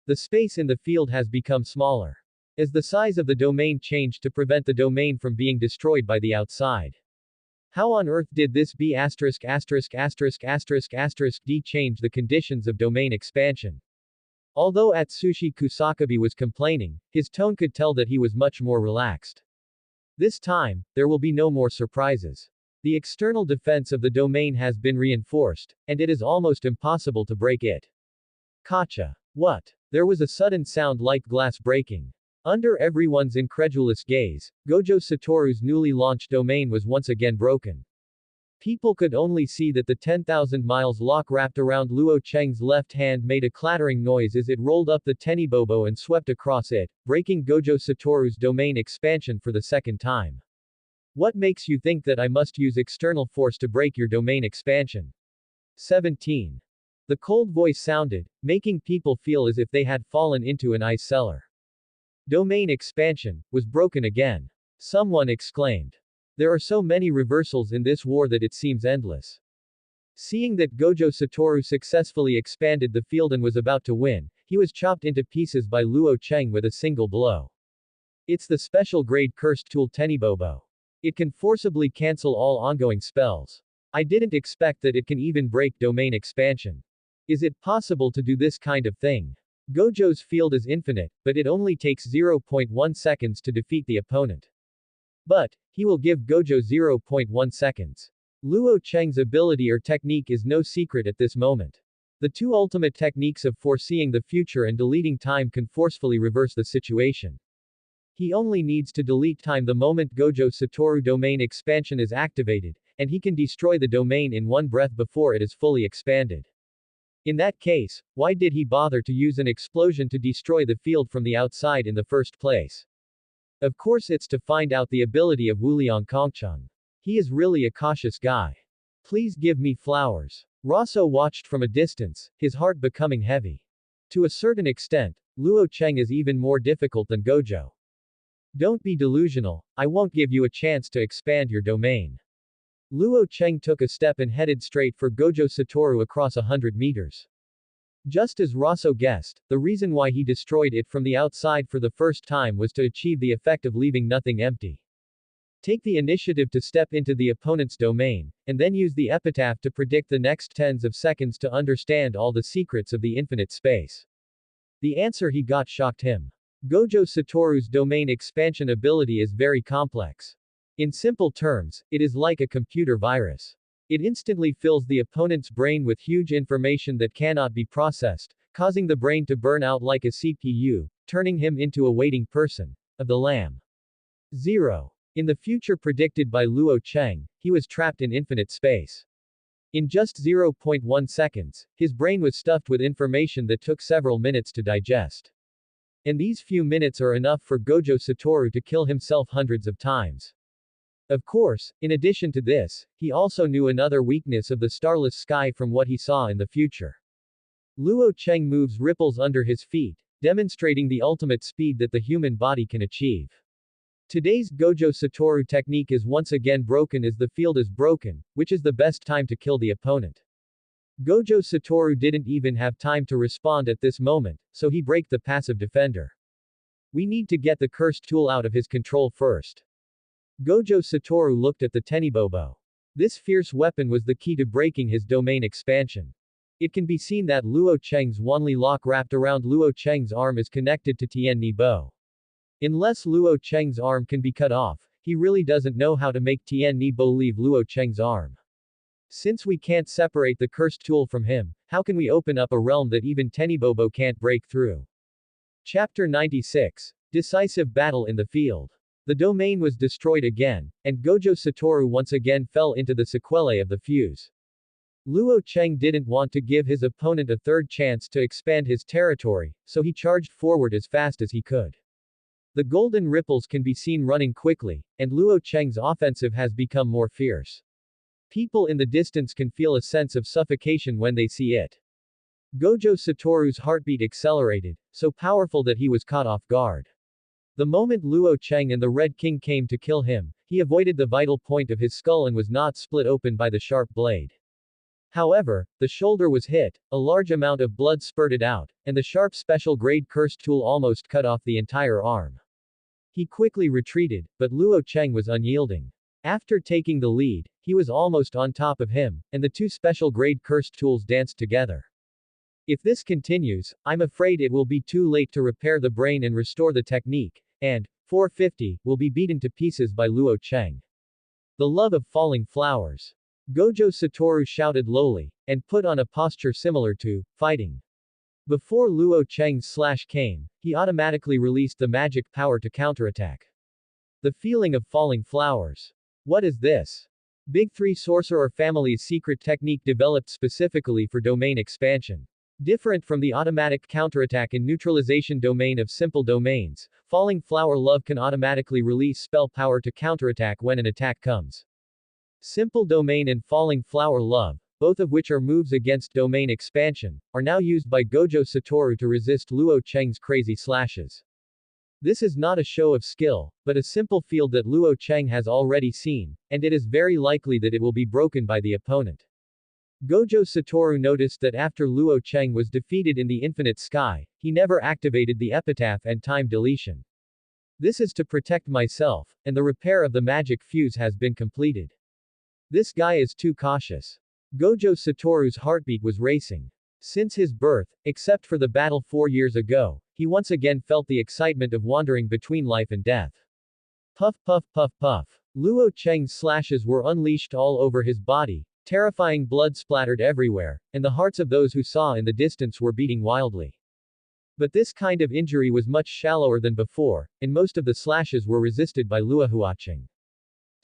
The space in the field has become smaller. As the size of the domain changed to prevent the domain from being destroyed by the outside. How on earth did this D change the conditions of domain expansion? Although Atsushi Kusakabe was complaining, his tone could tell that he was much more relaxed. This time, there will be no more surprises. The external defense of the domain has been reinforced, and it is almost impossible to break it. Kacha. What? There was a sudden sound like glass breaking. Under everyone's incredulous gaze, Gojo Satoru's newly launched domain was once again broken. People could only see that the 10,000 miles lock wrapped around Luo Cheng's left hand made a clattering noise as it rolled up the Tenibobo and swept across it, breaking Gojo Satoru's domain expansion for the second time. What makes you think that I must use external force to break your domain expansion? 17. The cold voice sounded, making people feel as if they had fallen into an ice cellar. Domain expansion was broken again. Someone exclaimed. There are so many reversals in this war that it seems endless. Seeing that Gojo Satoru successfully expanded the field and was about to win, he was chopped into pieces by Luo Cheng with a single blow. It's the special grade cursed tool Tenibobo. It can forcibly cancel all ongoing spells. I didn't expect that it can even break domain expansion. Is it possible to do this kind of thing? Gojo's field is infinite, but it only takes 0.1 seconds to defeat the opponent. But, he will give Gojo 0.1 seconds. Luo Cheng's ability or technique is no secret at this moment. The two ultimate techniques of foreseeing the future and deleting time can forcefully reverse the situation. He only needs to delete time the moment Gojo Satoru domain expansion is activated, and he can destroy the domain in one breath before it is fully expanded. In that case, why did he bother to use an explosion to destroy the field from the outside in the first place? Of course it's to find out the ability of Wuliang Kongcheng. He is really a cautious guy. Please give me flowers. Raso watched from a distance, his heart becoming heavy. To a certain extent, Luo Cheng is even more difficult than Gojo. Don't be delusional, I won't give you a chance to expand your domain. Luo Cheng took a step and headed straight for Gojo Satoru across 100 meters. Just as Raso guessed, the reason why he destroyed it from the outside for the first time was to achieve the effect of leaving nothing empty. Take the initiative to step into the opponent's domain, and then use the epitaph to predict the next tens of seconds to understand all the secrets of the infinite space. The answer he got shocked him. Gojo Satoru's domain expansion ability is very complex. In simple terms, it is like a computer virus. It instantly fills the opponent's brain with huge information that cannot be processed, causing the brain to burn out like a CPU, turning him into a waiting person. Of the Lamb. 0. In the future predicted by Luo Cheng, he was trapped in infinite space. In just 0.1 seconds, his brain was stuffed with information that took several minutes to digest. And these few minutes are enough for Gojo Satoru to kill himself hundreds of times. Of course, in addition to this, he also knew another weakness of the starless sky from what he saw in the future. Luo Cheng moves ripples under his feet, demonstrating the ultimate speed that the human body can achieve. Today's Gojo Satoru technique is once again broken as the field is broken, which is the best time to kill the opponent. Gojo Satoru didn't even have time to respond at this moment, so he break the passive defender. We need to get the cursed tool out of his control first. Gojo Satoru looked at the Tenibobo. This fierce weapon was the key to breaking his domain expansion. It can be seen that Luo Cheng's Wanli lock wrapped around Luo Cheng's arm is connected to Tien Ni Bo. Unless Luo Cheng's arm can be cut off, he really doesn't know how to make Tien Ni Bo leave Luo Cheng's arm. Since we can't separate the cursed tool from him, how can we open up a realm that even Tenibobo can't break through? Chapter 96. Decisive Battle in the Field. The domain was destroyed again, and Gojo Satoru once again fell into the sequelae of the fuse. Luo Cheng didn't want to give his opponent a third chance to expand his territory, so he charged forward as fast as he could. The golden ripples can be seen running quickly, and Luo Cheng's offensive has become more fierce. People in the distance can feel a sense of suffocation when they see it. Gojo Satoru's heartbeat accelerated, so powerful that he was caught off guard. The moment Luo Cheng and the Red King came to kill him, he avoided the vital point of his skull and was not split open by the sharp blade. However, the shoulder was hit, a large amount of blood spurted out, and the sharp special grade cursed tool almost cut off the entire arm. He quickly retreated, but Luo Cheng was unyielding. After taking the lead, he was almost on top of him, and the two special grade cursed tools danced together. If this continues, I'm afraid it will be too late to repair the brain and restore the technique, and 450 will be beaten to pieces by Luo Cheng. The love of falling flowers. Gojo Satoru shouted lowly, and put on a posture similar to fighting. Before Luo Cheng's slash came, he automatically released the magic power to counterattack. The feeling of falling flowers. What is this? Big 3 Sorcerer family's secret technique developed specifically for domain expansion. Different from the automatic counterattack and neutralization domain of simple domains, Falling Flower Love can automatically release spell power to counterattack when an attack comes. Simple Domain and Falling Flower Love, both of which are moves against domain expansion, are now used by Gojo Satoru to resist Luo Cheng's crazy slashes. This is not a show of skill, but a simple field that Luo Cheng has already seen, and it is very likely that it will be broken by the opponent. Gojo Satoru noticed that after Luo Cheng was defeated in the Infinite Sky, he never activated the epitaph and time deletion. This is to protect myself, and the repair of the magic fuse has been completed. This guy is too cautious. Gojo Satoru's heartbeat was racing. Since his birth, except for the battle 4 years ago, he once again felt the excitement of wandering between life and death. Puff puff puff puff. Luo Cheng's slashes were unleashed all over his body, terrifying blood splattered everywhere, and the hearts of those who saw in the distance were beating wildly. But this kind of injury was much shallower than before, and most of the slashes were resisted by Luo Huacheng.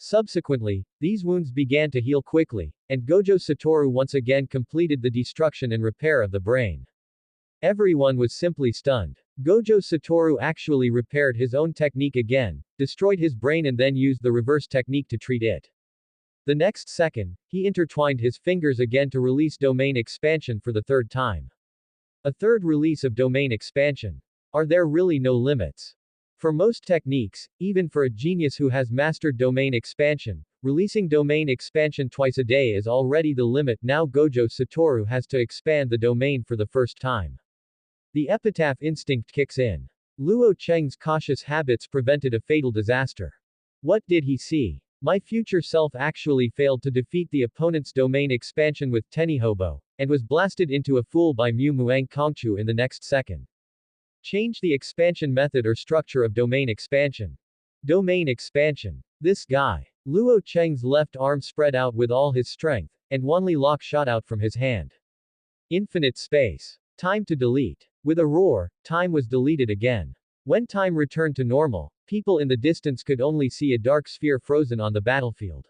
Subsequently, these wounds began to heal quickly, and Gojo Satoru once again completed the destruction and repair of the brain. Everyone was simply stunned. Gojo Satoru actually repaired his own technique again, destroyed his brain and then used the reverse technique to treat it. The next second, he intertwined his fingers again to release domain expansion for the third time. A third release of domain expansion. Are there really no limits? For most techniques, even for a genius who has mastered domain expansion, releasing domain expansion twice a day is already the limit. Now Gojo Satoru has to expand the domain for the first time. The epitaph instinct kicks in. Luo Cheng's cautious habits prevented a fatal disaster. What did he see? My future self actually failed to defeat the opponent's domain expansion with Tenihobo, and was blasted into a fool by Mu Muang Kongchu in the next second. Change the expansion method or structure of domain expansion. Domain expansion. This guy. Luo Cheng's left arm spread out with all his strength, and Wanli Lock shot out from his hand. Infinite space. Time to delete. With a roar, time was deleted again. When time returned to normal, people in the distance could only see a dark sphere frozen on the battlefield.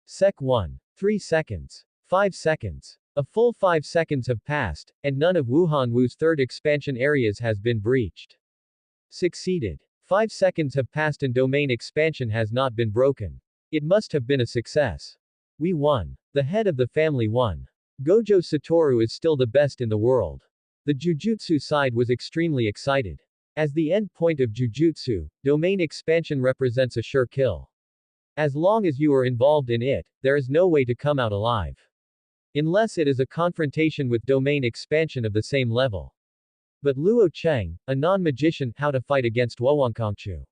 Sec 1. 3 seconds. 5 seconds. A full 5 seconds have passed, and none of Wuhan Wu's third expansion areas has been breached. Succeeded. 5 seconds have passed and domain expansion has not been broken. It must have been a success. We won. The head of the family won. Gojo Satoru is still the best in the world. The Jujutsu side was extremely excited. As the end point of Jujutsu, domain expansion represents a sure kill. As long as you are involved in it, there is no way to come out alive. Unless it is a confrontation with domain expansion of the same level. But Luo Cheng, a non-magician, how to fight against Wowonkongchu.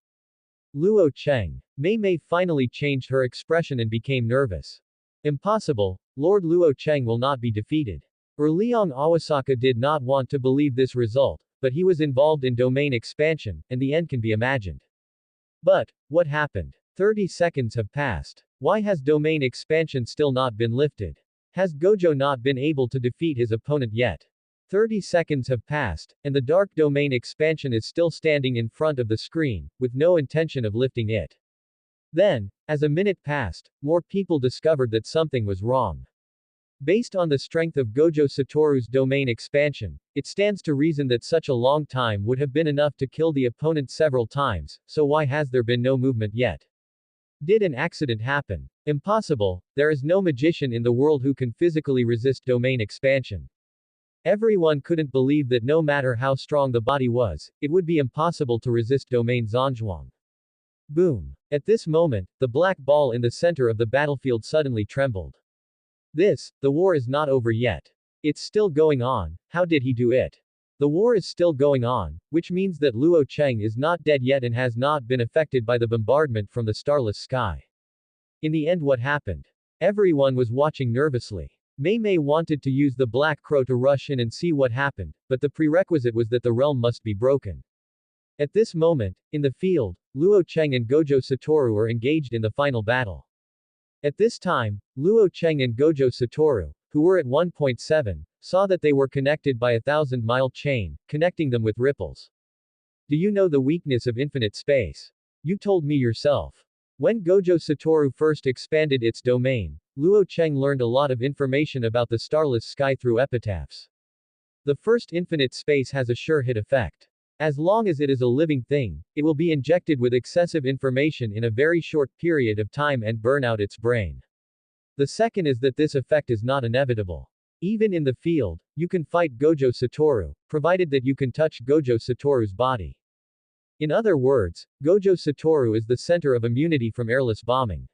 Luo Cheng. Mei Mei finally changed her expression and became nervous. Impossible, Lord Luo Cheng will not be defeated. Liang Awasaka did not want to believe this result, but he was involved in domain expansion, and the end can be imagined. But, what happened? 30 seconds have passed. Why has domain expansion still not been lifted? Has Gojo not been able to defeat his opponent yet? 30 seconds have passed, and the dark domain expansion is still standing in front of the screen, with no intention of lifting it. Then, as a minute passed, more people discovered that something was wrong. Based on the strength of Gojo Satoru's domain expansion, it stands to reason that such a long time would have been enough to kill the opponent several times, so why has there been no movement yet? Did an accident happen? Impossible, there is no magician in the world who can physically resist domain expansion. Everyone couldn't believe that no matter how strong the body was, it would be impossible to resist domain Zhanzhuang. Boom. At this moment, the black ball in the center of the battlefield suddenly trembled. The war is not over yet. It's still going on. How did he do it? The war is still going on, which means that Luo Cheng is not dead yet and has not been affected by the bombardment from the starless sky. In the end, what happened? Everyone was watching nervously. Mei Mei wanted to use the Black Crow to rush in and see what happened, but the prerequisite was that the realm must be broken. At this moment, in the field, Luo Cheng and Gojo Satoru are engaged in the final battle. At this time, Luo Cheng and Gojo Satoru, who were at 1.7, saw that they were connected by a 1,000-mile chain, connecting them with ripples. Do you know the weakness of infinite space? You told me yourself. When Gojo Satoru first expanded its domain, Luo Cheng learned a lot of information about the starless sky through epitaphs. The first infinite space has a sure hit effect. As long as it is a living thing, it will be injected with excessive information in a very short period of time and burn out its brain. The second is that this effect is not inevitable. Even in the field, you can fight Gojo Satoru, provided that you can touch Gojo Satoru's body. In other words, Gojo Satoru is the center of immunity from airless bombing.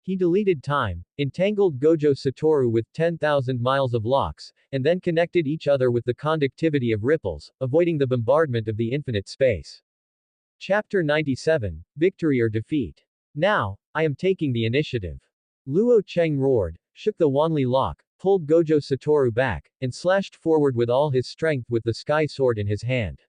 He deleted time, entangled Gojo Satoru with 10,000 miles of locks, and then connected each other with the conductivity of ripples, avoiding the bombardment of the infinite space. Chapter 97, Victory or Defeat. Now, I am taking the initiative. Luo Cheng roared, shook the Wanli lock, pulled Gojo Satoru back, and slashed forward with all his strength with the sky sword in his hand.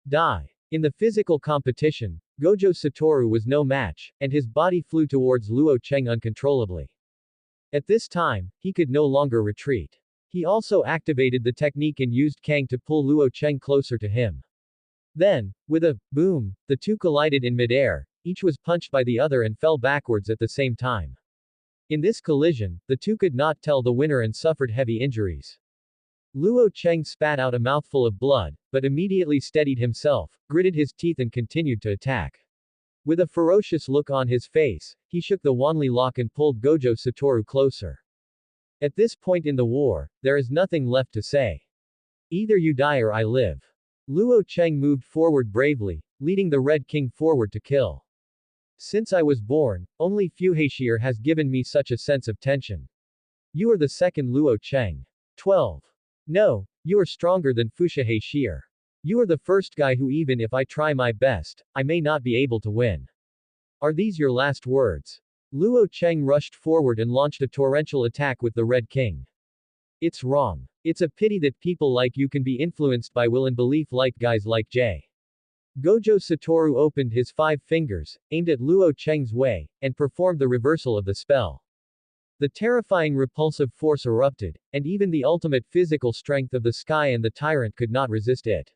Die. In the physical competition, Gojo Satoru was no match, and his body flew towards Luo Cheng uncontrollably. At this time, he could no longer retreat. He also activated the technique and used Kang to pull Luo Cheng closer to him. Then, with a boom, the two collided in midair, each was punched by the other and fell backwards at the same time. In this collision, the two could not tell the winner and suffered heavy injuries. Luo Cheng spat out a mouthful of blood, but immediately steadied himself, gritted his teeth and continued to attack. With a ferocious look on his face, he shook the Wanli lock and pulled Gojo Satoru closer. At this point in the war, there is nothing left to say. Either you die or I live. Luo Cheng moved forward bravely, leading the Red King forward to kill. Since I was born, only Fuhashir has given me such a sense of tension. You are the second Luo Cheng. 12. No, you are stronger than Fushahashir. You are the first guy who even if I try my best, I may not be able to win. Are these your last words? Luo Cheng rushed forward and launched a torrential attack with the Red King. It's wrong. It's a pity that people like you can be influenced by will and belief like guys like J. Gojo Satoru opened his 5 fingers, aimed at Luo Cheng's way, and performed the reversal of the spell. The terrifying repulsive force erupted, and even the ultimate physical strength of the sky and the Tyrant could not resist it.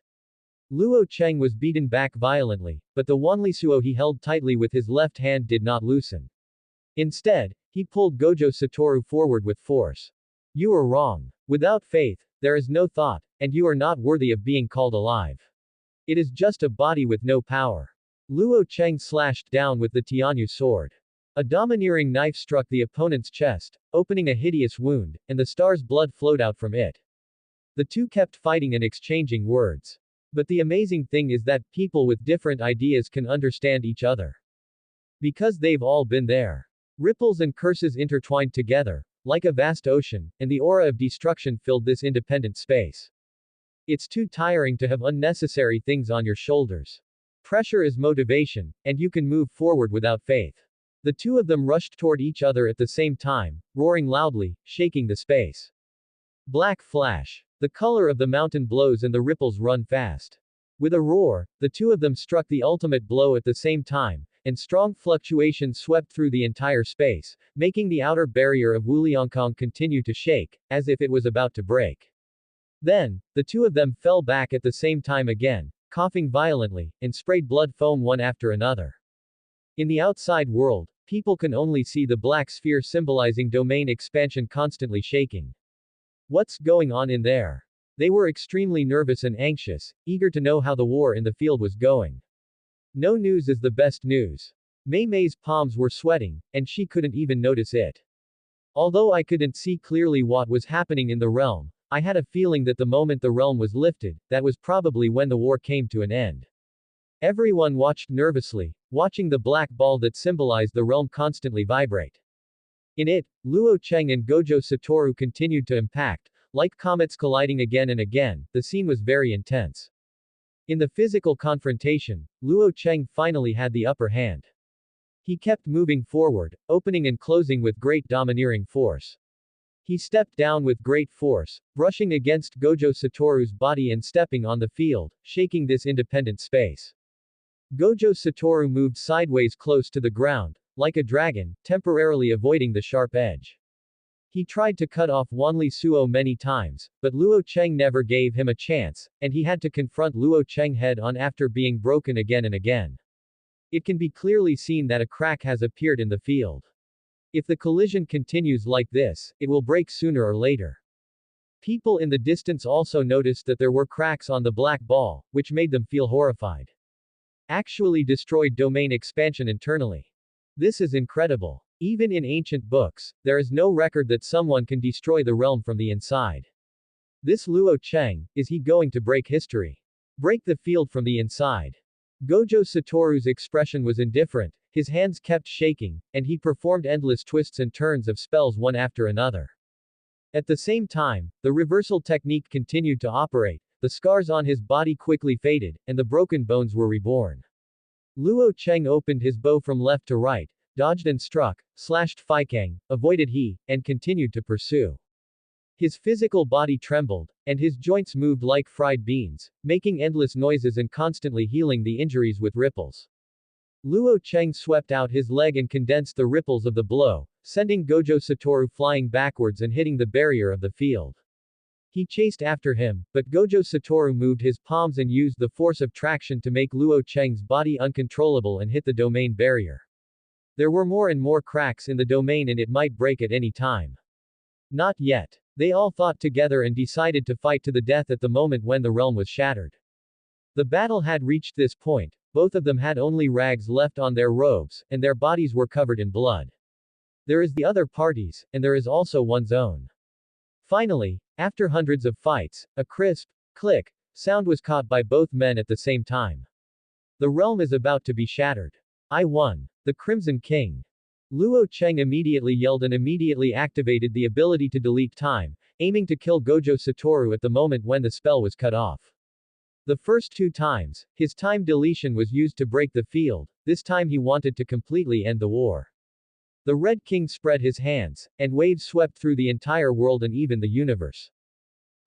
Luo Cheng was beaten back violently, but the Wanlisuo he held tightly with his left hand did not loosen. Instead, he pulled Gojo Satoru forward with force. You are wrong. Without faith, there is no thought, and you are not worthy of being called alive. It is just a body with no power. Luo Cheng slashed down with the Tianyu sword. A domineering knife struck the opponent's chest, opening a hideous wound, and the star's blood flowed out from it. The two kept fighting and exchanging words. But the amazing thing is that people with different ideas can understand each other. Because they've all been there. Ripples and curses intertwined together, like a vast ocean, and the aura of destruction filled this independent space. It's too tiring to have unnecessary things on your shoulders. Pressure is motivation, and you can move forward without faith. The two of them rushed toward each other at the same time, roaring loudly, shaking the space. Black flash. The color of the mountain blows and the ripples run fast. With a roar, the two of them struck the ultimate blow at the same time, and strong fluctuations swept through the entire space, making the outer barrier of Wuliangkong continue to shake, as if it was about to break. Then, the two of them fell back at the same time again, coughing violently, and sprayed blood foam one after another. In the outside world, people can only see the black sphere symbolizing domain expansion constantly shaking. What's going on in there? They were extremely nervous and anxious, eager to know how the war in the field was going. No news is the best news. Mei Mei's palms were sweating, and she couldn't even notice it. Although I couldn't see clearly what was happening in the realm, I had a feeling that the moment the realm was lifted, that was probably when the war came to an end. Everyone watched nervously, watching the black ball that symbolized the realm constantly vibrate. In it, Luo Cheng and Gojo Satoru continued to impact, like comets colliding again and again. The scene was very intense. In the physical confrontation, Luo Cheng finally had the upper hand. He kept moving forward, opening and closing with great domineering force. He stepped down with great force, brushing against Gojo Satoru's body and stepping on the field, shaking this independent space. Gojo Satoru moved sideways close to the ground, like a dragon, temporarily avoiding the sharp edge. He tried to cut off Wanlisuo many times, but Luo Cheng never gave him a chance, and he had to confront Luo Cheng head on after being broken again and again. It can be clearly seen that a crack has appeared in the field. If the collision continues like this, it will break sooner or later. People in the distance also noticed that there were cracks on the black ball, which made them feel horrified. Actually destroyed domain expansion internally. This is incredible. Even in ancient books, there is no record that someone can destroy the realm from the inside. This Luo Cheng, is he going to break history? Break the field from the inside? Gojo Satoru's expression was indifferent, his hands kept shaking, and he performed endless twists and turns of spells one after another. At the same time, the reversal technique continued to operate, the scars on his body quickly faded, and the broken bones were reborn. Luo Cheng opened his bow from left to right, dodged and struck, slashed Fikang, avoided he, and continued to pursue. His physical body trembled, and his joints moved like fried beans, making endless noises and constantly healing the injuries with ripples. Luo Cheng swept out his leg and condensed the ripples of the blow, sending Gojo Satoru flying backwards and hitting the barrier of the field. He chased after him, but Gojo Satoru moved his palms and used the force of traction to make Luo Cheng's body uncontrollable and hit the domain barrier. There were more and more cracks in the domain and it might break at any time. Not yet. They all fought together and decided to fight to the death at the moment when the realm was shattered. The battle had reached this point, both of them had only rags left on their robes, and their bodies were covered in blood. There is the other parties, and there is also one's own. Finally, after hundreds of fights, a crisp, click, sound was caught by both men at the same time. The realm is about to be shattered. I won. The Crimson King. Luo Cheng immediately yelled and immediately activated the ability to delete time, aiming to kill Gojo Satoru at the moment when the spell was cut off. The first 2 times, his time deletion was used to break the field, this time he wanted to completely end the war. The Red King spread his hands, and waves swept through the entire world and even the universe.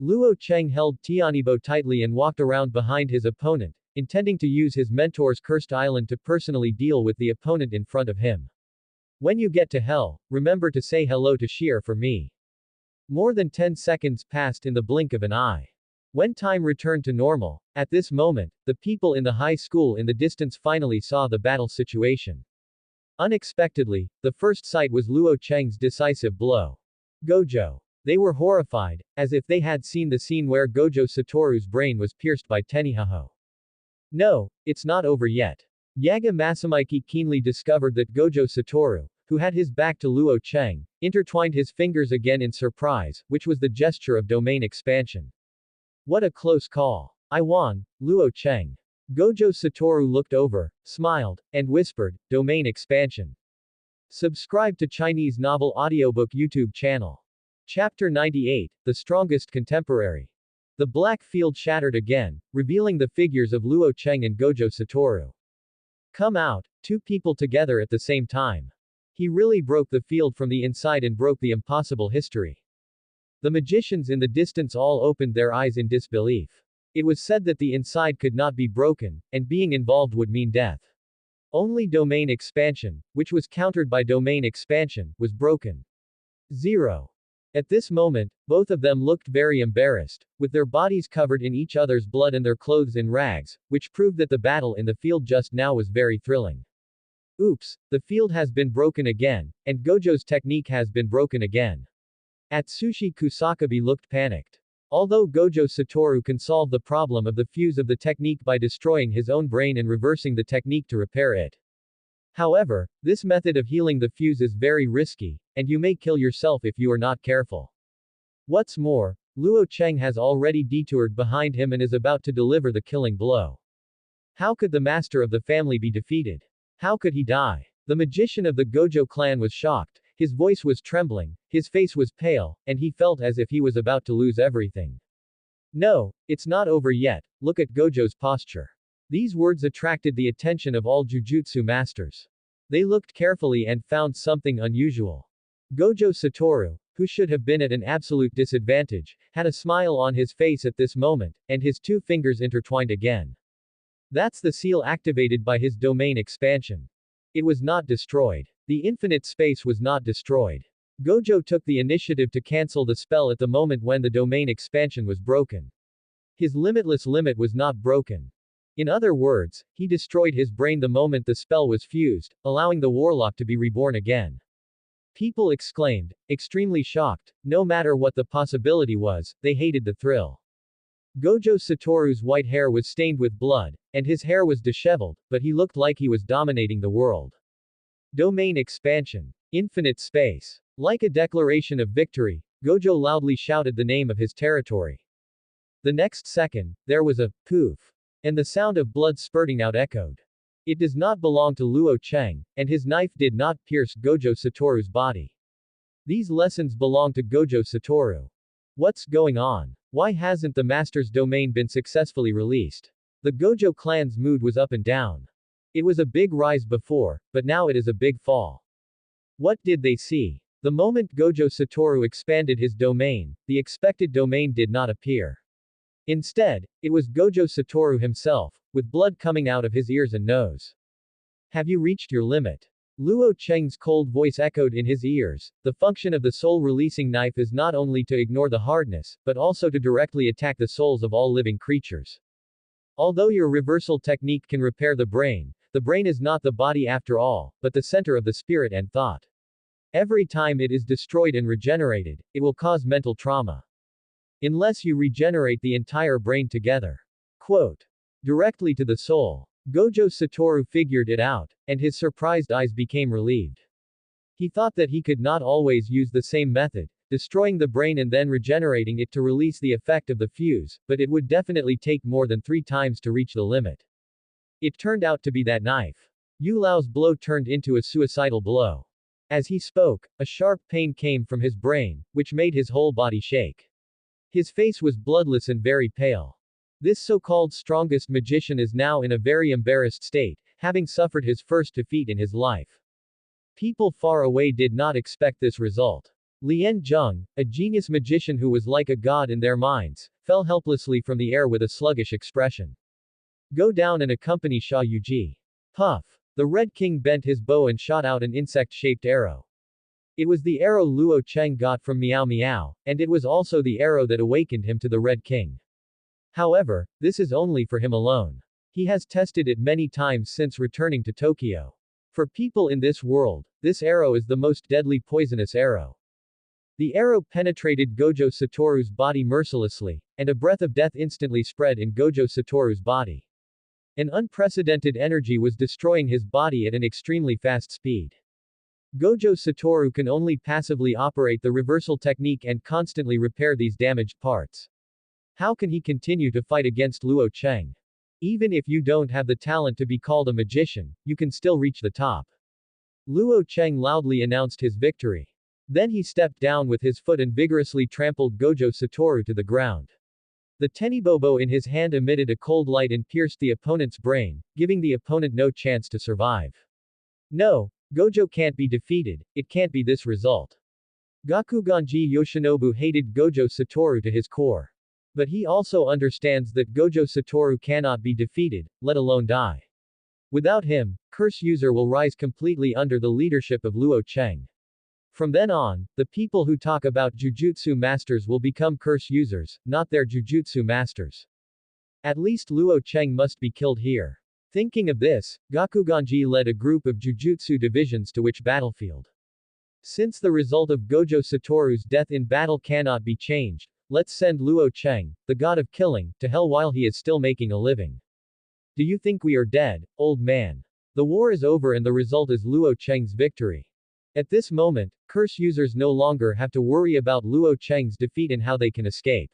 Luo Cheng held Tianibo tightly and walked around behind his opponent, intending to use his mentor's cursed island to personally deal with the opponent in front of him. When you get to hell, remember to say hello to Sheer for me. More than 10 seconds passed in the blink of an eye. When time returned to normal, at this moment, the people in the high school in the distance finally saw the battle situation. Unexpectedly, the first sight was Luo Cheng's decisive blow. Gojo. They were horrified, as if they had seen the scene where Gojo Satoru's brain was pierced by Tenihaho. No, it's not over yet. Yaga Masamiki keenly discovered that Gojo Satoru, who had his back to Luo Cheng, intertwined his fingers again in surprise, which was the gesture of domain expansion. What a close call. I won, Luo Cheng. Gojo Satoru looked over, smiled, and whispered, domain expansion. Subscribe to Chinese Novel Audiobook YouTube channel. Chapter 98, The Strongest Contemporary. The black field shattered again, revealing the figures of Luo Cheng and Gojo Satoru. Come out, two people together at the same time. He really broke the field from the inside and broke the impossible history. The magicians in the distance all opened their eyes in disbelief. It was said that the inside could not be broken, and being involved would mean death. Only domain expansion, which was countered by domain expansion, was broken. 0. At this moment, both of them looked very embarrassed, with their bodies covered in each other's blood and their clothes in rags, which proved that the battle in the field just now was very thrilling. Oops, the field has been broken again, and Gojo's technique has been broken again. Atsushi Kusakabe looked panicked. Although Gojo Satoru can solve the problem of the fuse of the technique by destroying his own brain and reversing the technique to repair it. However, this method of healing the fuse is very risky, and you may kill yourself if you are not careful. What's more, Luo Cheng has already detoured behind him and is about to deliver the killing blow. How could the master of the family be defeated? How could he die? The magician of the Gojo clan was shocked, his voice was trembling, his face was pale, and he felt as if he was about to lose everything. No, it's not over yet, look at Gojo's posture. These words attracted the attention of all jujutsu masters. They looked carefully and found something unusual. Gojo Satoru, who should have been at an absolute disadvantage, had a smile on his face at this moment, and his two fingers intertwined again. That's the seal activated by his domain expansion. It was not destroyed. The infinite space was not destroyed. Gojo took the initiative to cancel the spell at the moment when the domain expansion was broken. His limitless limit was not broken. In other words, he destroyed his brain the moment the spell was fused, allowing the warlock to be reborn again. People exclaimed, extremely shocked. No matter what the possibility was, they hated the thrill. Gojo Satoru's white hair was stained with blood, and his hair was disheveled, but he looked like he was dominating the world. Domain expansion. Infinite space. Like a declaration of victory, Gojo loudly shouted the name of his territory. The next second, there was a poof, and the sound of blood spurting out echoed. It does not belong to Luo Cheng, and his knife did not pierce Gojo Satoru's body. These lessons belong to Gojo Satoru. What's going on? Why hasn't the master's domain been successfully released? The Gojo clan's mood was up and down. It was a big rise before, but now it is a big fall. What did they see? The moment Gojo Satoru expanded his domain, the expected domain did not appear. Instead, it was Gojo Satoru himself, with blood coming out of his ears and nose. Have you reached your limit? Luo Cheng's cold voice echoed in his ears. The function of the soul-releasing knife is not only to ignore the hardness, but also to directly attack the souls of all living creatures. Although your reversal technique can repair the brain is not the body after all, but the center of the spirit and thought. Every time it is destroyed and regenerated, it will cause mental trauma. Unless you regenerate the entire brain together. Quote. Directly to the soul. Gojo Satoru figured it out, and his surprised eyes became relieved. He thought that he could not always use the same method, destroying the brain and then regenerating it to release the effect of the fuse, but it would definitely take more than 3 times to reach the limit. It turned out to be that knife. Yu Lao's blow turned into a suicidal blow. As he spoke, a sharp pain came from his brain, which made his whole body shake. His face was bloodless and very pale. This so-called strongest magician is now in a very embarrassed state, having suffered his first defeat in his life. People far away did not expect this result. Lien Zheng, a genius magician who was like a god in their minds, fell helplessly from the air with a sluggish expression. Go down and accompany Sha Yuji. Puff. The Red King bent his bow and shot out an insect-shaped arrow. It was the arrow Luo Cheng got from Meow Meow, and it was also the arrow that awakened him to the Red King. However, this is only for him alone. He has tested it many times since returning to Tokyo. For people in this world, this arrow is the most deadly poisonous arrow. The arrow penetrated Gojo Satoru's body mercilessly, and a breath of death instantly spread in Gojo Satoru's body. An unprecedented energy was destroying his body at an extremely fast speed. Gojo Satoru can only passively operate the reversal technique and constantly repair these damaged parts. How can he continue to fight against Luo Cheng? Even if you don't have the talent to be called a magician, you can still reach the top. Luo Cheng loudly announced his victory. Then he stepped down with his foot and vigorously trampled Gojo Satoru to the ground. The Tenibobo in his hand emitted a cold light and pierced the opponent's brain, giving the opponent no chance to survive. No, Gojo can't be defeated, it can't be this result. Gakuganji Yoshinobu hated Gojo Satoru to his core. But he also understands that Gojo Satoru cannot be defeated, let alone die. Without him, Curse User will rise completely under the leadership of Luo Cheng. From then on, the people who talk about Jujutsu Masters will become Curse Users, not their Jujutsu Masters. At least Luo Cheng must be killed here. Thinking of this, Gakuganji led a group of Jujutsu divisions to which battlefield. Since the result of Gojo Satoru's death in battle cannot be changed, let's send Luo Cheng, the god of killing, to hell while he is still making a living. Do you think we are dead, old man? The war is over and the result is Luo Cheng's victory. At this moment, Curse Users no longer have to worry about Luo Cheng's defeat and how they can escape.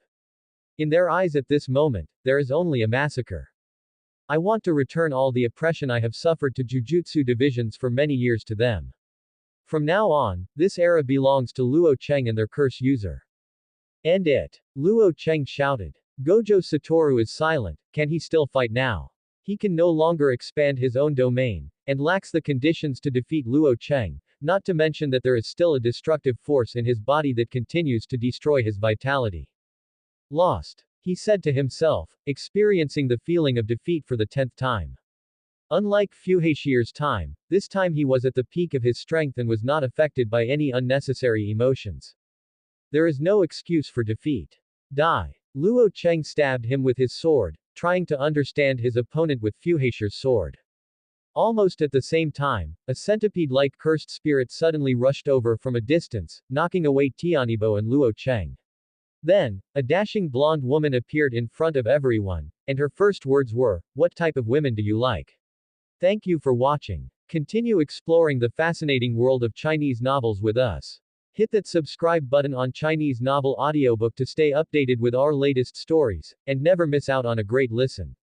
In their eyes at this moment, there is only a massacre. I want to return all the oppression I have suffered to Jujutsu divisions for many years to them. From now on, this era belongs to Luo Cheng and their Curse User. End it. Luo Cheng shouted. Gojo Satoru is silent, can he still fight now? He can no longer expand his own domain, and lacks the conditions to defeat Luo Cheng, not to mention that there is still a destructive force in his body that continues to destroy his vitality. Lost. He said to himself, experiencing the feeling of defeat for the 10th time. Unlike Fuhashir's time, this time he was at the peak of his strength and was not affected by any unnecessary emotions. There is no excuse for defeat. Die. Luo Cheng stabbed him with his sword, trying to understand his opponent with Fuhashir's sword. Almost at the same time, a centipede-like cursed spirit suddenly rushed over from a distance, knocking away Tianibo and Luo Cheng. Then, a dashing blonde woman appeared in front of everyone, and her first words were, "What type of women do you like?" Thank you for watching. Continue exploring the fascinating world of Chinese novels with us. Hit that subscribe button on Chinese Novel Audiobook to stay updated with our latest stories, and never miss out on a great listen.